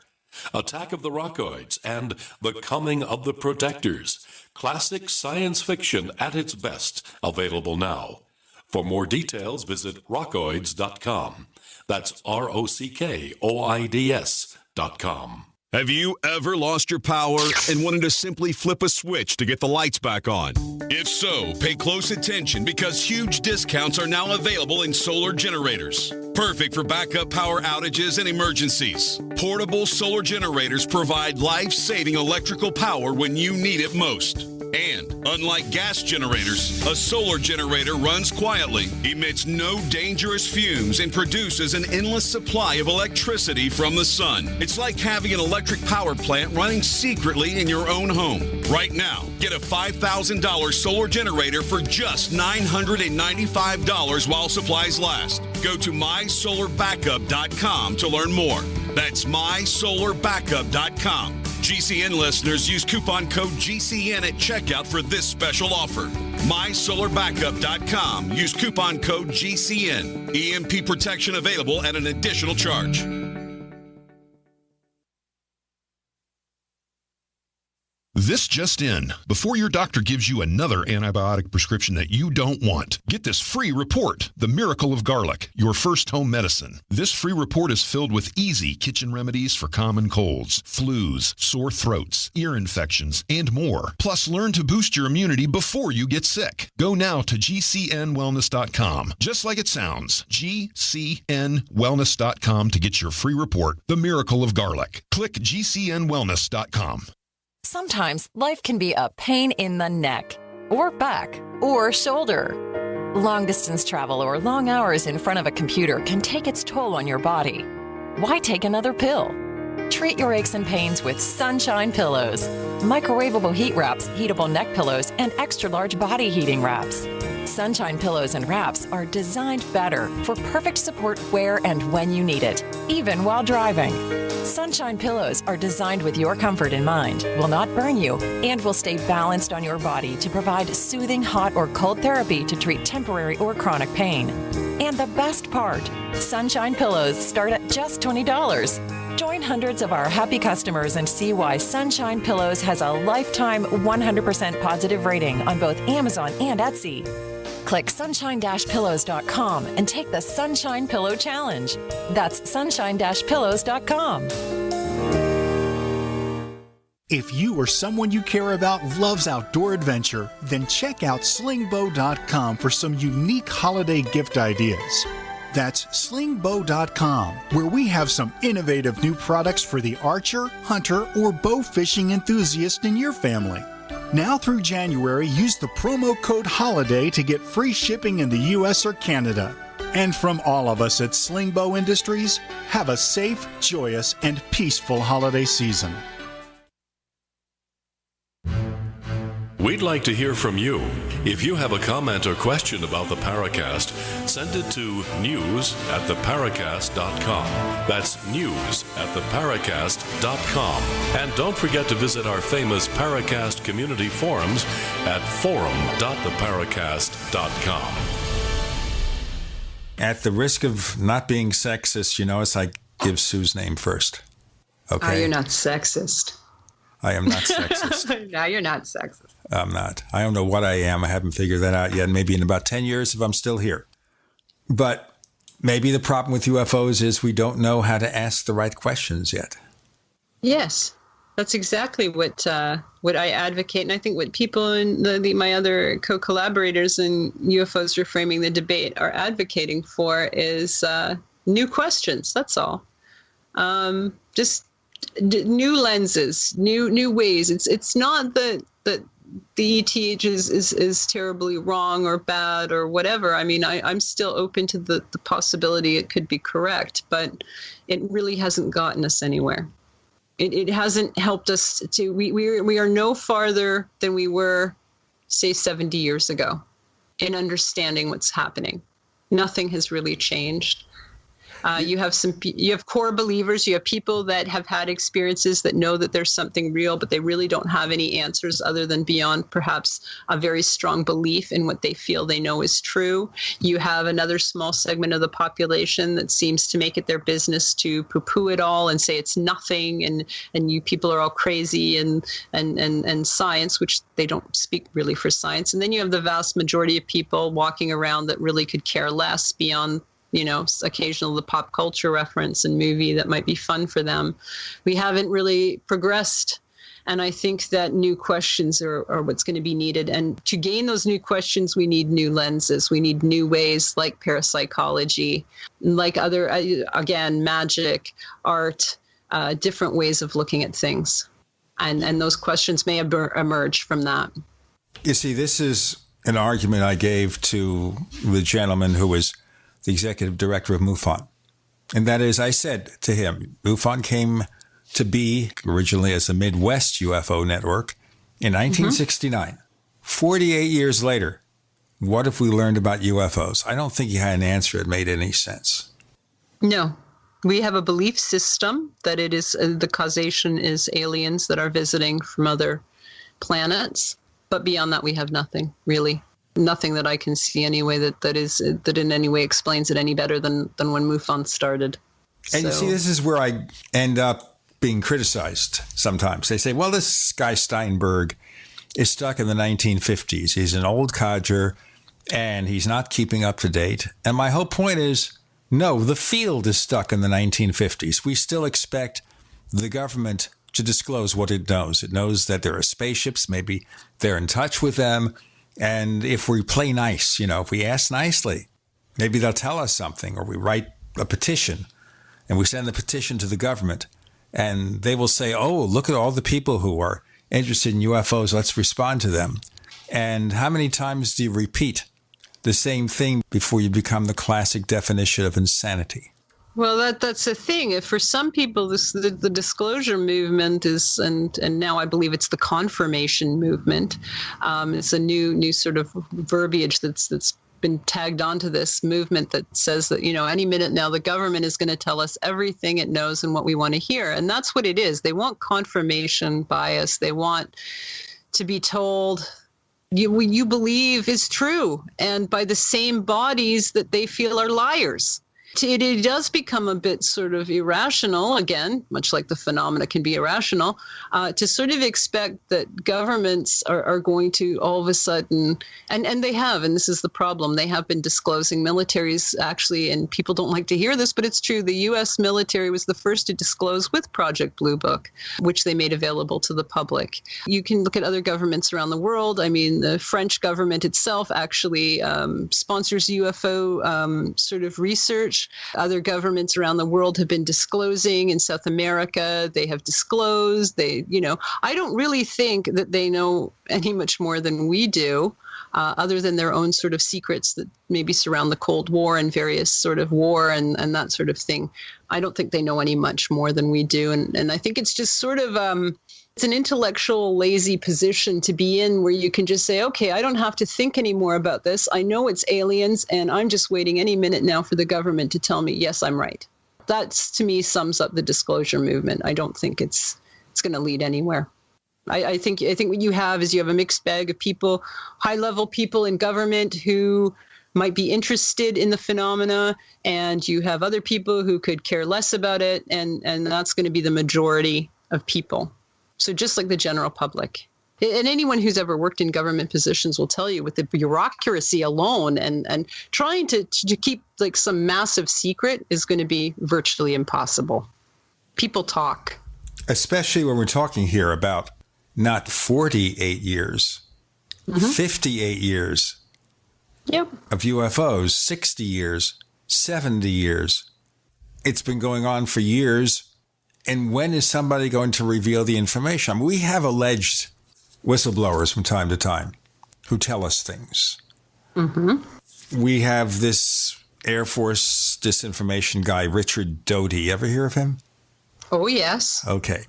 Speaker 1: Attack of the Rockoids and The Coming of the Protectors. Classic science fiction at its best, available now. For more details, visit rockoids.com. That's ROCKOIDS.com.
Speaker 21: Have you ever lost your power and wanted to simply flip a switch to get the lights back on? If so, pay close attention because huge discounts are now available in solar generators. Perfect for backup power outages and emergencies. Portable solar generators provide life-saving electrical power when you need it most. And, unlike gas generators, a solar generator runs quietly, emits no dangerous fumes, and produces an endless supply of electricity from the sun. It's like having an electric power plant running secretly in your own home. Right now, get a $5,000 solar generator for just $995 while supplies last. Go to mysolarbackup.com to learn more. That's mysolarbackup.com. GCN listeners use coupon code GCN at checkout for this special offer. MySolarBackup.com. Use coupon code GCN. EMP protection available at an additional charge.
Speaker 5: This just in. Before your doctor gives you another antibiotic prescription that you don't want, get this free report, The Miracle of Garlic, your first home medicine. This free report is filled with easy kitchen remedies for common colds, flus, sore throats, ear infections, and more. Plus, learn to boost your immunity before you get sick. Go now to gcnwellness.com, just like it sounds, gcnwellness.com to get your free report, The Miracle of Garlic. Click gcnwellness.com.
Speaker 7: Sometimes life can be a pain in the neck, or back, or shoulder. Long distance travel or long hours in front of a computer can take its toll on your body. Why take another pill? Treat your aches and pains with Sunshine Pillows. Microwavable heat wraps, heatable neck pillows, and extra large body heating wraps. Sunshine Pillows and wraps are designed better for perfect support where and when you need it, even while driving. Sunshine Pillows are designed with your comfort in mind, will not burn you, and will stay balanced on your body to provide soothing hot or cold therapy to treat temporary or chronic pain. And the best part, Sunshine Pillows start at just $20. Join hundreds of our happy customers and see why Sunshine Pillows has a lifetime 100% positive rating on both Amazon and Etsy. Click sunshine-pillows.com and take the Sunshine Pillow Challenge. That's sunshine-pillows.com.
Speaker 6: If you or someone you care about loves outdoor adventure, then check out slingbow.com for some unique holiday gift ideas. That's slingbow.com, where we have some innovative new products for the archer, hunter, or bow fishing enthusiast in your family. Now through January, use the promo code HOLIDAY to get free shipping in the U.S. or Canada. And from all of us at Slingbow Industries, have a safe, joyous, and peaceful holiday season.
Speaker 1: We'd like to hear from you. If you have a comment or question about the Paracast, send it to news@theparacast.com. That's news@theparacast.com. And don't forget to visit our famous Paracast community forums at forum.theparacast.com.
Speaker 2: At the risk of not being sexist, you notice I give Sue's name first. Okay.
Speaker 4: Oh, you're not sexist.
Speaker 2: I am not sexist.
Speaker 4: No, you're not sexist.
Speaker 2: I'm not. I don't know what I am. I haven't figured that out yet. Maybe in about 10 years if I'm still here. But maybe the problem with UFOs is we don't know how to ask the right questions yet.
Speaker 4: Yes, that's exactly what I advocate. And I think what people and my other co-collaborators in UFOs Reframing the Debate are advocating for is new questions. That's all. Just new lenses, new ways. It's not that the ET is terribly wrong or bad or whatever. I mean, I'm still open to the possibility it could be correct, but it really hasn't gotten us anywhere. It hasn't helped us to. We are no farther than we were, say, 70 years ago, in understanding what's happening. Nothing has really changed. You have core believers. You have people that have had experiences that know that there's something real, but they really don't have any answers other than beyond perhaps a very strong belief in what they feel they know is true. You have another small segment of the population that seems to make it their business to poo-poo it all and say it's nothing, and you people are all crazy and science, which they don't speak really for science. And then you have the vast majority of people walking around that really could care less beyond occasional the pop culture reference and movie that might be fun for them. We haven't really progressed. And I think that new questions are what's going to be needed. And to gain those new questions, we need new lenses. We need new ways like parapsychology, like other, again, magic, art, different ways of looking at things. And those questions may emerge from that.
Speaker 2: You see, this is an argument I gave to the gentleman who was the executive director of MUFON. And that is, I said to him, MUFON came to be originally as the Midwest UFO Network in 1969. 48 years later, what if we learned about UFOs? I don't think he had an answer that made any sense.
Speaker 4: No. We have a belief system that it is the causation is aliens that are visiting from other planets. But beyond that, we have nothing, really. Nothing that I can see anyway that in any way explains it any better than when MUFON started.
Speaker 2: And you see, this is where I end up being criticized sometimes. They say, well, this guy Steinberg is stuck in the 1950s. He's an old codger and he's not keeping up to date. And my whole point is, no, the field is stuck in the 1950s. We still expect the government to disclose what it knows. It knows that there are spaceships. Maybe they're in touch with them. And if we play nice, if we ask nicely, maybe they'll tell us something, or we write a petition and we send the petition to the government. And they will say, oh, look at all the people who are interested in UFOs. Let's respond to them. And how many times do you repeat the same thing before you become the classic definition of insanity?
Speaker 4: Well, that's the thing. For some people, the disclosure movement is, and now I believe it's the confirmation movement. It's a new sort of verbiage that's been tagged onto this movement that says that, any minute now the government is going to tell us everything it knows and what we want to hear. And that's what it is. They want confirmation bias. They want to be told you believe is true, and by the same bodies that they feel are liars. It does become a bit sort of irrational, again, much like the phenomena can be irrational, to sort of expect that governments are going to all of a sudden, and they have, and this is the problem, they have been disclosing, militaries actually, and people don't like to hear this, but it's true, the U.S. military was the first to disclose with Project Blue Book, which they made available to the public. You can look at other governments around the world. I mean, the French government itself actually sponsors UFO sort of research. Other governments around the world have been disclosing. In South America, they have disclosed. I don't really think that they know any much more than we do, other than their own sort of secrets that maybe surround the Cold War and various sort of war and that sort of thing. I don't think they know any much more than we do. And I think it's just sort of, it's an intellectual, lazy position to be in where you can just say, okay, I don't have to think anymore about this. I know it's aliens, and I'm just waiting any minute now for the government to tell me, yes, I'm right. That, to me, sums up the disclosure movement. I don't think it's going to lead anywhere. I think what you have is you have a mixed bag of people, high-level people in government who might be interested in the phenomena, and you have other people who could care less about it, and that's going to be the majority of people. So just like the general public. And anyone who's ever worked in government positions will tell you with the bureaucracy alone and trying to keep like some massive secret is going to be virtually impossible. People talk.
Speaker 2: Especially when we're talking here about not 48 years, 58 years of UFOs, 60 years, 70 years. It's been going on for years. And when is somebody going to reveal the information? I mean, we have alleged whistleblowers from time to time who tell us things. We have this Air Force disinformation guy, Richard Doty. Ever hear of him?
Speaker 4: Oh, yes.
Speaker 2: Okay.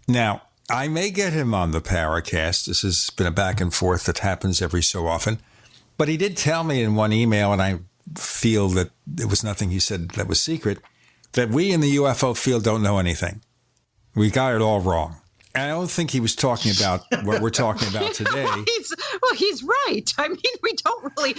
Speaker 2: Now, I may get him on the Paracast. This has been a back and forth that happens every so often. But he did tell me in one email, and I feel that there was nothing he said that was secret, that we in the UFO field don't know anything. We got it all wrong. And I don't think he was talking about what we're talking about today.
Speaker 4: He's right. I mean, we don't really,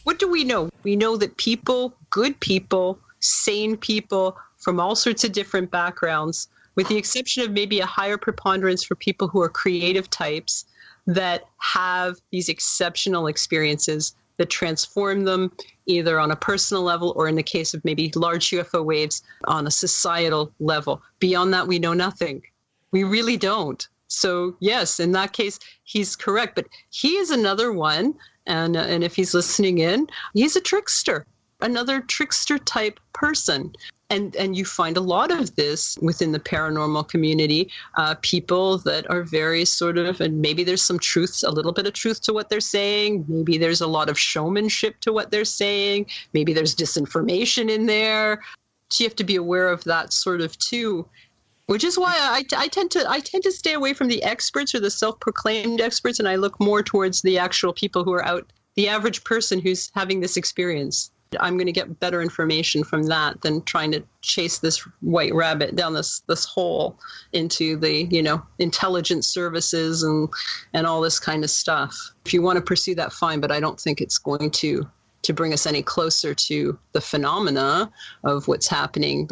Speaker 4: what do we know? We know that people, good people, sane people from all sorts of different backgrounds, with the exception of maybe a higher preponderance for people who are creative types that have these exceptional experiences, that transform them either on a personal level or in the case of maybe large UFO waves on a societal level. Beyond that, we know nothing. We really don't. So yes, in that case, he's correct. But he is another one, and if he's listening in, he's a trickster, another trickster type person. And you find a lot of this within the paranormal community, people that are very sort of, and maybe there's some truth, a little bit of truth to what they're saying. Maybe there's a lot of showmanship to what they're saying. Maybe there's disinformation in there. So you have to be aware of that sort of too, which is why I tend to stay away from the experts or the self-proclaimed experts, and I look more towards the actual people who are out, the average person who's having this experience. I'm going to get better information from that than trying to chase this white rabbit down this hole into the, intelligence services and all this kind of stuff. If you want to pursue that, fine, but I don't think it's going to bring us any closer to the phenomena of what's happening.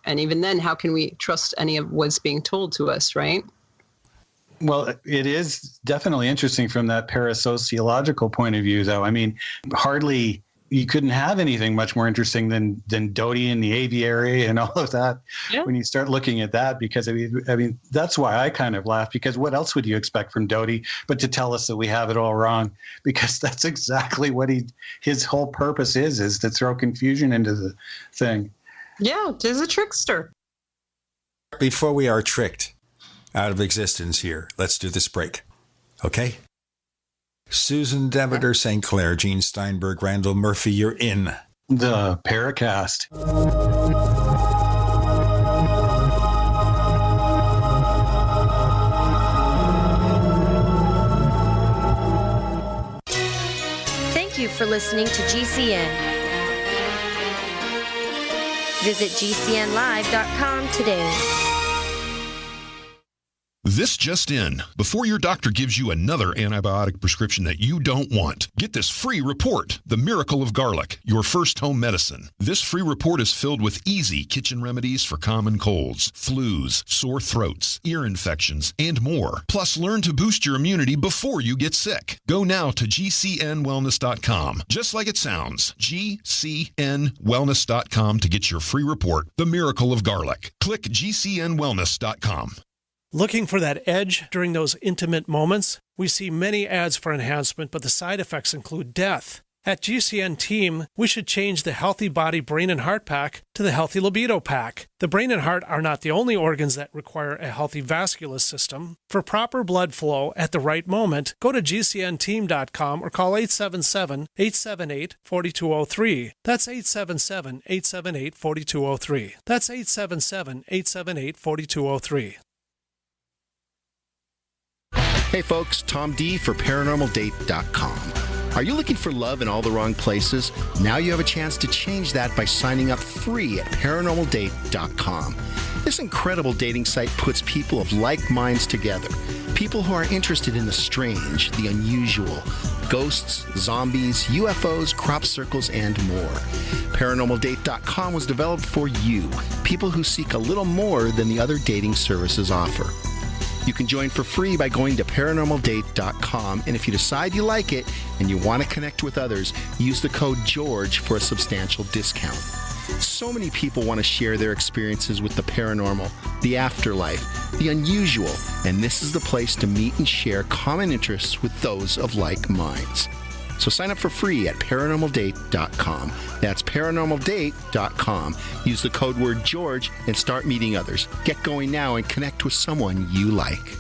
Speaker 4: And even then, how can we trust any of what's being told to us, right?
Speaker 3: Well, it is definitely interesting from that parasociological point of view, though. I mean, hardly... you couldn't have anything much more interesting than Doty and the aviary and all of that when you start looking at that, because I mean, that's why I kind of laugh, because what else would you expect from Doty but to tell us that we have it all wrong? Because that's exactly what his whole purpose is to throw confusion into the thing.
Speaker 4: Yeah, he's a trickster.
Speaker 2: Before we are tricked out of existence here, let's do this break. Okay? Susan Demeter-St. Clair, Gene Steinberg, Randall Murphy, you're in
Speaker 3: the Paracast.
Speaker 10: Thank you for listening to GCN. Visit GCNlive.com today.
Speaker 5: This just in. Before your doctor gives you another antibiotic prescription that you don't want, get this free report, The Miracle of Garlic, your first home medicine. This free report is filled with easy kitchen remedies for common colds, flus, sore throats, ear infections, and more. Plus, learn to boost your immunity before you get sick. Go now to GCNwellness.com, just like it sounds, GCNwellness.com to get your free report, The Miracle of Garlic. Click GCNwellness.com.
Speaker 16: Looking for that edge during those intimate moments? We see many ads for enhancement, but the side effects include death. At GCN Team, we should change the Healthy Body, Brain, and Heart Pack to the Healthy Libido Pack. The brain and heart are not the only organs that require a healthy vascular system. For proper blood flow at the right moment, go to GCNteam.com or call 877-878-4203. That's 877-878-4203. That's 877-878-4203.
Speaker 8: Hey folks, Tom D for ParanormalDate.com. Are you looking for love in all the wrong places? Now you have a chance to change that by signing up free at ParanormalDate.com. This incredible dating site puts people of like minds together. People who are interested in the strange, the unusual, ghosts, zombies, UFOs, crop circles, and more. ParanormalDate.com was developed for you, people who seek a little more than the other dating services offer. You can join for free by going to ParanormalDate.com, and if you decide you like it and you want to connect with others, use the code GEORGE for a substantial discount. So many people want to share their experiences with the paranormal, the afterlife, the unusual, and this is the place to meet and share common interests with those of like minds. So sign up for free at ParanormalDate.com. That's ParanormalDate.com. Use the code word George and start meeting others. Get going now and connect with someone you like.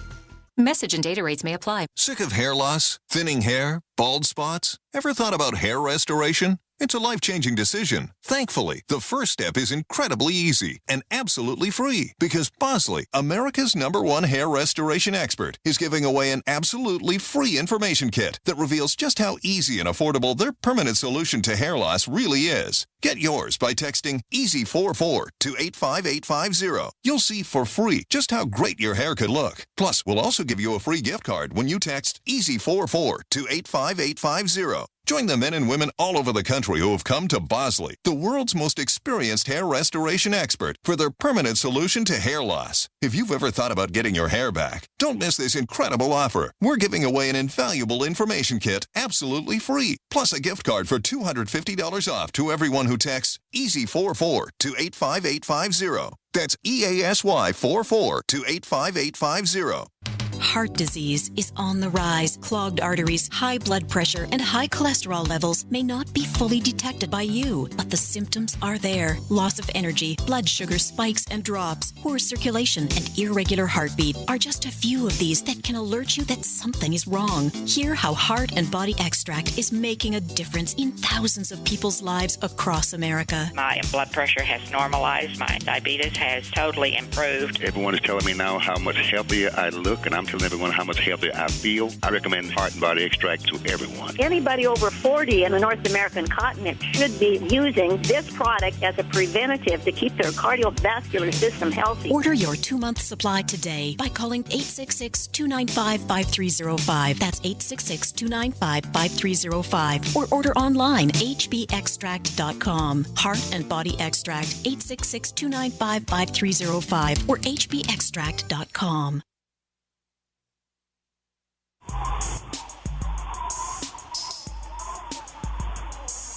Speaker 15: Message and data rates may apply.
Speaker 11: Sick of hair loss, thinning hair, bald spots? Ever thought about hair restoration? It's a life-changing decision. Thankfully, the first step is incredibly easy and absolutely free because Bosley, America's #1 hair restoration expert, is giving away an absolutely free information kit that reveals just how easy and affordable their permanent solution to hair loss really is. Get yours by texting EASY44 to 85850. You'll see for free just how great your hair could look. Plus, we'll also give you a free gift card when you text EASY44 to 85850. Join the men and women all over the country who have come to Bosley, the world's most experienced hair restoration expert, for their permanent solution to hair loss. If you've ever thought about getting your hair back, don't miss this incredible offer. We're giving away an invaluable information kit absolutely free, plus a gift card for $250 off to everyone who texts EASY44 to 85850. That's EASY44 to 85850.
Speaker 9: Heart disease is on the rise. Clogged arteries, high blood pressure, and high cholesterol levels may not be fully detected by you, but the symptoms are there. Loss of energy, blood sugar spikes and drops, poor circulation, and irregular heartbeat are just a few of these that can alert you that something is wrong. Hear how Heart and Body Extract is making a difference in thousands of people's lives across America.
Speaker 22: My blood pressure has normalized. My diabetes has totally improved.
Speaker 23: Everyone is telling me now how much healthier I look, and I'm telling everyone how much healthier I feel. I recommend Heart and Body Extract to everyone.
Speaker 24: Anybody over 40 in the North American continent should be using this product as a preventative to keep their cardiovascular system healthy.
Speaker 9: Order your 2-month supply today by calling 866-295-5305. That's 866-295-5305. Or order online, hbextract.com. Heart and Body Extract, 866-295-5305 or hbextract.com.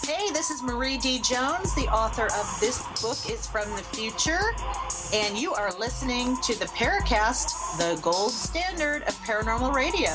Speaker 25: Hey, this is Marie D. Jones, the author of This Book is from the Future, and you are listening to the Paracast, the gold standard of paranormal radio.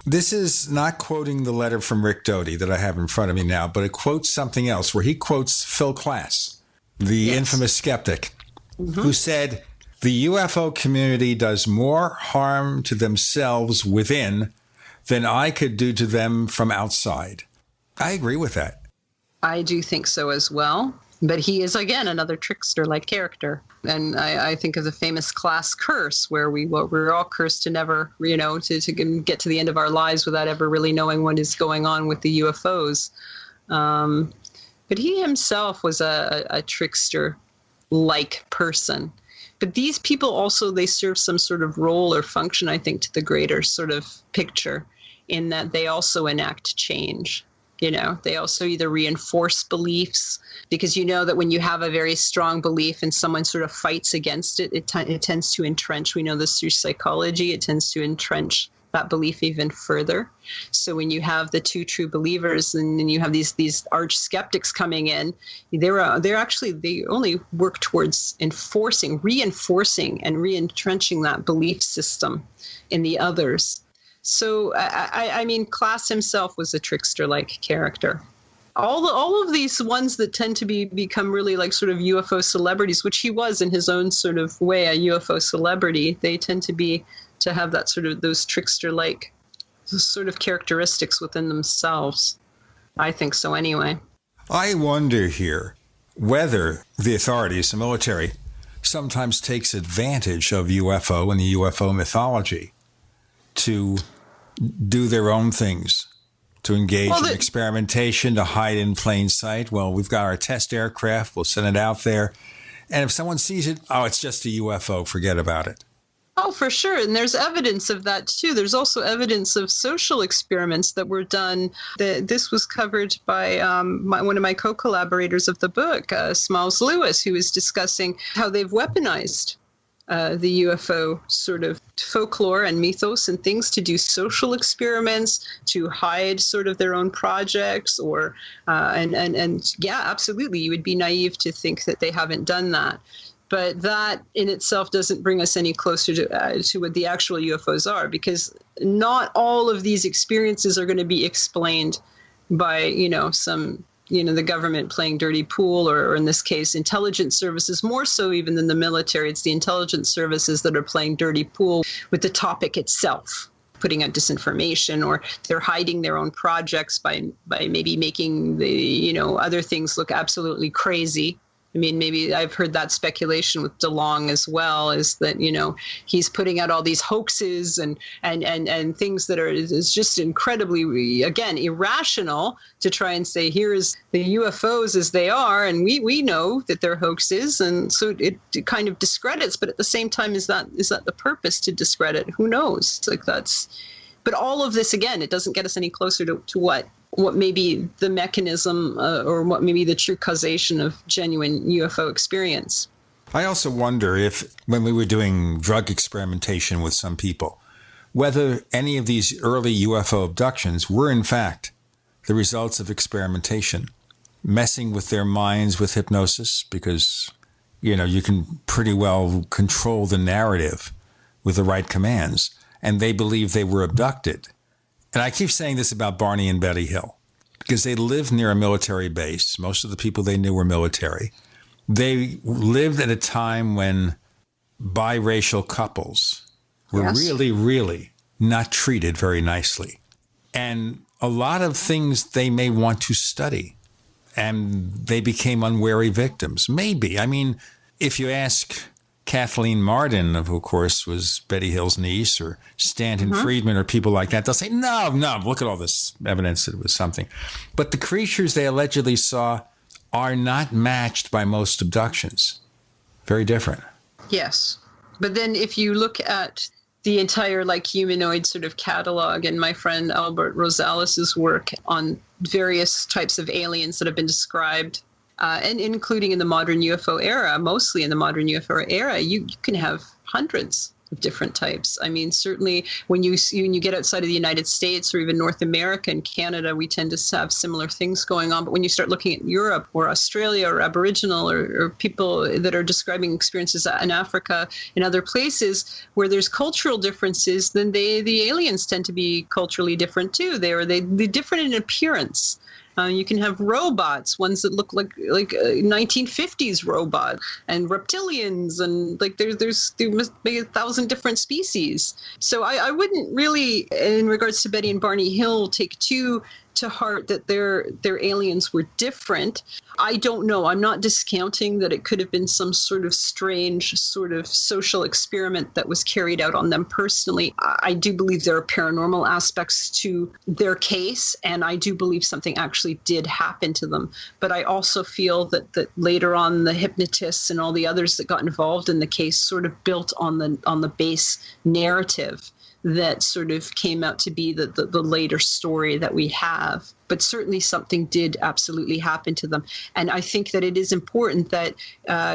Speaker 2: This is not quoting the letter from Rick Doty that I have in front of me now, but it quotes something else where he quotes Phil Klass, the infamous skeptic, who said, "The UFO community does more harm to themselves within than I could do to them from outside." I agree with that.
Speaker 4: I do think so as well. But he is, again, another trickster-like character. And I think of the famous class curse, where we're all cursed to never, to get to the end of our lives without ever really knowing what is going on with the UFOs. But he himself was a trickster-like person. But these people also, they serve some sort of role or function, I think, to the greater sort of picture, in that they also enact change. They also either reinforce beliefs, because that when you have a very strong belief and someone sort of fights against it, it tends to entrench. We know this through psychology. It tends to entrench that belief even further. So when you have the two true believers, and then you have these arch skeptics coming in, they only work towards reinforcing and re-entrenching that belief system in the others. So, I mean, Klass himself was a trickster-like character. All of these ones that tend to become really like sort of UFO celebrities, which he was in his own sort of way, a UFO celebrity, they tend to have that sort of those trickster-like sort of characteristics within themselves. I think so anyway.
Speaker 2: I wonder here whether the authorities, the military, sometimes takes advantage of UFO and the UFO mythology to do their own things, to engage in experimentation, to hide in plain sight. Well, we've got our test aircraft, we'll send it out there, and if someone sees it, it's just a UFO, forget about it.
Speaker 4: Oh, for sure. And there's evidence of that, too. There's also evidence of social experiments that were done. This was covered by one of my co-collaborators of the book, Smalls Lewis, who was discussing how they've weaponized the UFO sort of folklore and mythos and things to do social experiments, to hide sort of their own projects, or and yeah, absolutely, you would be naive to think that they haven't done that. But that in itself doesn't bring us any closer to what the actual UFOs are, because not all of these experiences are going to be explained by the government playing dirty pool, or in this case, intelligence services, more so even than the military. It's the intelligence services that are playing dirty pool with the topic itself, putting out disinformation, or they're hiding their own projects by maybe making the, other things look absolutely crazy, I mean, maybe I've heard that speculation with DeLong as well, is that, he's putting out all these hoaxes and things that is just incredibly, again, irrational, to try and say, here is the UFOs as they are, and we know that they're hoaxes, and so it kind of discredits. But at the same time, is that the purpose, to discredit? Who knows? But all of this, again, it doesn't get us any closer to what may be the mechanism or what may be the true causation of genuine UFO experience.
Speaker 2: I also wonder if, when we were doing drug experimentation with some people, whether any of these early UFO abductions were in fact the results of experimentation, messing with their minds with hypnosis, because, you can pretty well control the narrative with the right commands, and they believe they were abducted. And I keep saying this about Barney and Betty Hill, because they lived near a military base. Most of the people they knew were military. They lived at a time when biracial couples were really, really not treated very nicely. And a lot of things they may want to study, and they became unwary victims. Maybe. I mean, if you ask Kathleen Marden, of course, was Betty Hill's niece, or Stanton Friedman, or people like that, they'll say, no, look at all this evidence that it was something. But the creatures they allegedly saw are not matched by most abductions. Very different.
Speaker 4: Yes. But then if you look at the entire humanoid sort of catalog, and my friend Albert Rosales' work on various types of aliens that have been described, and including in the modern UFO era, mostly in the modern UFO era, you can have hundreds of different types. I mean, certainly when you get outside of the United States or even North America and Canada, we tend to have similar things going on. But when you start looking at Europe or Australia or Aboriginal or people that are describing experiences in Africa and other places where there's cultural differences, then the aliens tend to be culturally different too. They're different in appearance. You can have robots, ones that look like 1950s robot, and reptilians, and there must be 1,000 different species. So I wouldn't really, in regards to Betty and Barney Hill, take too to heart that their aliens were different. I don't know. I'm not discounting that it could have been some sort of strange sort of social experiment that was carried out on them personally. I do believe there are paranormal aspects to their case, and I do believe something actually did happen to them. But I also feel that later on, the hypnotists and all the others that got involved in the case sort of built on the base narrative that sort of came out to be the later story that we have. But certainly something did absolutely happen to them. And I think that it is important that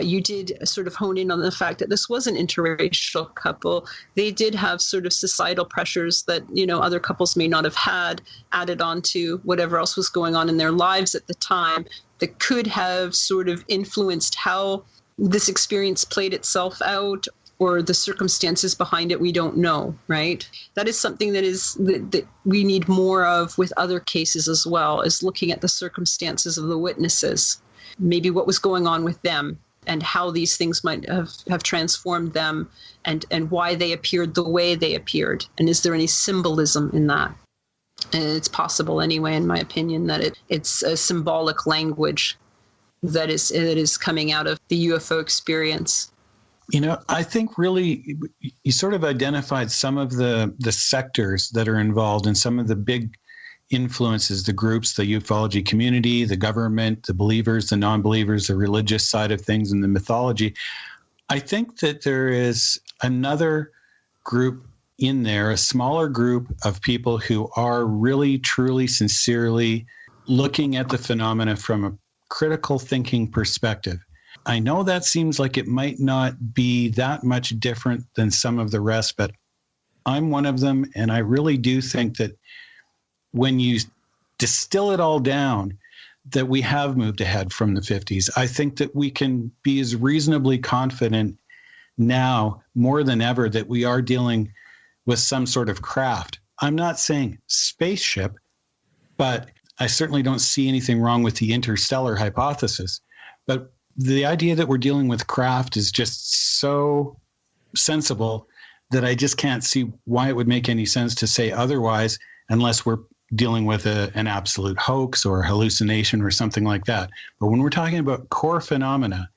Speaker 4: you did sort of hone in on the fact that this was an interracial couple. They did have sort of societal pressures that, other couples may not have had added on to whatever else was going on in their lives at the time that could have sort of influenced how this experience played itself out, or the circumstances behind it. We don't know, right? That is something that we need more of with other cases as well, is looking at the circumstances of the witnesses, maybe what was going on with them and how these things might have transformed them, and why they appeared the way they appeared. And is there any symbolism in that? And it's possible anyway, in my opinion, that it's a symbolic language that is coming out of the UFO experience.
Speaker 3: I think really you sort of identified some of the sectors that are involved in some of the big influences, the groups, the ufology community, the government, the believers, the non-believers, the religious side of things, and the mythology. I think that there is another group in there, a smaller group of people who are really, truly, sincerely looking at the phenomena from a critical thinking perspective. I know that seems like it might not be that much different than some of the rest, but I'm one of them. And I really do think that when you distill it all down, that we have moved ahead from the 50s. I think that we can be as reasonably confident now more than ever that we are dealing with some sort of craft. I'm not saying spaceship, but I certainly don't see anything wrong with the interstellar hypothesis. But the idea that we're dealing with craft is just so sensible that I just can't see why it would make any sense to say otherwise, unless we're dealing with an absolute hoax or hallucination or something like that. But when we're talking about core phenomena,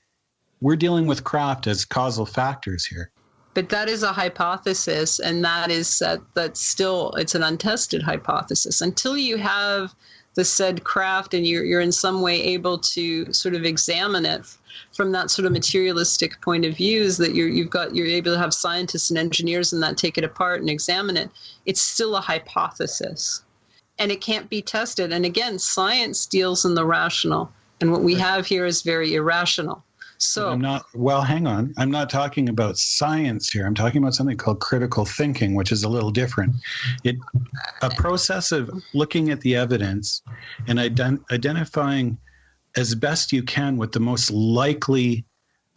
Speaker 3: we're dealing with craft as causal factors here.
Speaker 4: But that is a hypothesis, and that's still, it's an untested hypothesis. Until you have the said craft and you're in some way able to sort of examine it from that sort of materialistic point of view, is that you're able to have scientists and engineers and that take it apart and examine it. It's still a hypothesis, and it can't be tested. And again, science deals in the rational, and what we have here is very irrational. So
Speaker 3: hang on. I'm not talking about science here. I'm talking about something called critical thinking, which is a little different. A process of looking at the evidence and identifying as best you can what the most likely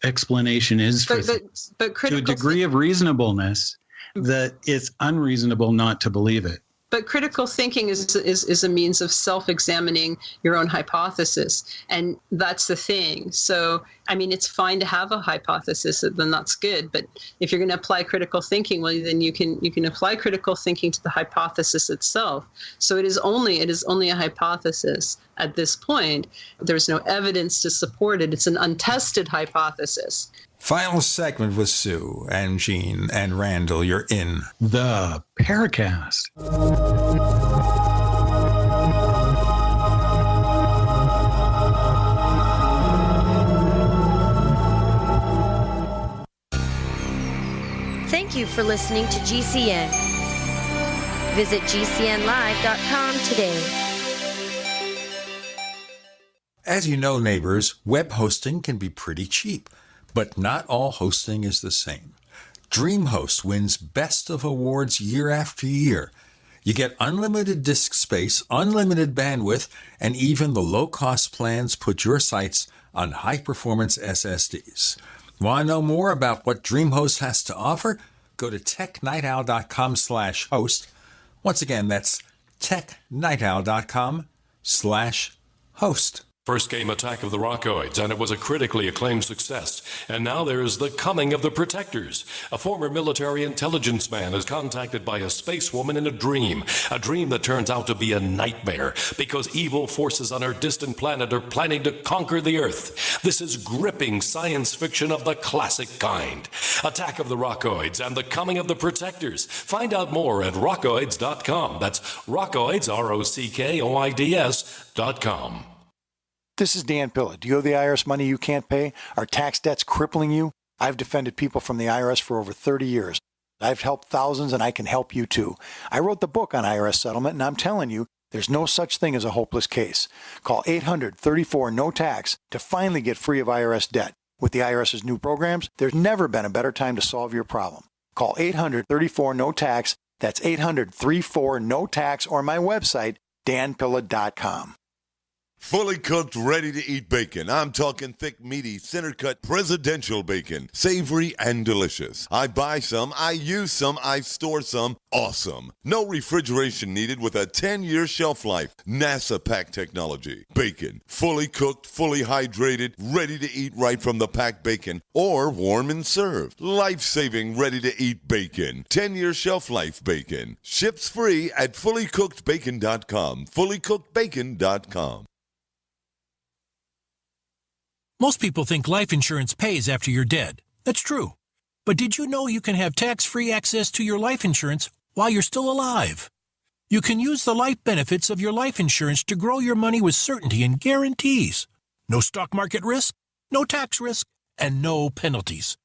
Speaker 3: explanation is for things,
Speaker 4: but
Speaker 3: to a degree of reasonableness that it's unreasonable not to believe it.
Speaker 4: But critical thinking is a means of self-examining your own hypothesis, and that's the thing. So, I mean, it's fine to have a hypothesis, then that's good. But if you're going to apply critical thinking, well, then you can apply critical thinking to the hypothesis itself. So it is only a hypothesis at this point. There's no evidence to support it. It's an untested hypothesis.
Speaker 2: Final segment with Sue and Jean and Randall. You're in
Speaker 3: the Paracast.
Speaker 10: Thank you for listening to GCN. Visit GCNlive.com today.
Speaker 2: As you know, neighbors, web hosting can be pretty cheap. But not all hosting is the same. DreamHost wins Best of Awards year after year. You get unlimited disk space, unlimited bandwidth, and even the low-cost plans put your sites on high-performance SSDs. Want to know more about what DreamHost has to offer? Go to technightowl.com/host. Once again, that's technightowl.com/host.
Speaker 1: First came Attack of the Rockoids, and it was a critically acclaimed success. And now there's The Coming of the Protectors. A former military intelligence man is contacted by a space woman in a dream that turns out to be a nightmare because evil forces on her distant planet are planning to conquer the Earth. This is gripping science fiction of the classic kind. Attack of the Rockoids and The Coming of the Protectors. Find out more at rockoids.com. That's Rockoids, ROCKOIDS.com.
Speaker 12: This is Dan Pilla. Do you owe the IRS money you can't pay? Are tax debts crippling you? I've defended people from the IRS for over 30 years. I've helped thousands, and I can help you too. I wrote the book on IRS settlement, and I'm telling you, there's no such thing as a hopeless case. Call 800-34-NO-TAX to finally get free of IRS debt. With the IRS's new programs, there's never been a better time to solve your problem. Call 800-34-NO-TAX. That's 800-34-NO-TAX, or my website, danpilla.com.
Speaker 13: Fully cooked, ready-to-eat bacon. I'm talking thick, meaty, center-cut presidential bacon. Savory and delicious. I buy some, I use some, I store some. Awesome. No refrigeration needed with a 10-year shelf life. NASA-packed technology. Bacon. Fully cooked, fully hydrated, ready to eat right from the packed bacon. Or warm and served. Life-saving, ready-to-eat bacon. 10-year shelf life bacon. Ships free at fullycookedbacon.com. Fullycookedbacon.com.
Speaker 14: Most people think life insurance pays after you're dead. That's true. But did you know you can have tax-free access to your life insurance while you're still alive? You can use the life benefits of your life insurance to grow your money with certainty and guarantees. No stock market risk, no tax risk, and no penalties.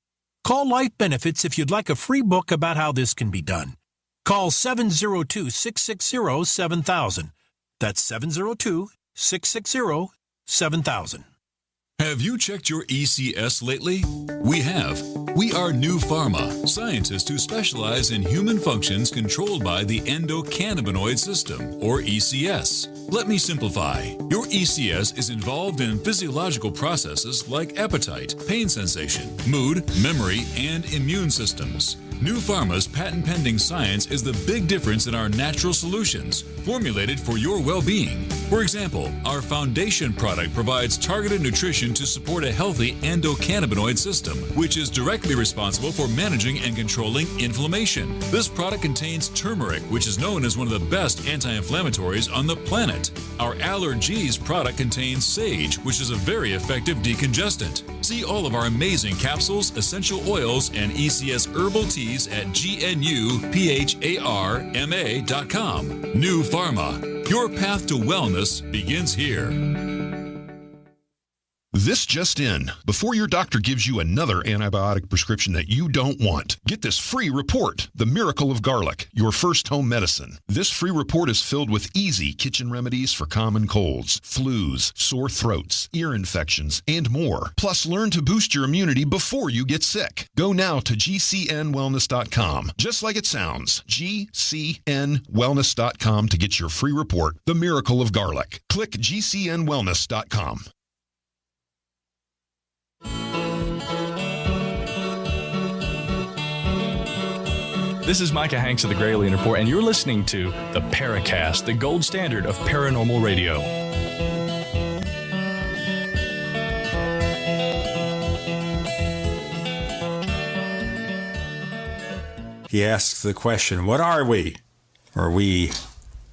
Speaker 14: Call Life Benefits if you'd like a free book about how this can be done. Call 702-660-7000. That's 702-660-7000.
Speaker 17: Have you checked your ECS lately? We have. We are New Pharma, scientists who specialize in human functions controlled by the endocannabinoid system, or ECS. Let me simplify. Your ECS is involved in physiological processes like appetite, pain sensation, mood, memory, and immune systems. New Pharma's patent-pending science is the big difference in our natural solutions, formulated for your well-being. For example, our foundation product provides targeted nutrition to support a healthy endocannabinoid system, which is directly responsible for managing and controlling inflammation. This product contains turmeric, which is known as one of the best anti-inflammatories on the planet. Our allergies product contains sage, which is a very effective decongestant. See all of our amazing capsules, essential oils, and ECS herbal teas at GNUPHARMA.com. New Pharma. Your path to wellness begins here.
Speaker 5: This just in. Before your doctor gives you another antibiotic prescription that you don't want, get this free report, The Miracle of Garlic, your first home medicine. This free report is filled with easy kitchen remedies for common colds, flus, sore throats, ear infections, and more. Plus, learn to boost your immunity before you get sick. Go now to gcnwellness.com, just like it sounds, gcnwellness.com to get your free report, The Miracle of Garlic. Click gcnwellness.com.
Speaker 7: This is Micah Hanks of the Gralien Report, and you're listening to the Paracast, the gold standard of paranormal radio.
Speaker 2: He asks the question, what are we? Are we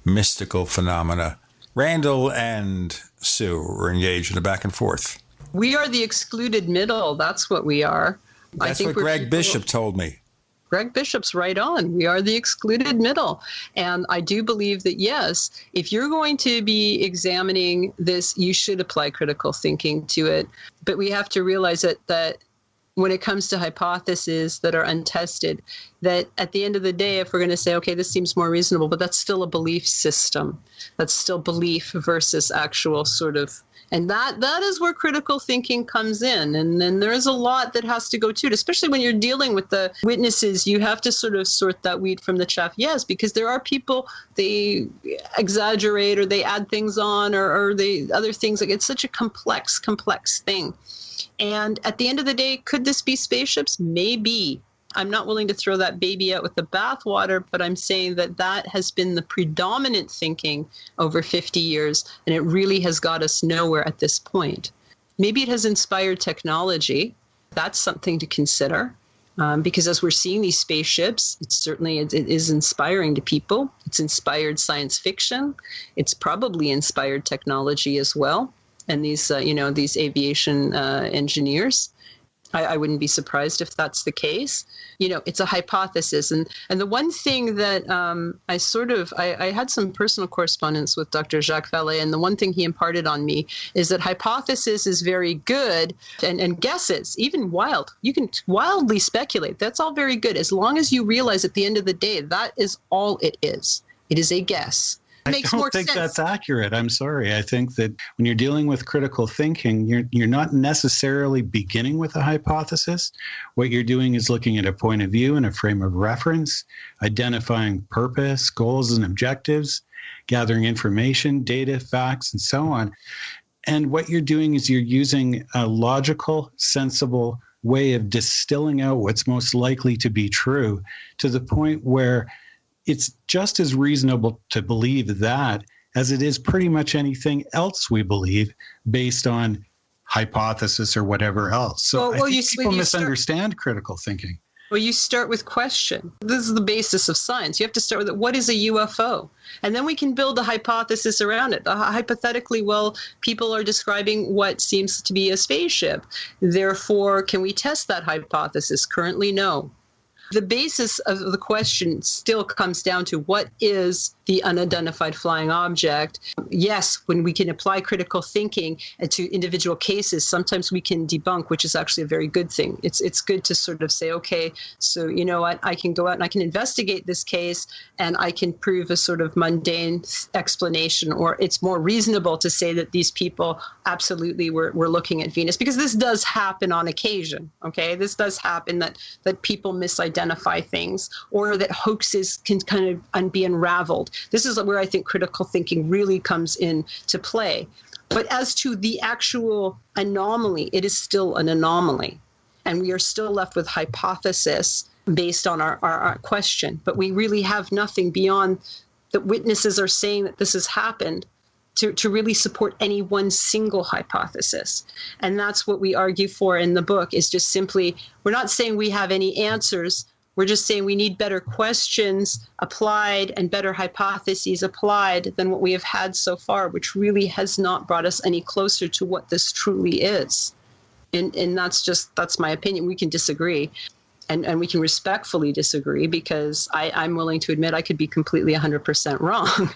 Speaker 2: mystical phenomena? Randall and Sue were engaged in a back and forth.
Speaker 4: We are the excluded middle. That's what we are.
Speaker 2: That's what Greg Bishop told me.
Speaker 4: Greg Bishop's right on. We are the excluded middle. And I do believe that, yes, if you're going to be examining this, you should apply critical thinking to it. But we have to realize that when it comes to hypotheses that are untested, that at the end of the day, if we're going to say, okay, this seems more reasonable, but that's still a belief system. That's still belief versus actual sort of. And that is where critical thinking comes in. And then there is a lot that has to go to it, especially when you're dealing with the witnesses. You have to sort of sort that wheat from the chaff. Yes, because there are people, they exaggerate or they add things on or they other things. Like, it's such a complex thing. And at the end of the day, could this be spaceships? Maybe. I'm not willing to throw that baby out with the bathwater, but I'm saying that has been the predominant thinking over 50 years, and it really has got us nowhere at this point. Maybe it has inspired technology. That's something to consider, because as we're seeing these spaceships, it is inspiring to people. It's inspired science fiction. It's probably inspired technology as well, and these aviation engineers. I wouldn't be surprised if that's the case. It's a hypothesis. And the one thing that I had some personal correspondence with Dr. Jacques Vallée, and the one thing he imparted on me is that hypothesis is very good, and guesses, even wild. You can wildly speculate. That's all very good, as long as you realize at the end of the day, that is all it is. It is a guess.
Speaker 3: I don't think that's accurate. I'm sorry. I think that when you're dealing with critical thinking, you're not necessarily beginning with a hypothesis. What you're doing is looking at a point of view and a frame of reference, identifying purpose, goals, and objectives, gathering information, data, facts, and so on. And what you're doing is you're using a logical, sensible way of distilling out what's most likely to be true to the point where it's just as reasonable to believe that as it is pretty much anything else we believe based on hypothesis or whatever else. So I think people misunderstand critical thinking.
Speaker 4: Well, you start with question. This is the basis of science. You have to start with what is a UFO? And then we can build a hypothesis around it. Hypothetically, well, people are describing what seems to be a spaceship. Therefore, can we test that hypothesis? Currently, no. The basis of the question still comes down to what is the unidentified flying object. Yes, when we can apply critical thinking to individual cases, sometimes we can debunk, which is actually a very good thing. It's good to sort of say, okay, so you know what, I can go out and I can investigate this case and I can prove a sort of mundane explanation, or it's more reasonable to say that these people absolutely were looking at Venus, because this does happen on occasion, okay? This does happen that people misidentify things, or that hoaxes can kind of be unraveled. This is where I think critical thinking really comes into play. But as to the actual anomaly, it is still an anomaly. And we are still left with hypothesis based on our question. But we really have nothing beyond that witnesses are saying that this has happened to really support any one single hypothesis. And that's what we argue for in the book, is just simply, we're not saying we have any answers. We're just saying we need better questions applied and better hypotheses applied than what we have had so far, which really has not brought us any closer to what this truly is. And that's my opinion. We can disagree. And we can respectfully disagree, because I'm willing to admit I could be completely 100% wrong.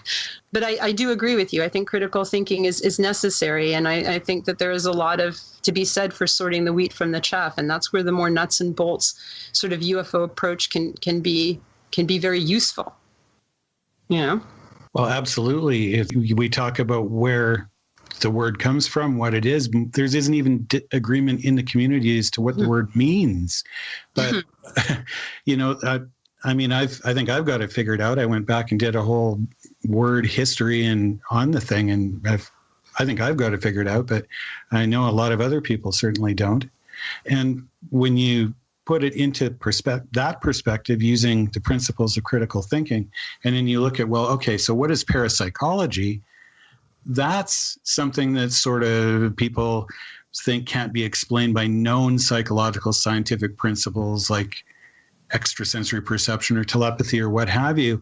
Speaker 4: But I do agree with you. I think critical thinking is necessary. And I think that there is a lot to be said for sorting the wheat from the chaff. And that's where the more nuts and bolts sort of UFO approach can be very useful. You know? Well, absolutely. If we talk about where the word comes from, what it is, there isn't even agreement in the community as to what the word means. But, you know, I think I've got it figured out. I went back and did a whole word history on the thing, and I think I've got it figured out, but I know a lot of other people certainly don't. And when you put it into that perspective using the principles of critical thinking, and then you look at, well, okay, so what is parapsychology? That's something that sort of people think can't be explained by known psychological scientific principles like extrasensory perception or telepathy or what have you.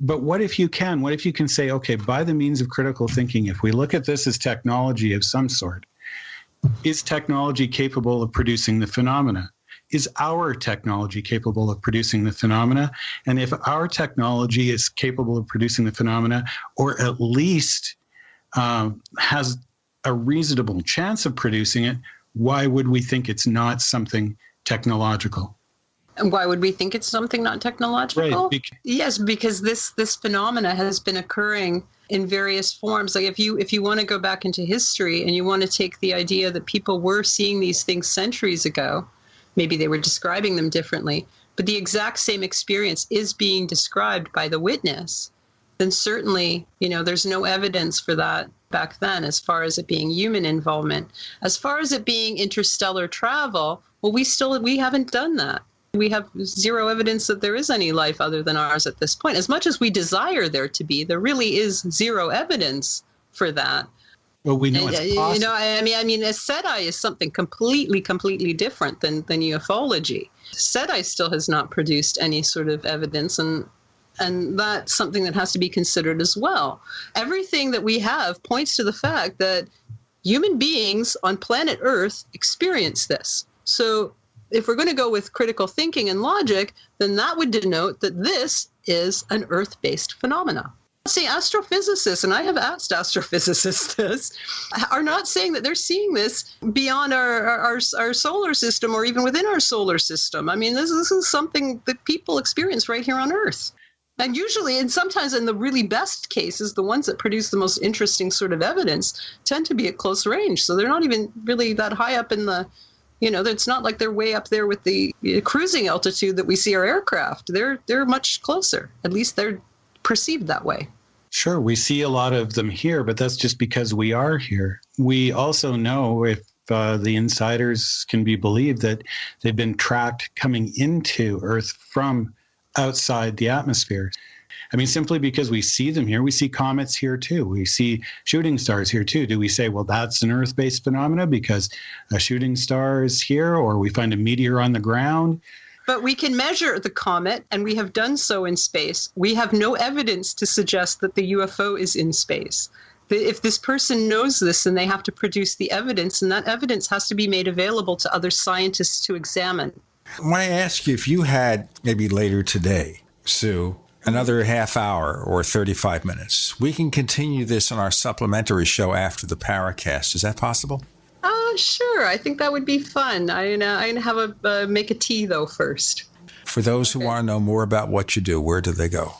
Speaker 4: But what if you can? What if you can say, okay, by the means of critical thinking, if we look at this as technology of some sort, is technology capable of producing the phenomena? Is our technology capable of producing the phenomena? And if our technology is capable of producing the phenomena, or at least has a reasonable chance of producing it, why would we think it's not something technological? And why would we think it's something not technological? Right. Yes, because this phenomena has been occurring in various forms. Like if you want to go back into history and you want to take the idea that people were seeing these things centuries ago, maybe they were describing them differently, but the exact same experience is being described by the witness, then certainly, there's no evidence for that back then as far as it being human involvement. As far as it being interstellar travel, well, we haven't done that. We have zero evidence that there is any life other than ours at this point. As much as we desire there to be, there really is zero evidence for that. Well, we know it's possible. I mean, SETI is something completely different than ufology. SETI still has not produced any sort of evidence, and that's something that has to be considered as well. Everything that we have points to the fact that human beings on planet Earth experience this. So if we're going to go with critical thinking and logic, then that would denote that this is an Earth-based phenomena. See, astrophysicists, and I have asked astrophysicists this, are not saying that they're seeing this beyond our solar system or even within our solar system. I mean, this is something that people experience right here on Earth. And usually, and sometimes in the really best cases, the ones that produce the most interesting sort of evidence tend to be at close range. So they're not even really that high up in the, it's not like they're way up there with the cruising altitude that we see our aircraft. They're much closer. At least they're perceived that way. Sure, we see a lot of them here, but that's just because we are here. We also know, if the insiders can be believed, that they've been tracked coming into Earth from outside the atmosphere. I mean, simply because we see them here, we see comets here too. We see shooting stars here too. Do we say, well, that's an Earth-based phenomena because a shooting star is here, or we find a meteor on the ground? But we can measure the comet, and we have done so in space. We have no evidence to suggest that the UFO is in space. If this person knows this, then they have to produce the evidence, and that evidence has to be made available to other scientists to examine.
Speaker 2: When I ask you if you had, maybe later today, Sue, another half hour or 35 minutes, we can continue this on our supplementary show after the Paracast. Is that possible? Sure. I think that would be fun. I have make a tea, though, first. For those who want to know more about what you do, where do they go?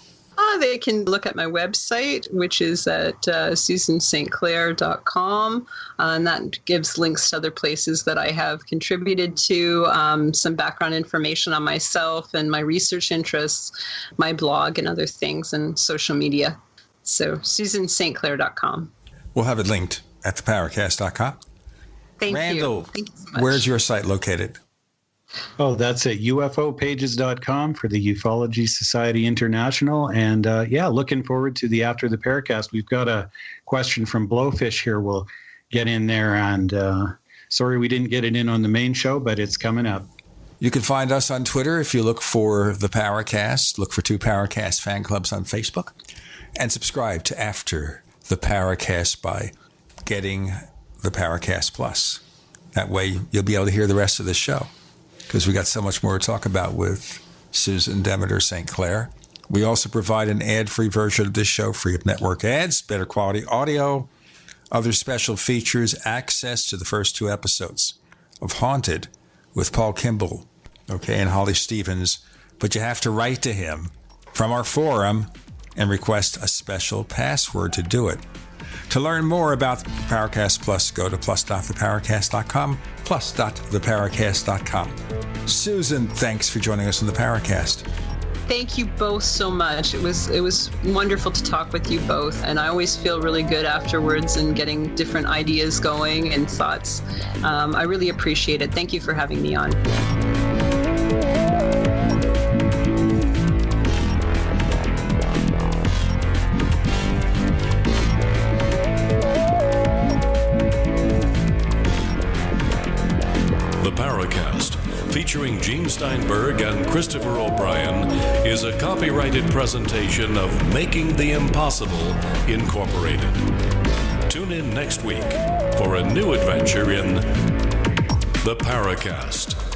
Speaker 2: They can look at my website, which is at susanstclair.com, and that gives links to other places that I have contributed to, some background information on myself and my research interests, my blog and other things, and social media. So susanstclair.com. We'll have it linked at theparacast.com. Thank
Speaker 4: Randall,
Speaker 2: you. Thank you so much. Where's your site located?
Speaker 3: Oh, that's at UFOpages.com for the Ufology Society International. And looking forward to the After the Paracast. We've got a question from Blowfish here. We'll get in there. And sorry we didn't get it in on the main show, but it's coming up.
Speaker 2: You can find us on Twitter if you look for the Paracast. Look for 2 Paracast fan clubs on Facebook. And subscribe to After the Paracast by getting the Paracast Plus. That way you'll be able to hear the rest of the show, because we got so much more to talk about with Susan Demeter-St. Clair. We also provide an ad-free version of this show, free of network ads, better quality audio, other special features, access to the first 2 episodes of Haunted with Paul Kimball, and Holly Stevens. But you have to write to him from our forum and request a special password to do it. To learn more about the Paracast Plus, go to plus.theparacast.com, plus.theparacast.com. Susan, thanks for joining us on the Paracast.
Speaker 4: Thank you both so much. It was wonderful to talk with you both, and I always feel really good afterwards and getting different ideas going and thoughts. I really appreciate it. Thank you for having me on.
Speaker 1: The Paracast, featuring Gene Steinberg and Christopher O'Brien, is a copyrighted presentation of Making the Impossible Incorporated. Tune in next week for a new adventure in The Paracast.